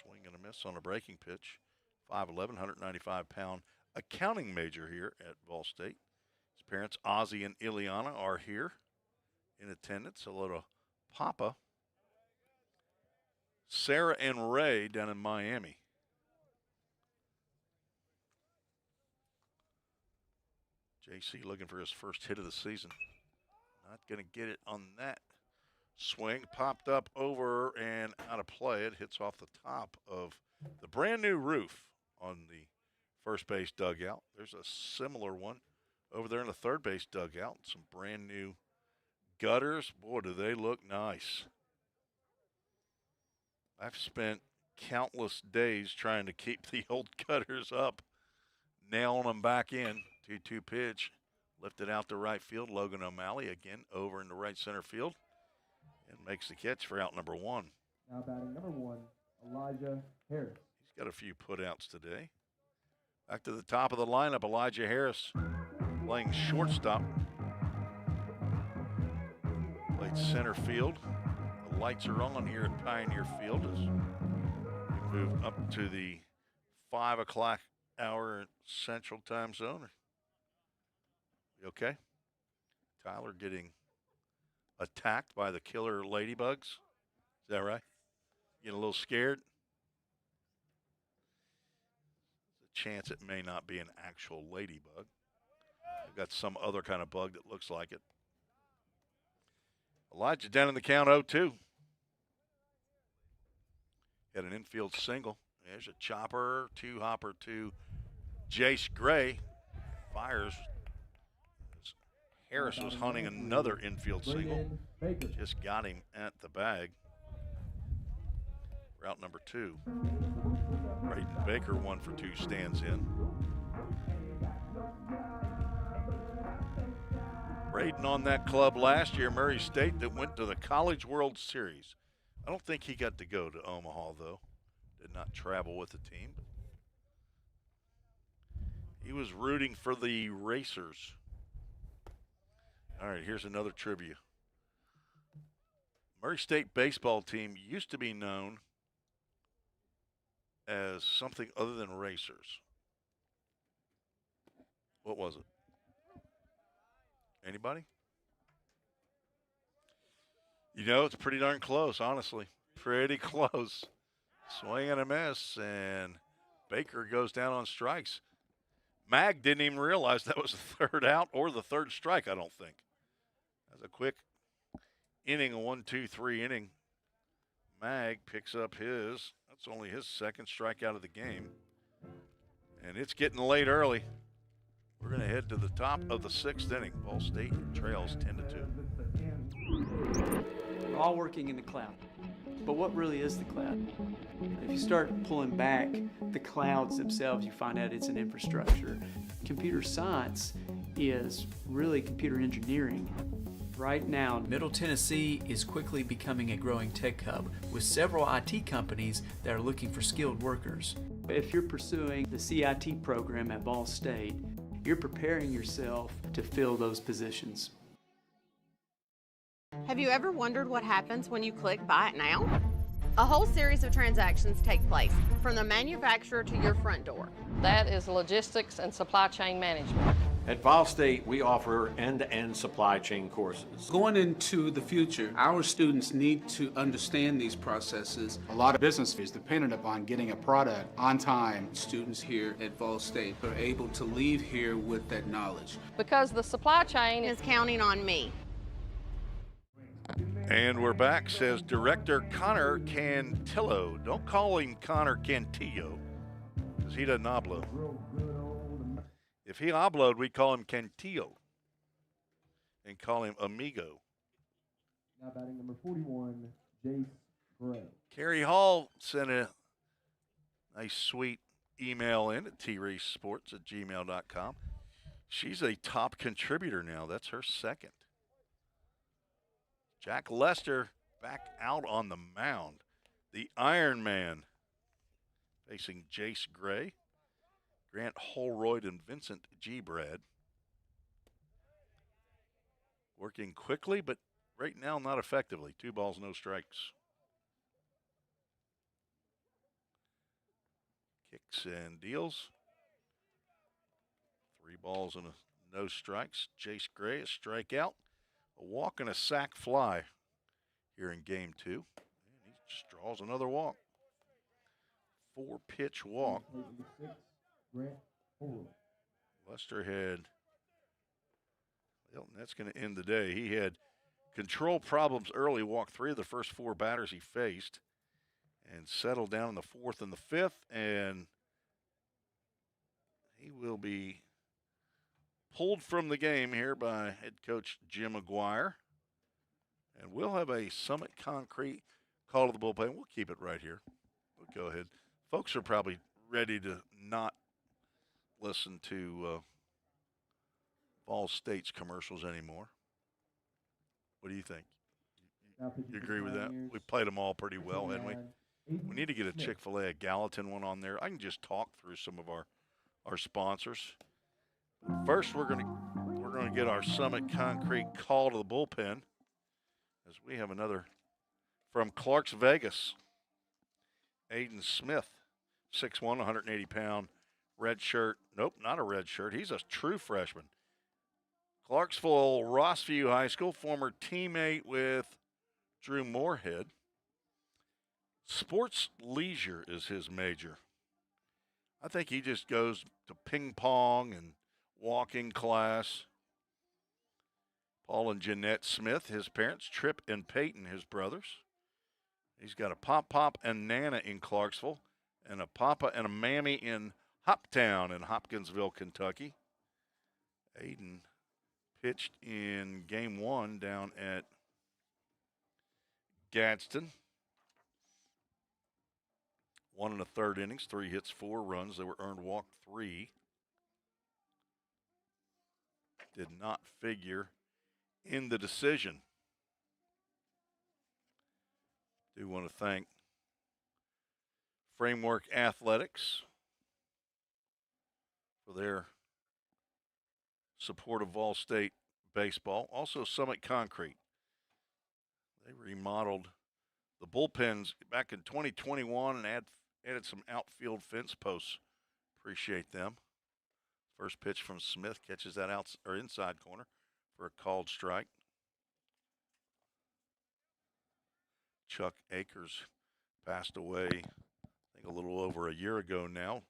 Swing and a miss on a breaking pitch. 5'11", 195-pound accounting major here at Ball State. His parents, Ozzie and Ileana, are here in attendance. Hello to Papa. Sarah and Ray down in Miami. JC looking for his first hit of the season. Not going to get it on that swing. Popped up over and out of play. It hits off the top of the brand new roof on the first base dugout. There's a similar one over there in the third base dugout. Some brand new gutters. Boy, do they look nice. I've spent countless days trying to keep the old gutters up, nailing them back in. 2-2 pitch, lifted out to right field. Logan O'Malley again over into right center field and makes the catch for out number 1. Now batting number 1, Elijah Harris. He's got a few putouts today. Back to the top of the lineup, Elijah Harris playing shortstop. Played center field. The lights are on here at Pioneer Field as we move up to the 5 o'clock hour Central Time Zone. You okay? Tyler getting attacked by the killer ladybugs. Is that right? Getting a little scared? There's a chance it may not be an actual ladybug. They've got some other kind of bug that looks like it. Elijah down in the count 0-2. Had an infield single. There's a chopper, 2-hopper to Jace Gray. Fires. Harris was hunting another infield single. Just got him at the bag. Route number 2. Braden Baker 1 for 2 stands in. Braden on that club last year, Murray State, that went to the College World Series. I don't think he got to go to Omaha, though. Did not travel with the team. He was rooting for the Racers. All right, here's another trivia. Murray State baseball team used to be known as something other than Racers. What was it? Anybody? You know, it's pretty darn close, honestly. Pretty close. Swing and a miss, and Baker goes down on strikes. Mag didn't even realize that was the third out or the third strike, I don't think. That's a quick inning, a 1-2-3 inning. Mag picks up that's only his second strikeout of the game. And it's getting late early. We're going to head to the top of the 6th inning. Ball State trails 10-2. We're all working in the cloud. But what really is the cloud? If you start pulling back the clouds themselves, you find out it's an infrastructure. Computer science is really computer engineering. Right now, Middle Tennessee is quickly becoming a growing tech hub with several IT companies that are looking for skilled workers. if you're pursuing the CIT program at Ball State, you're preparing yourself to fill those positions. Have you ever wondered what happens when you click Buy It Now? A whole series of transactions take place, from the manufacturer to your front door. That is logistics and supply chain management. At Vol State, we offer end-to-end supply chain courses. Going into the future, our students need to understand these processes. A lot of business is dependent upon getting a product on time. Students here at Vol State are able to leave here with that knowledge. Because the supply chain is counting on me. And we're back, says Director Connor Cantillo. Don't call him Connor Cantillo, because he doesn't upload. If he upload, we call him Cantillo and call him Amigo. Now batting number 41, Jace Gray. Carrie Hall sent a nice, sweet email in at treesports@gmail.com. She's a top contributor now. That's her second. Jack Lester back out on the mound. The Iron Man facing Jace Gray, Grant Holroyd, and Vincent G. Brad. Working quickly, but right now not effectively. 2 balls, no strikes. Kicks and deals. 3 balls and no strikes. Jace Gray, a strikeout, a walk, and a sac fly here in game 2. And he just draws another walk. 4-pitch walk. Grant Holroyd. Lester had, well, that's going to end the day. He had control problems early, walked 3 of the first 4 batters he faced, and settled down in the 4th and the 5th, and he will be pulled from the game here by head coach Jim McGuire. And we'll have a Summit Concrete call to the bullpen. We'll keep it right here. We'll go ahead. Folks are probably ready to not listen to Ball State's commercials anymore. What do you think? You agree with that? We played them all pretty well, hadn't we? We need to get a Chick-fil-A, a Gallatin one on there. I can just talk through some of our sponsors. First, we're gonna get our Summit Concrete call to the bullpen, as we have another from Clark's Vegas. Aiden Smith, 6'1", 180-pound, red shirt. Nope, not a red shirt. He's a true freshman. Clarksville Rossview High School, former teammate with Drew Moorhead. Sports leisure is his major. I think he just goes to ping pong and walking class. Paul and Jeanette Smith, his parents, Trip and Peyton, his brothers. He's got a Pop and Nana in Clarksville, and a Papa and a Mammy in Hoptown in Hopkinsville, Kentucky. Aiden pitched in game 1 down at Gadsden. 1 1/3 innings, 3 hits, 4 runs. They were earned, walked 3. Did not figure in the decision. Do want to thank Framework Athletics for their support of Vol State baseball. Also, Summit Concrete. They remodeled the bullpens back in 2021 and added some outfield fence posts. Appreciate them. First pitch from Smith, catches that inside corner for a called strike. Chuck Akers passed away, I think, a little over a year ago now.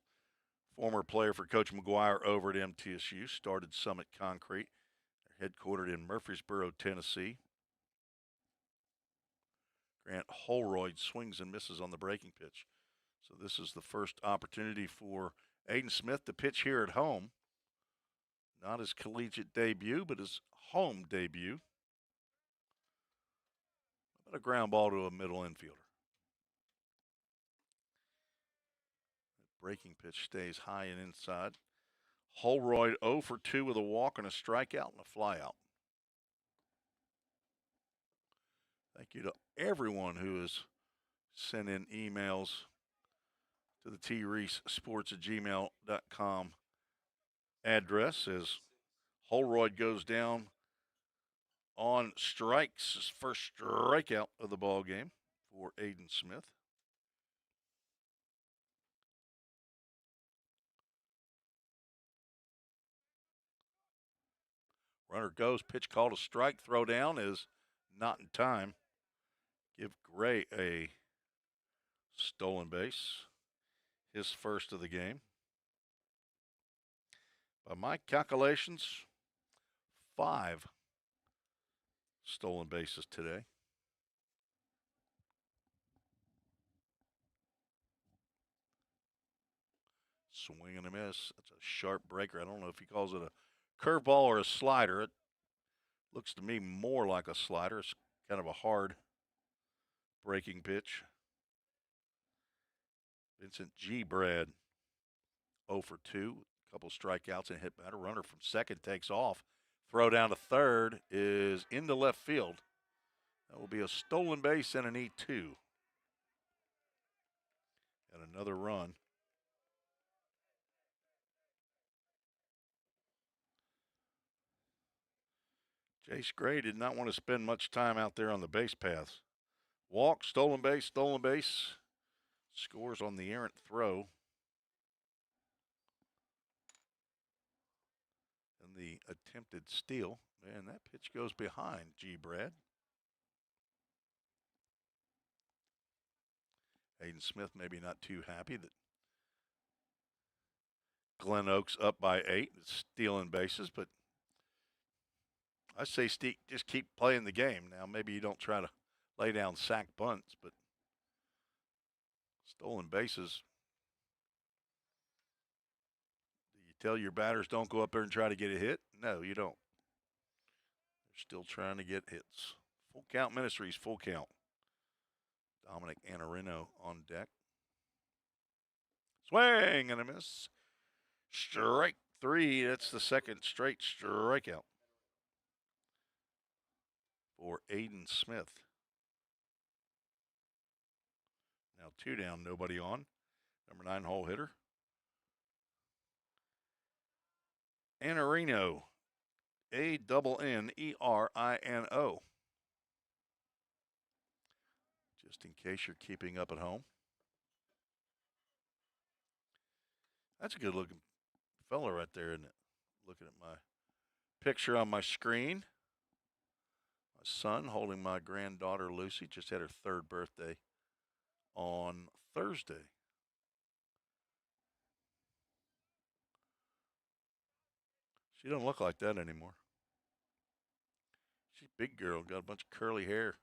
Former player for Coach McGuire over at MTSU, started Summit Concrete. They're headquartered in Murfreesboro, Tennessee. Grant Holroyd swings and misses on the breaking pitch. So this is the first opportunity for Aiden Smith to pitch here at home. Not his collegiate debut, but his home debut. A ground ball to a middle infielder. Breaking pitch stays high and inside. Holroyd 0 for 2 with a walk and a strikeout and a flyout. Thank you to everyone who has sent in emails to the treesports@gmail.com address, as Holroyd goes down on strikes, his first strikeout of the ball game for Aiden Smith. Runner goes, pitch called a strike, throw down is not in time. Give Gray a stolen base, his first of the game. By my calculations, 5 stolen bases today. Swing and a miss. That's a sharp breaker. I don't know if he calls it a curveball or a slider. It looks to me more like a slider. It's kind of a hard Breaking pitch. Vincent G. Brad, 0 for 2. Couple strikeouts and hit batter. Runner from second takes off. Throw down to third is into left field. That will be a stolen base and an E2. And another run. Jace Gray did not want to spend much time out there on the base paths. Walk, stolen base, stolen base. Scores on the errant throw. And the attempted steal. Man, that pitch goes behind G. Brad. Hayden Smith maybe not too happy that Glen Oaks up by 8, stealing bases, but I say just keep playing the game. Now, maybe you don't try to lay down sack bunts, but stolen bases. Do you tell your batters don't go up there and try to get a hit? No, you don't. They're still trying to get hits. Full Count Ministries, full count. Dominic Anarino on deck. Swing and a miss. Strike 3. That's the second straight strikeout for Aiden Smith. Now 2 down, nobody on. Number 9 hole hitter. Anarino. Annerino. Just in case you're keeping up at home. That's a good looking fella right there, isn't it? Looking at my picture on my screen. My son holding my granddaughter Lucy. Just had her 3rd birthday on Thursday. She don't look like that anymore. She's a big girl, got a bunch of curly hair.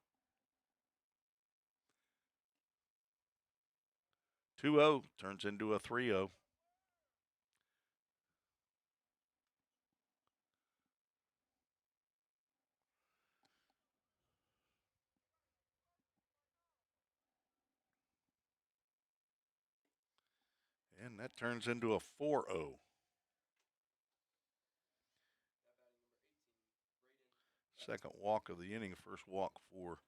2-0 turns into a 3-0. And that turns into a 4-0. Second walk of the inning, first walk for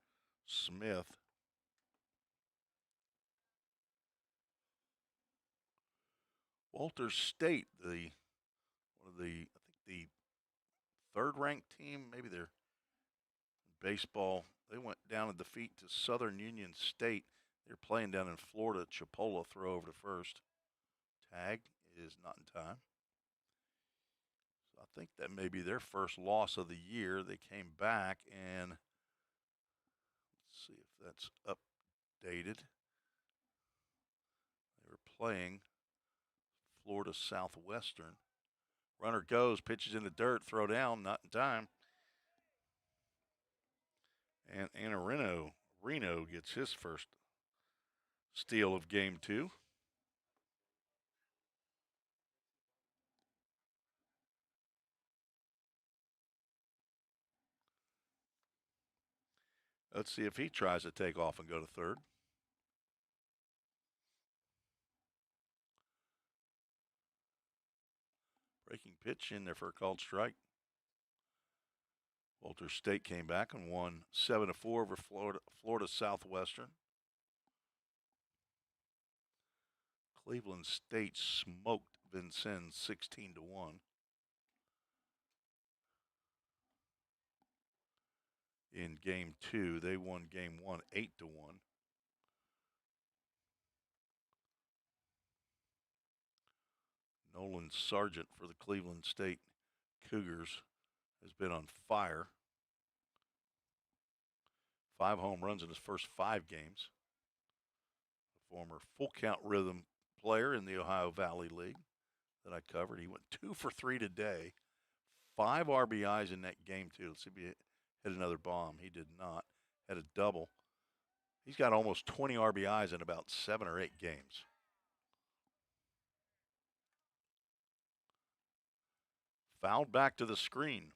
Smith. Walters State, the 3rd ranked team, maybe they're baseball. They went down in defeat to Southern Union State. They're playing down in Florida. Chipola throw over to first. Tag is not in time. So I think that may be their first loss of the year. They came back and let's see if that's updated. They were playing Florida Southwestern. Runner goes, pitches in the dirt, throw down, not in time. And Reno gets his first steal of game 2. Let's see if he tries to take off and go to third. Breaking pitch in there for a called strike. Walters State came back and won 7-4 over Florida Southwestern. Cleveland State smoked Vincennes 16-1. In game 2, they won game 1 8-1. Nolan Sargent for the Cleveland State Cougars has been on fire. 5 home runs in his first 5 games. A former full count rhythm player in the Ohio Valley League that I covered. He went 2 for 3 today. 5 RBIs in that game, too. Let's see if he hit another bomb. He did not. Had a double. He's got almost 20 RBIs in about 7 or 8 games. Fouled back to the screen.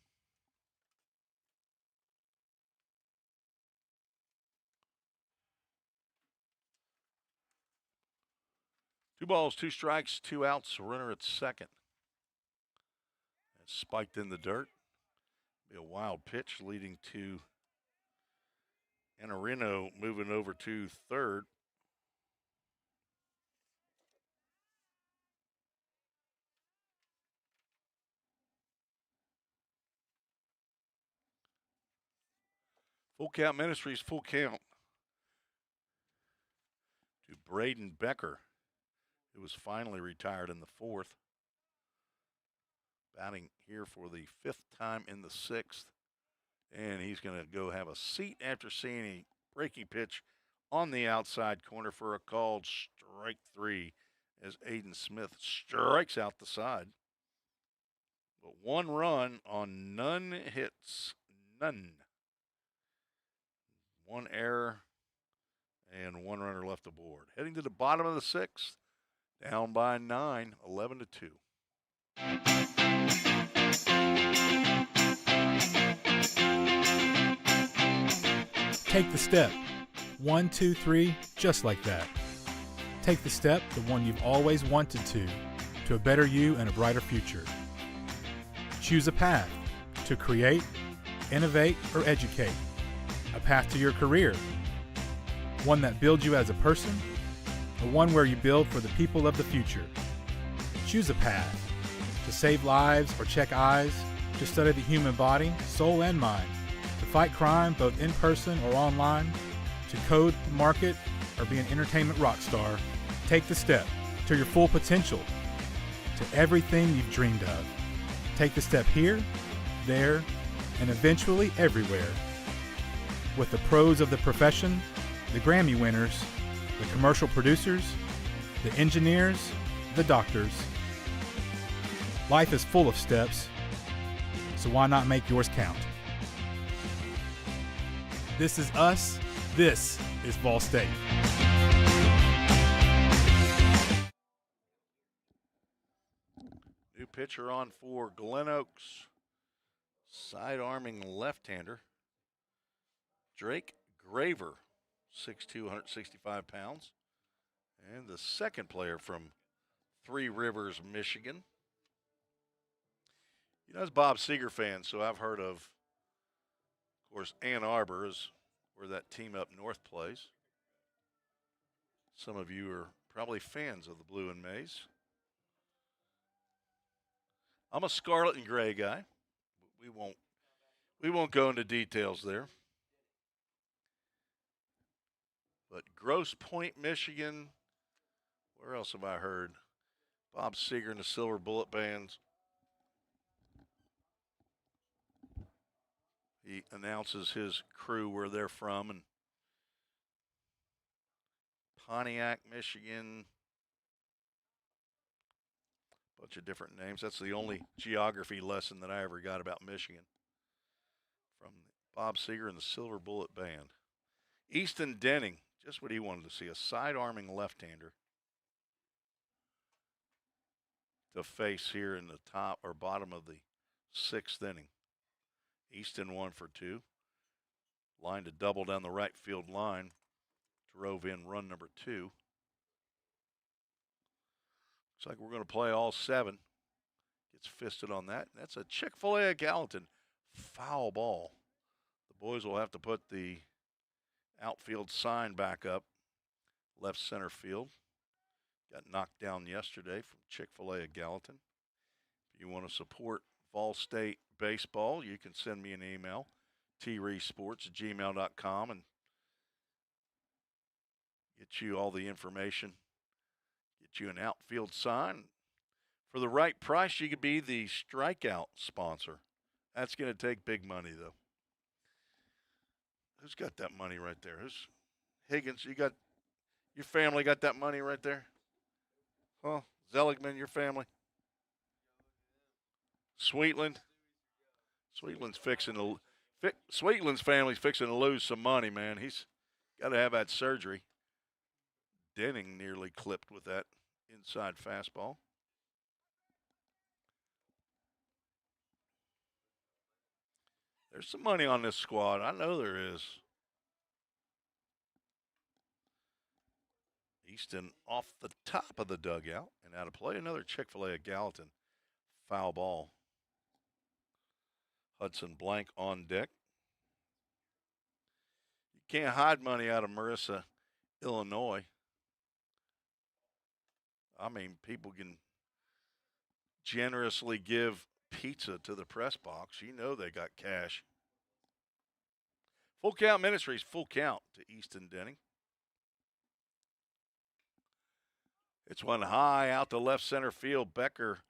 2 balls, 2 strikes, 2 outs. Runner at second. And spiked in the dirt. Be a wild pitch leading to Anarino moving over to third. Full count Ministries, full count to Braden Becker, who was finally retired in the fourth. Batting here for the 5th time in the 6th. And he's going to go have a seat after seeing a breaking pitch on the outside corner for a called strike 3 as Aiden Smith strikes out the side. But 1 run on none hits, none. 1 error and 1 runner left aboard. Heading to the bottom of the 6th, down by 9, 11-2. Take the step. 1, 2, 3, just like that. Take the step, the one you've always wanted to a better you and a brighter future. Choose a path to create, innovate, or educate. A path to your career. One that builds you as a person, or one where you build for the people of the future. Choose a path to save lives or check eyes, to study the human body, soul, and mind, to fight crime both in person or online, to code the market, or be an entertainment rock star. Take the step to your full potential, to everything you've dreamed of. Take the step here, there, and eventually everywhere. With the pros of the profession, the Grammy winners, the commercial producers, the engineers, the doctors. Life is full of steps, so why not make yours count? This is us. This is Ball State. New pitcher on for Glen Oaks. Side-arming left-hander. Drake Graver, 6'2", 165 pounds. And the second player from Three Rivers, Michigan. You know, I was a Bob Seger fan, so I've heard of course, Ann Arbor is where that team up north plays. Some of you are probably fans of the Blue and Maize. I'm a scarlet and gray guy. We won't go into details there. But Grosse Pointe, Michigan. Where else have I heard? Bob Seger and the Silver Bullet Bands. He announces his crew where they're from, and Pontiac, Michigan. Bunch of different names. That's the only geography lesson that I ever got about Michigan. From Bob Seger and the Silver Bullet Band. Easton Denning, just what he wanted to see, a side-arming left-hander to face here in the top or bottom of the sixth inning. Easton 1 for 2. Lined a double down the right field line. Drove in run number 2. Looks like we're going to play all 7. Gets fisted on that. That's a Chick-fil-A at Gallatin. Foul ball. The boys will have to put the outfield sign back up. Left center field. Got knocked down yesterday from Chick-fil-A at Gallatin. If you want to support Vol State baseball, you can send me an email, treesports@gmail.com, and get you all the information. Get you an outfield sign. For the right price, you could be the strikeout sponsor. That's going to take big money, though. Who's got that money right there? Who's Higgins? You got your family got that money right there? Huh? Zeligman, your family? Sweetland? Sweetland's Sweetland's family's fixing to lose some money, man. He's got to have that surgery. Denning nearly clipped with that inside fastball. There's some money on this squad. I know there is. Easton off the top of the dugout and out of play. Another Chick-fil-A at Gallatin. Foul ball. Hudson Blank on deck. You can't hide money out of Marissa, Illinois. I mean, people can generously give pizza to the press box. You know they got cash. Full Count Ministries, full count to Easton Denning. It's one high out to left center field. Becker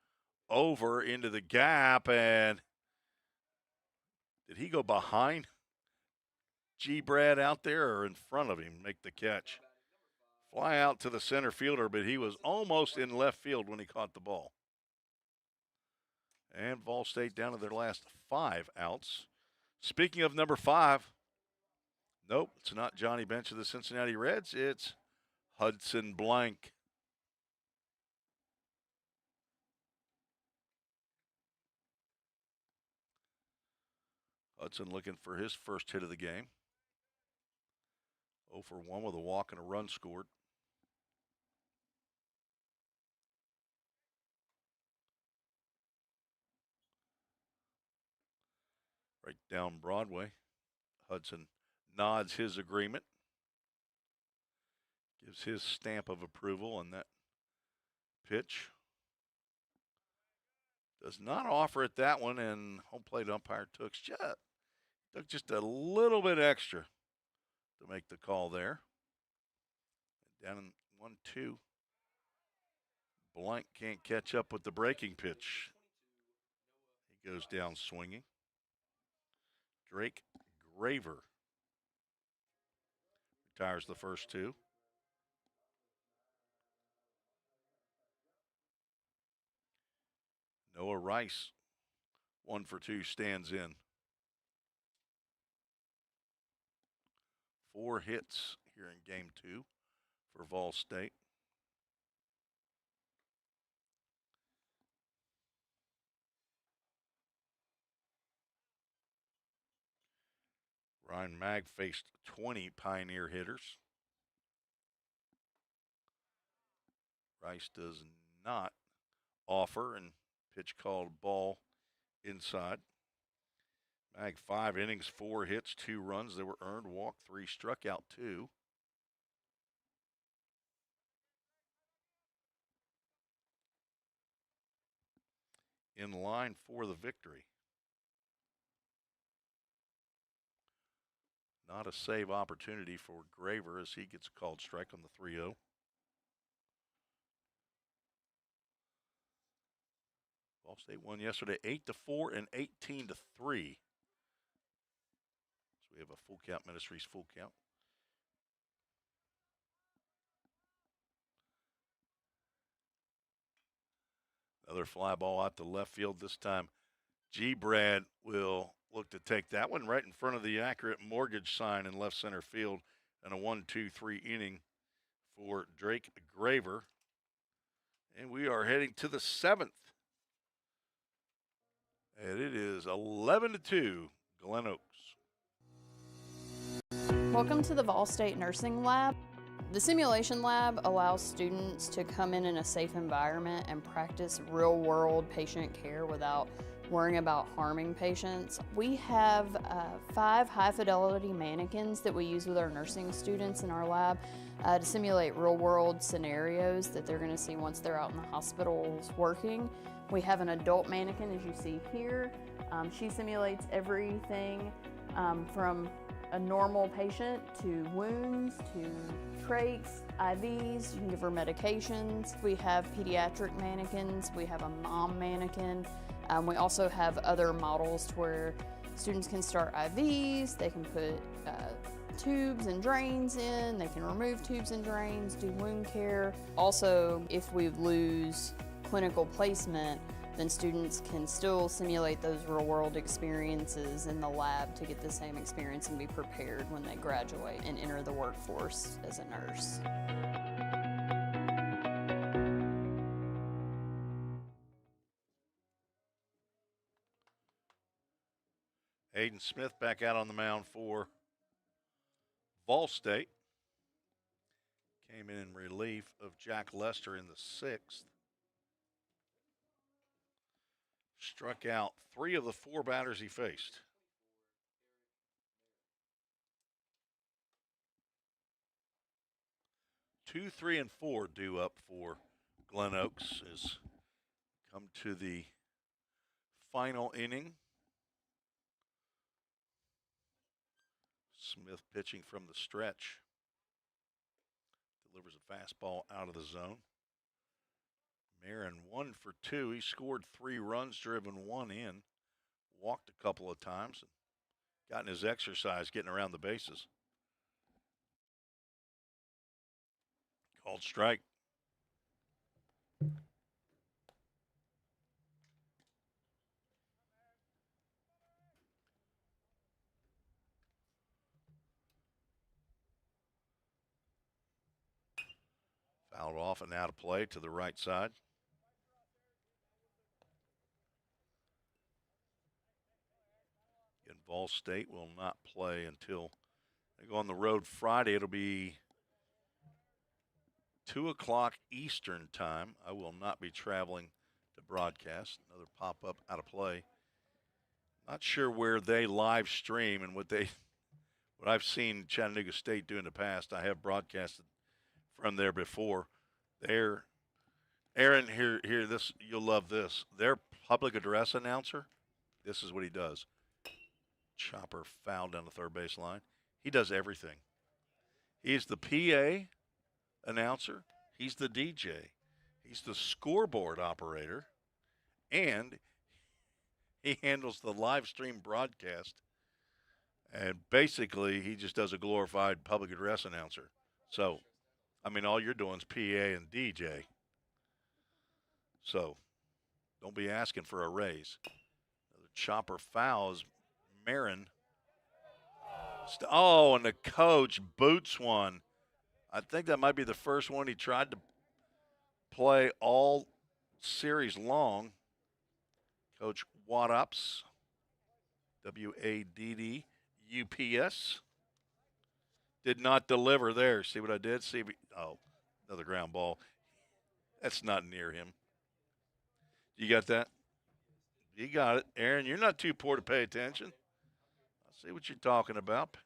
over into the gap, and did he go behind G. Brad out there or in front of him make the catch? Fly out to the center fielder, but he was almost in left field when he caught the ball. And Vol State down to their last 5 outs. Speaking of number 5, nope, it's not Johnny Bench of the Cincinnati Reds. It's Hudson Blank. Hudson looking for his first hit of the game. 0 for 1 with a walk and a run scored. Right down Broadway. Hudson nods his agreement. Gives his stamp of approval on that pitch. Does not offer it that one, and home plate umpire took just a little bit extra to make the call there. Down in 1-2. Blank can't catch up with the breaking pitch. He goes down swinging. Drake Graver retires the first 2. Noah Rice, 1 for 2, stands in. 4 hits here in game 2 for Vol State. Ryan Mag faced 20 Pioneer hitters. Rice does not offer, and pitch called ball inside. Mag 5 innings, 4 hits, 2 runs. They were earned, walked 3, struck out 2. In line for the victory. Not a save opportunity for Graver as he gets a called strike on the 3-0. Ball State won yesterday 8-4 and 18-3. So we have a Full Count Ministries full count. Another fly ball out to left field. This time, G. Brad will look to take that one right in front of the Accurate Mortgage sign in left center field. And a 1-2-3 inning for Drake Graver. And we are heading to the 7th. And it is 11-2, Glen Oaks. Welcome to the Vol State Nursing Lab. The simulation lab allows students to come in a safe environment and practice real-world patient care without worrying about harming patients. We have 5 high-fidelity mannequins that we use with our nursing students in our lab to simulate real-world scenarios that they're going to see once they're out in the hospitals working. We have an adult mannequin, as you see here. She simulates everything from a normal patient to wounds to trachs, IVs. You can give her medications. We have pediatric mannequins. We have a mom mannequin. We also have other models to where students can start IVs. They can put tubes and drains in. They can remove tubes and drains, do wound care. Also, if we lose clinical placement, then students can still simulate those real-world experiences in the lab to get the same experience and be prepared when they graduate and enter the workforce as a nurse. Hayden Smith back out on the mound for Vol State. Came in relief of Jack Lester in the 6th. Struck out 3 of the 4 batters he faced. Two, 3, and 4 due up for Glen Oaks as come to the final inning. Smith pitching from the stretch. Delivers a fastball out of the zone. Marin 1 for 2. He scored 3 runs, driven 1 in. Walked a couple of times. And gotten his exercise getting around the bases. Called strike. Fouled off and out of play to the right side. And Ball State will not play until they go on the road Friday. It'll be 2 o'clock Eastern time. I will not be traveling to broadcast. Another pop-up out of play. Not sure where they live stream and what I've seen Chattanooga State do in the past. I have broadcasted from there before. Aaron, here, this you'll love this. Their public address announcer, this is what he does. Chopper fouled down the third base line. He does everything. He's the PA announcer. He's the DJ. He's the scoreboard operator. And he handles the live stream broadcast. And basically, he just does a glorified public address announcer. So, I mean, all you're doing is PA and DJ. So, don't be asking for a raise. Another chopper fouls Marin. And the coach boots one. I think that might be the first one he tried to play all series long. Coach Waddups, Waddups, did not deliver there. See what I did? Another ground ball. That's not near him. You got that? You got it. Aaron, you're not too poor to pay attention. I see what you're talking about.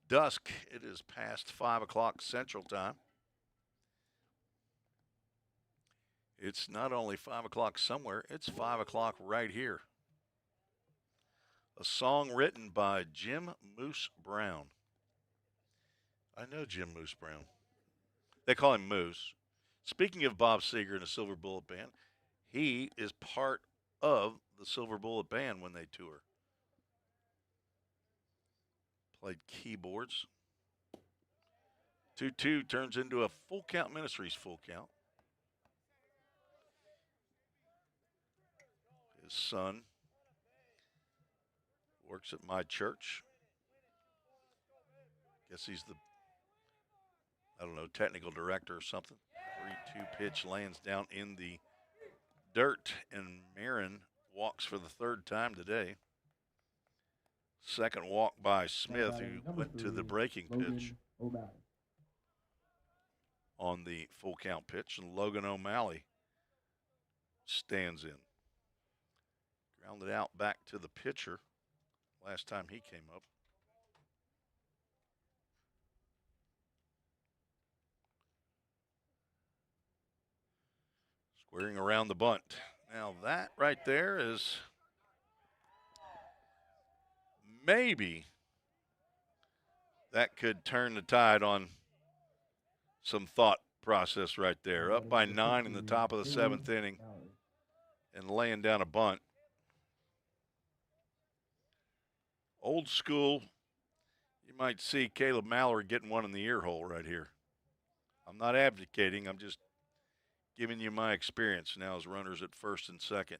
Dusk. It is past 5 o'clock Central Time. It's not only 5 o'clock somewhere, it's 5 o'clock right here. A song written by Jim Moose Brown. I know Jim Moose Brown. They call him Moose. Speaking of Bob Seger and the Silver Bullet Band, he is part of the Silver Bullet Band when they tour. Played keyboards. 2-2 turns into a Full Count Ministries full count. His son works at my church. Guess he's the, technical director or something. 3-2 pitch lands down in the dirt, and Marin walks for the 3rd time today. Second walk by Smith, who went to the breaking pitch on the full count pitch, and Logan O'Malley stands in. Grounded out back to the pitcher last time he came up. Squaring around the bunt. Now that right there is maybe that could turn the tide on some thought process right there. Up by 9 in the top of the 7th inning and laying down a bunt. Old school, you might see Caleb Mallory getting one in the ear hole right here. I'm not advocating, I'm just giving you my experience now as runners at first and second.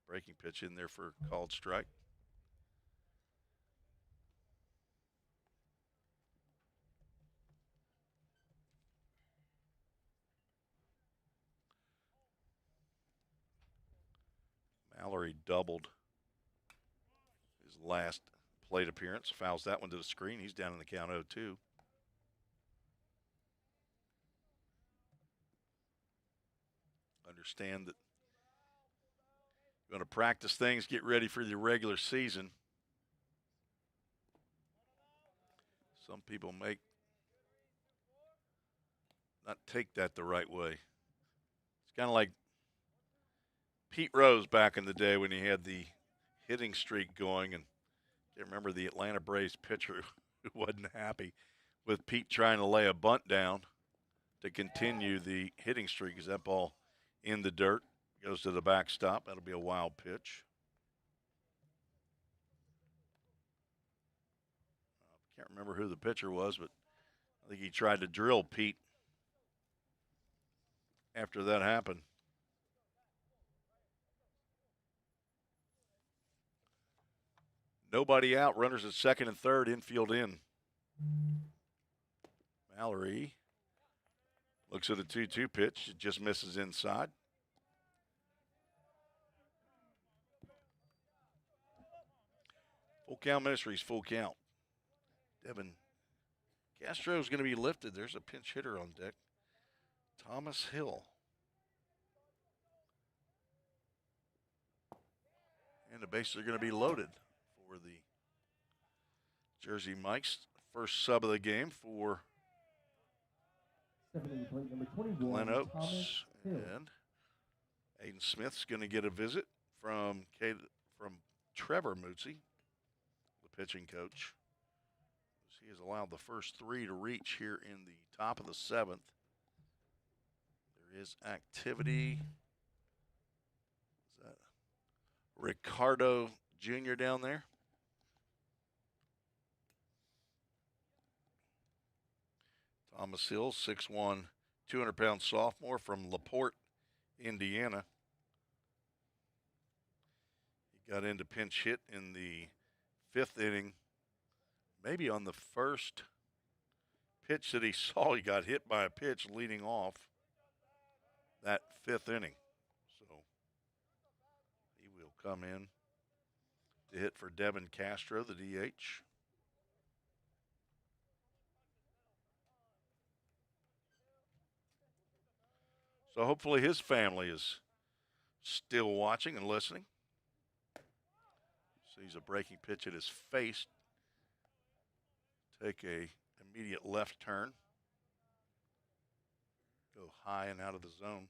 Breaking pitch in there for a called strike. Mallory doubled his last plate appearance. Fouls that one to the screen. He's down in the count 0-2. Understand that you're going to practice things, get ready for the regular season. Some people may not take that the right way. It's kind of like Pete Rose back in the day when he had the hitting streak going, and I remember the Atlanta Braves pitcher who wasn't happy with Pete trying to lay a bunt down to continue the hitting streak. Is that ball in the dirt? Goes to the backstop. That'll be a wild pitch. Can't remember who the pitcher was, but I think he tried to drill Pete after that happened. Nobody out. Runners at second and third. Infield in. Mallory looks at a 2-2 pitch. It just misses inside. Full count Ministries, full count. Devin Castro's going to be lifted. There's a pinch hitter on deck. Thomas Hill. And the bases are going to be loaded for the Jersey Mikes. First sub of the game for Glen Oaks. And Aiden Smith's going to get a visit from Trevor Mootsie, the pitching coach. He has allowed the first three to reach here in the top of the seventh. There is activity. Is that Ricardo Jr. down there? Thomas Hill, 6'1", 200-pound sophomore from LaPorte, Indiana. He got into pinch hit in the fifth inning. Maybe on the first pitch that he saw, he got hit by a pitch leading off that fifth inning. So he will come in to hit for Devin Castro, the DH. So hopefully his family is still watching and listening. Sees a breaking pitch at his face. Take a immediate left turn. Go high and out of the zone.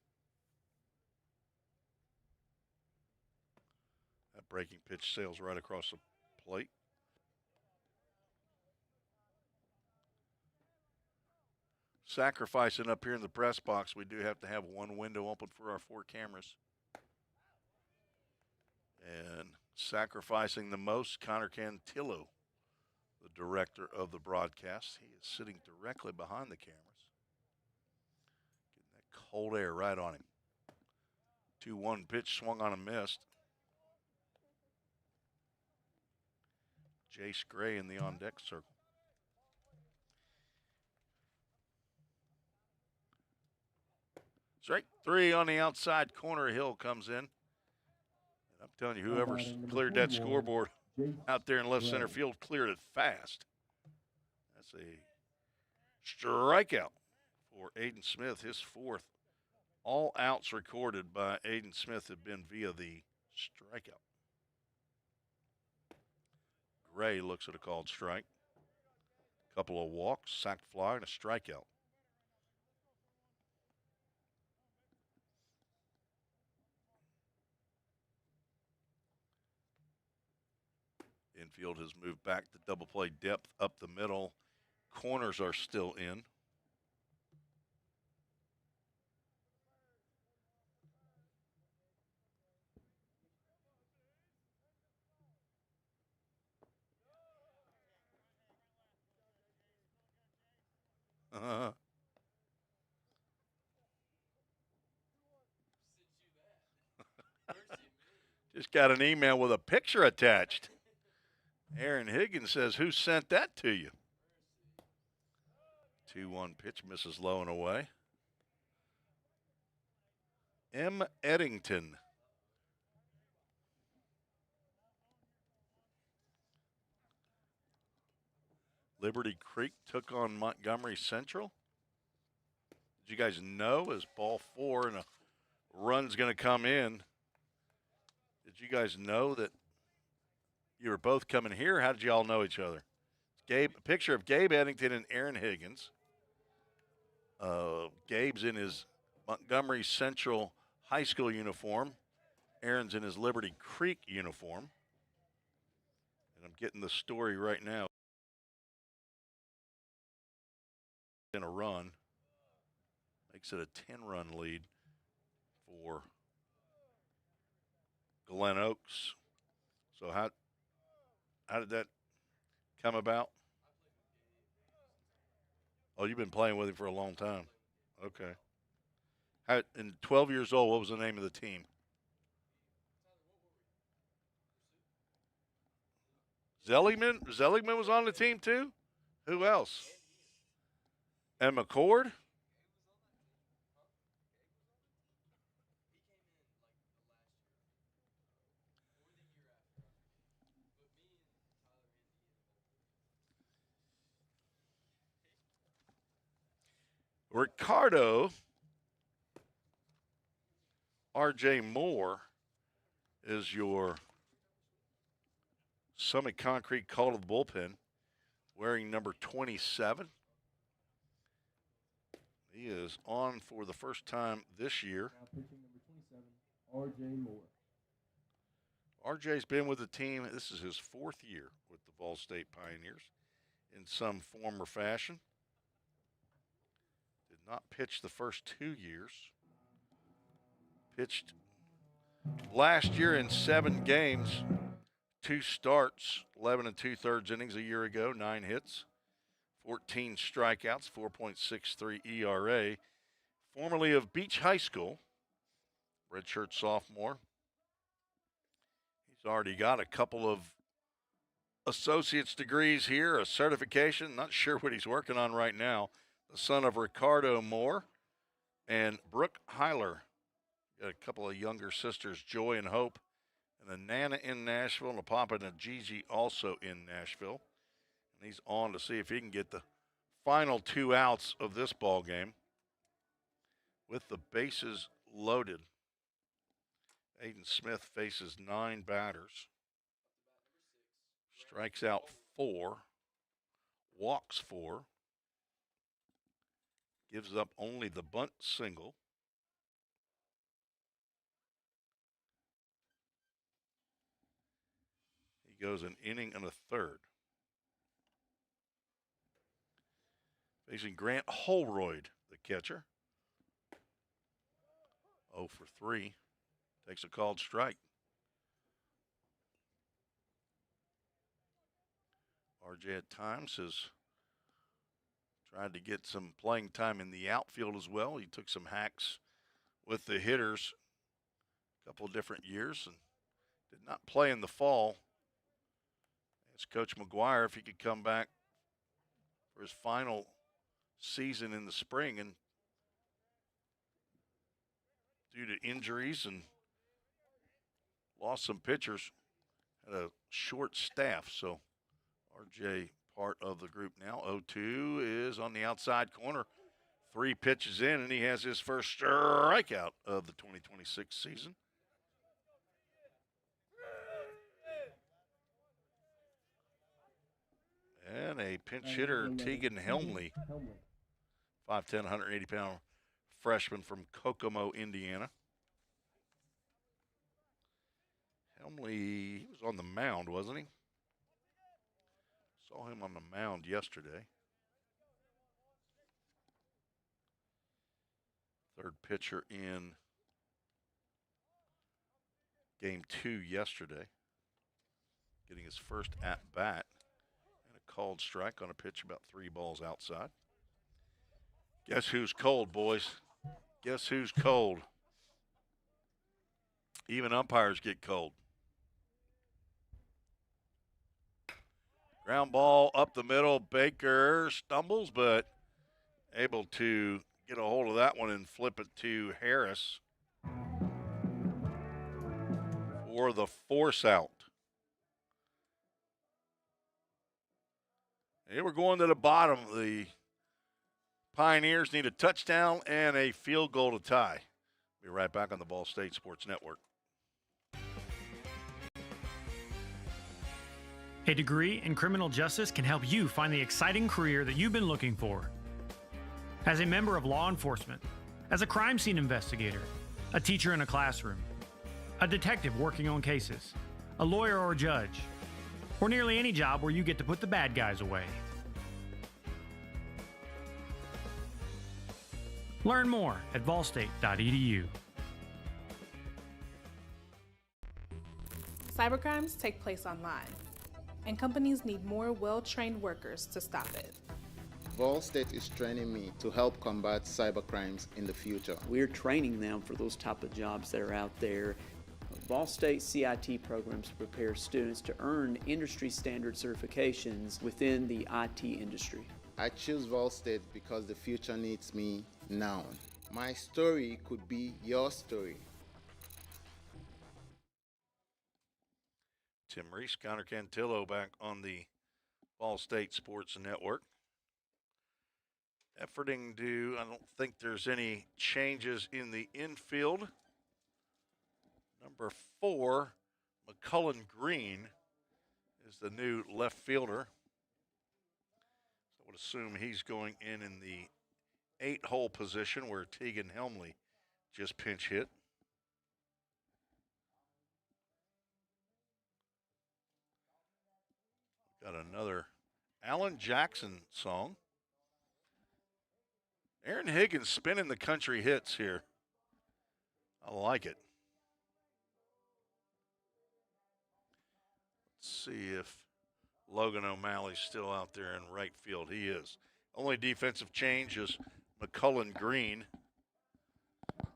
That breaking pitch sails right across the plate. Sacrificing up here in the press box, we do have to have one window open for our 4 cameras. And sacrificing the most, Connor Cantillo, the director of the broadcast. He is sitting directly behind the cameras. Getting that cold air right on him. 2-1 pitch swung on and missed. Jace Gray in the on-deck circle. Strike 3 on the outside corner. Hill comes in. And I'm telling you, whoever's cleared that scoreboard out there in left center field cleared it fast. That's a strikeout for Aiden Smith, his 4th. All outs recorded by Aiden Smith have been via the strikeout. Gray looks at a called strike. Couple of walks, sacked fly, and a strikeout. Infield has moved back to double play depth up the middle. Corners are still in. Just got an email with a picture attached. Aaron Higgins says, "Who sent that to you?" 2-1 pitch, misses low and away. M. Eddington. Liberty Creek took on Montgomery Central. Did you guys know as ball 4 and a run's going to come in? Did you guys know that you were both coming here? How did you all know each other? A picture of Gabe Eddington and Aaron Higgins. Gabe's in his Montgomery Central high school uniform. Aaron's in his Liberty Creek uniform. And I'm getting the story right now. In a run. Makes it a 10-run lead for Glen Oaks. So how did that come about? Oh, you've been playing with him for a long time. Okay. And 12 years old, what was the name of the team? Zelligman? Zelligman was on the team too? Who else? And McCord? Ricardo R.J. Moore is your Summit Concrete call to the bullpen, wearing number 27. He is on for the first time this year. Now pitching number 27, R.J. Moore. RJ's been with the team. This is his 4th year with the Vol State Pioneers in some form or fashion. Did not pitch the first 2 years. Pitched last year in 7 games, 2 starts, 11 2/3 innings a year ago, 9 hits, 14 strikeouts, 4.63 ERA. Formerly of Beach High School, redshirt sophomore. He's already got a couple of associate's degrees here, a certification. Not sure what he's working on right now. The son of Ricardo Moore and Brooke Heiler. Got a couple of younger sisters, Joy and Hope, and a Nana in Nashville, and a Papa and a Gigi also in Nashville. And he's on to see if he can get the final 2 outs of this ball game with the bases loaded. Aiden Smith faces 9 batters. Strikes out 4. Walks 4. Gives up only the bunt single. He goes an inning and a third. Facing Grant Holroyd, the catcher. 0 for 3. Takes a called strike. RJ at times has tried to get some playing time in the outfield as well. He took some hacks with the hitters a couple of different years and did not play in the fall. Asked Coach McGuire if he could come back for his final season in the spring, and due to injuries and lost some pitchers, had a short staff. So RJ part of the group now. 0-2 is on the outside corner. 3 pitches in, and he has his first strikeout of the 2026 season. And a pinch hitter, Tegan Helmley, 5'10", 180-pound freshman from Kokomo, Indiana. Helmley, he was on the mound, wasn't he? Saw him on the mound yesterday. Third pitcher in game 2 yesterday. Getting his first at-bat. And a called strike on a pitch about 3 balls outside. Guess who's cold, boys? Guess who's cold? Even umpires get cold. Ground ball up the middle. Baker stumbles, but able to get a hold of that one and flip it to Harris for the force out. Here we're going to the bottom. The Pioneers need a touchdown and a field goal to tie. Be right back on the Ball State Sports Network. A degree in criminal justice can help you find the exciting career that you've been looking for. As a member of law enforcement, as a crime scene investigator, a teacher in a classroom, a detective working on cases, a lawyer or judge, or nearly any job where you get to put the bad guys away. Learn more at ballstate.edu. Cybercrimes take place online, and companies need more well-trained workers to stop it. Ball State is training me to help combat cybercrimes in the future. We're training them for those type of jobs that are out there. Ball State CIT programs prepare students to earn industry standard certifications within the IT industry. I choose Ball State because the future needs me now. My story could be your story. Tim Reese, Connor Cantillo back on the Ball State Sports Network. Efforting to, I don't think there's any changes in the infield. Number 4, McCullen Green is the new left fielder. So I would assume he's going in the 8-hole position where Tegan Helmley just pinch hit. Got another Alan Jackson song. Aaron Higgins spinning the country hits here. I like it. Let's see if Logan O'Malley's still out there in right field. He is. Only defensive change is McCullen Green.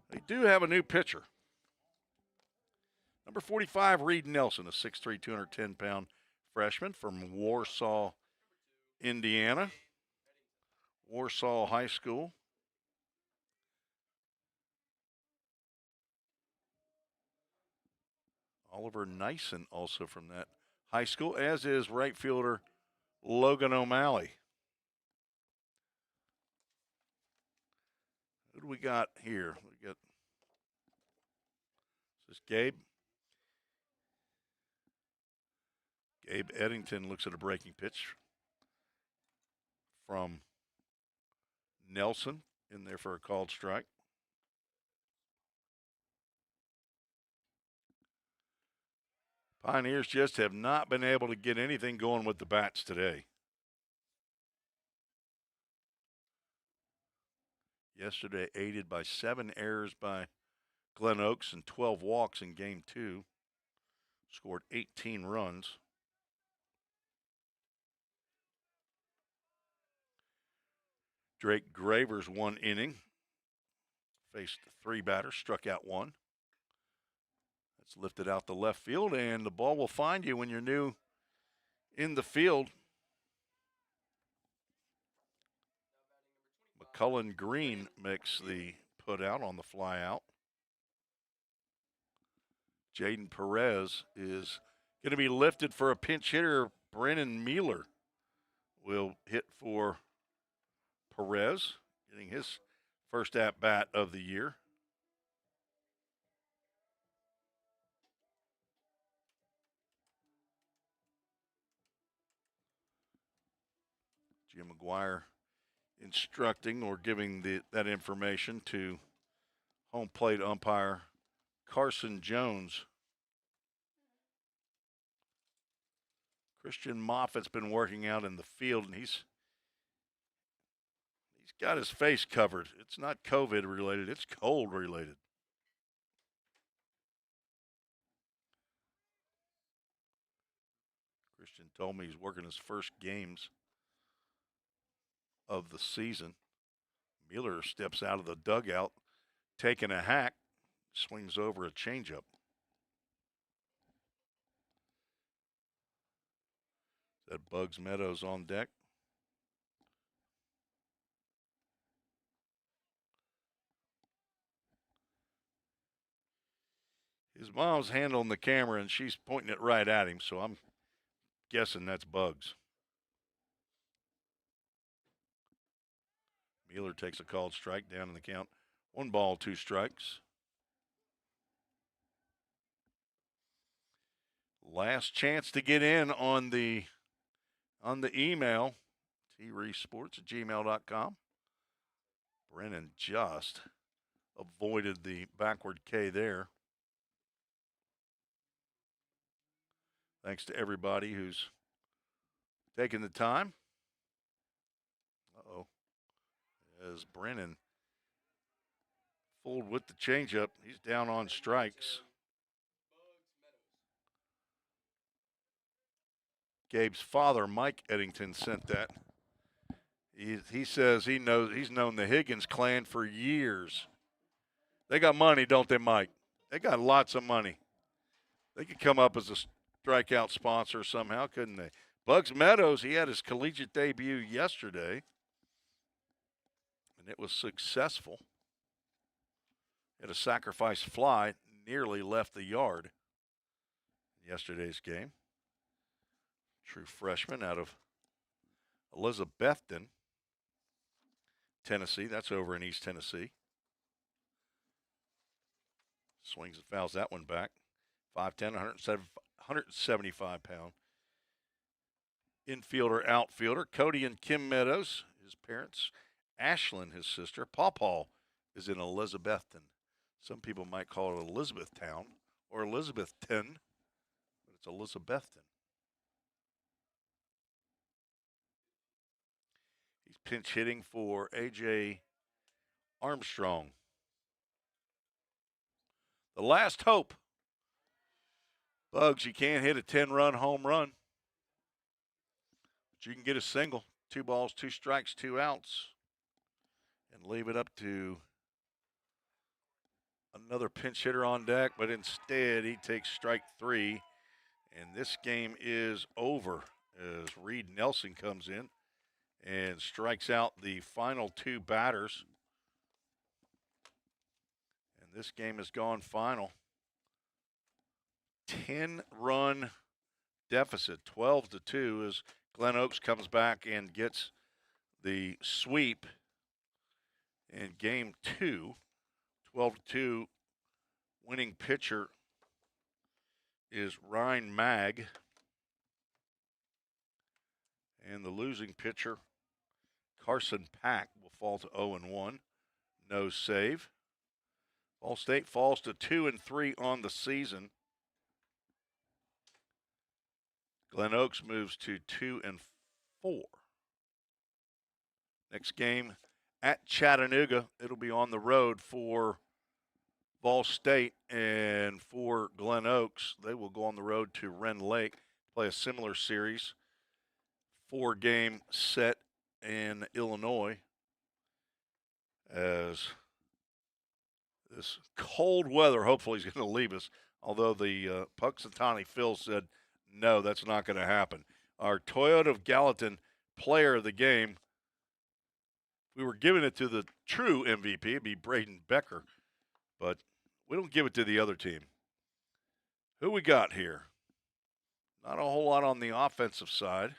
They do have a new pitcher. Number 45, Reed Nelson, a 6'3", 210-pound freshman from Warsaw, Indiana. Warsaw High School. Oliver Nyson also from that high school, as is right fielder Logan O'Malley. Who do we got here? We got, is this Gabe? Gabe Eddington looks at a breaking pitch from Nelson in there for a called strike. Pioneers just have not been able to get anything going with the bats today. Yesterday, aided by 7 errors by Glen Oaks and 12 walks in Game 2. Scored 18 runs. Drake Gravers 1 inning. Faced 3 batters, struck out 1. That's lifted out the left field, and the ball will find you when you're new in the field. McCullen Green makes the put out on the fly out. Jaden Perez is going to be lifted for a pinch hitter. Brennan Mueller will hit for Perez, getting his first at-bat of the year. Jim McGuire instructing or giving that information to home plate umpire Carson Jones. Christian Moffat's been working out in the field, and he's got his face covered. It's not COVID related, it's cold related. Christian told me he's working his first games of the season. Mueller steps out of the dugout, taking a hack, swings over a changeup. Is that Bugs Meadows on deck? His mom's handling the camera, and she's pointing it right at him, so I'm guessing that's Bugs. Wheeler takes a called strike down in the count. 1 ball, 2 strikes. Last chance to get in on the email, treesports@gmail.com. Brennan just avoided the backward K there. Thanks to everybody who's taking the time. Uh-oh. As Brennan fooled with the changeup, he's down on strikes. Gabe's father, Mike Eddington, sent that. He says he's known the Higgins clan for years. They got money, don't they, Mike? They got lots of money. They could come up as a strikeout sponsor somehow, couldn't they? Bugs Meadows, he had his collegiate debut yesterday, and it was successful. Had a sacrifice fly, nearly left the yard in yesterday's game. True freshman out of Elizabethton, Tennessee. That's over in East Tennessee. Swings and fouls that one back. 5'10", 175-pound infielder, outfielder. Cody and Kim Meadows, his parents. Ashlyn, his sister. Pawpaw is in Elizabethton. Some people might call it Elizabethtown or Elizabethton, but it's Elizabethton. He's pinch hitting for A.J. Armstrong. The last hope. Bugs, you can't hit a 10-run home run, but you can get a single. 2 balls, 2 strikes, 2 outs, and leave it up to another pinch hitter on deck, but instead he takes strike 3, and this game is over as Reed Nelson comes in and strikes out the final 2 batters. And this game has gone final. 10-run deficit, 12-2, as Glen Oaks comes back and gets the sweep in game 2. 12-2, winning pitcher is Ryan Mag. And the losing pitcher, Carson Pack, will fall to 0-1. No save. Ball State falls to 2-3 on the season. Glen Oaks moves to 2-4. Next game at Chattanooga. It'll be on the road for Ball State, and for Glen Oaks, they will go on the road to Wren Lake, play a similar series. 4-game set in Illinois, as this cold weather hopefully is going to leave us, although the Puxatawny Phil said, no, that's not going to happen. Our Toyota of Gallatin player of the game, we were giving it to the true MVP, it'd be Braden Becker, but we don't give it to the other team. Who we got here? Not a whole lot on the offensive side.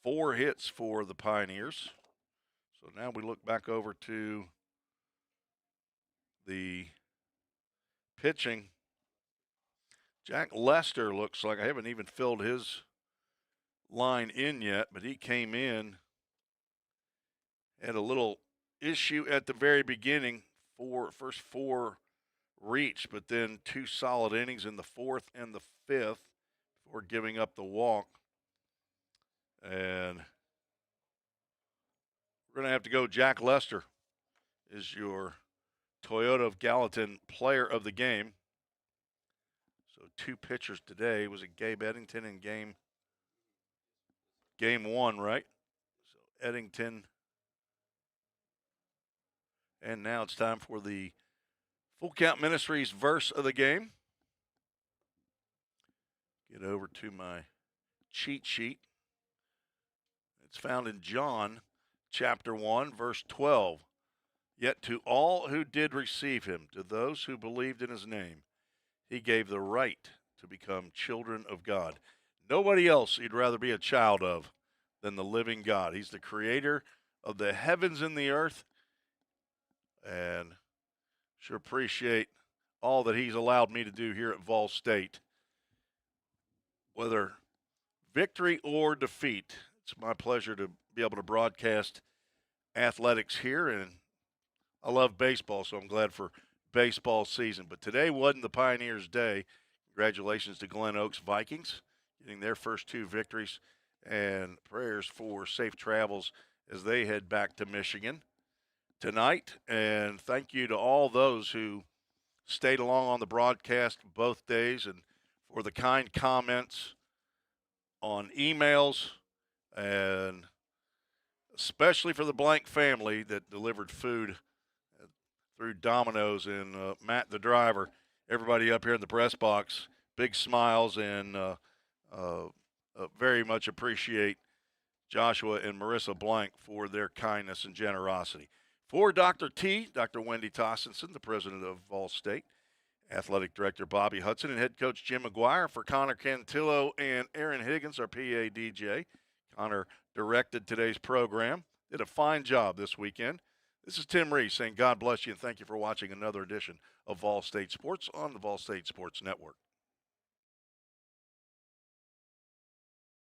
4 hits for the Pioneers. So now we look back over to the pitching. Jack Lester looks like, I haven't even filled his line in yet, but he came in, had a little issue at the very beginning, first 4 reached, but then 2 solid innings in the 4th and the 5th before giving up the walk. And we're going to have to go Jack Lester is your Toyota of Gallatin player of the game. So 2 pitchers today. Was it Gabe Eddington in game 1, right? So Eddington. And now it's time for the Full Count Ministries verse of the game. Get over to my cheat sheet. It's found in John chapter 1, verse 12. Yet to all who did receive him, to those who believed in his name, he gave the right to become children of God. Nobody else you'd rather be a child of than the living God. He's the creator of the heavens and the earth. And sure appreciate all that he's allowed me to do here at Vol State. Whether victory or defeat, it's my pleasure to be able to broadcast athletics here. And I love baseball, so I'm glad for baseball season. But today wasn't the Pioneers' day. Congratulations to Glen Oaks Vikings getting their first 2 victories, and prayers for safe travels as they head back to Michigan tonight. And thank you to all those who stayed along on the broadcast both days and for the kind comments on emails, and especially for the Blank family that delivered food through Domino's and Matt the driver. Everybody up here in the press box, big smiles, and very much appreciate Joshua and Marissa Blank for their kindness and generosity. For Dr. T, Dr. Wendy Tossenson, the president of Vol State, athletic director Bobby Hudson, and head coach Jim McGuire. For Connor Cantillo and Aaron Higgins, our PA DJ. Connor directed today's program. Did a fine job this weekend. This is Tim Reese saying God bless you and thank you for watching another edition of Vol State Sports on the Vol State Sports Network.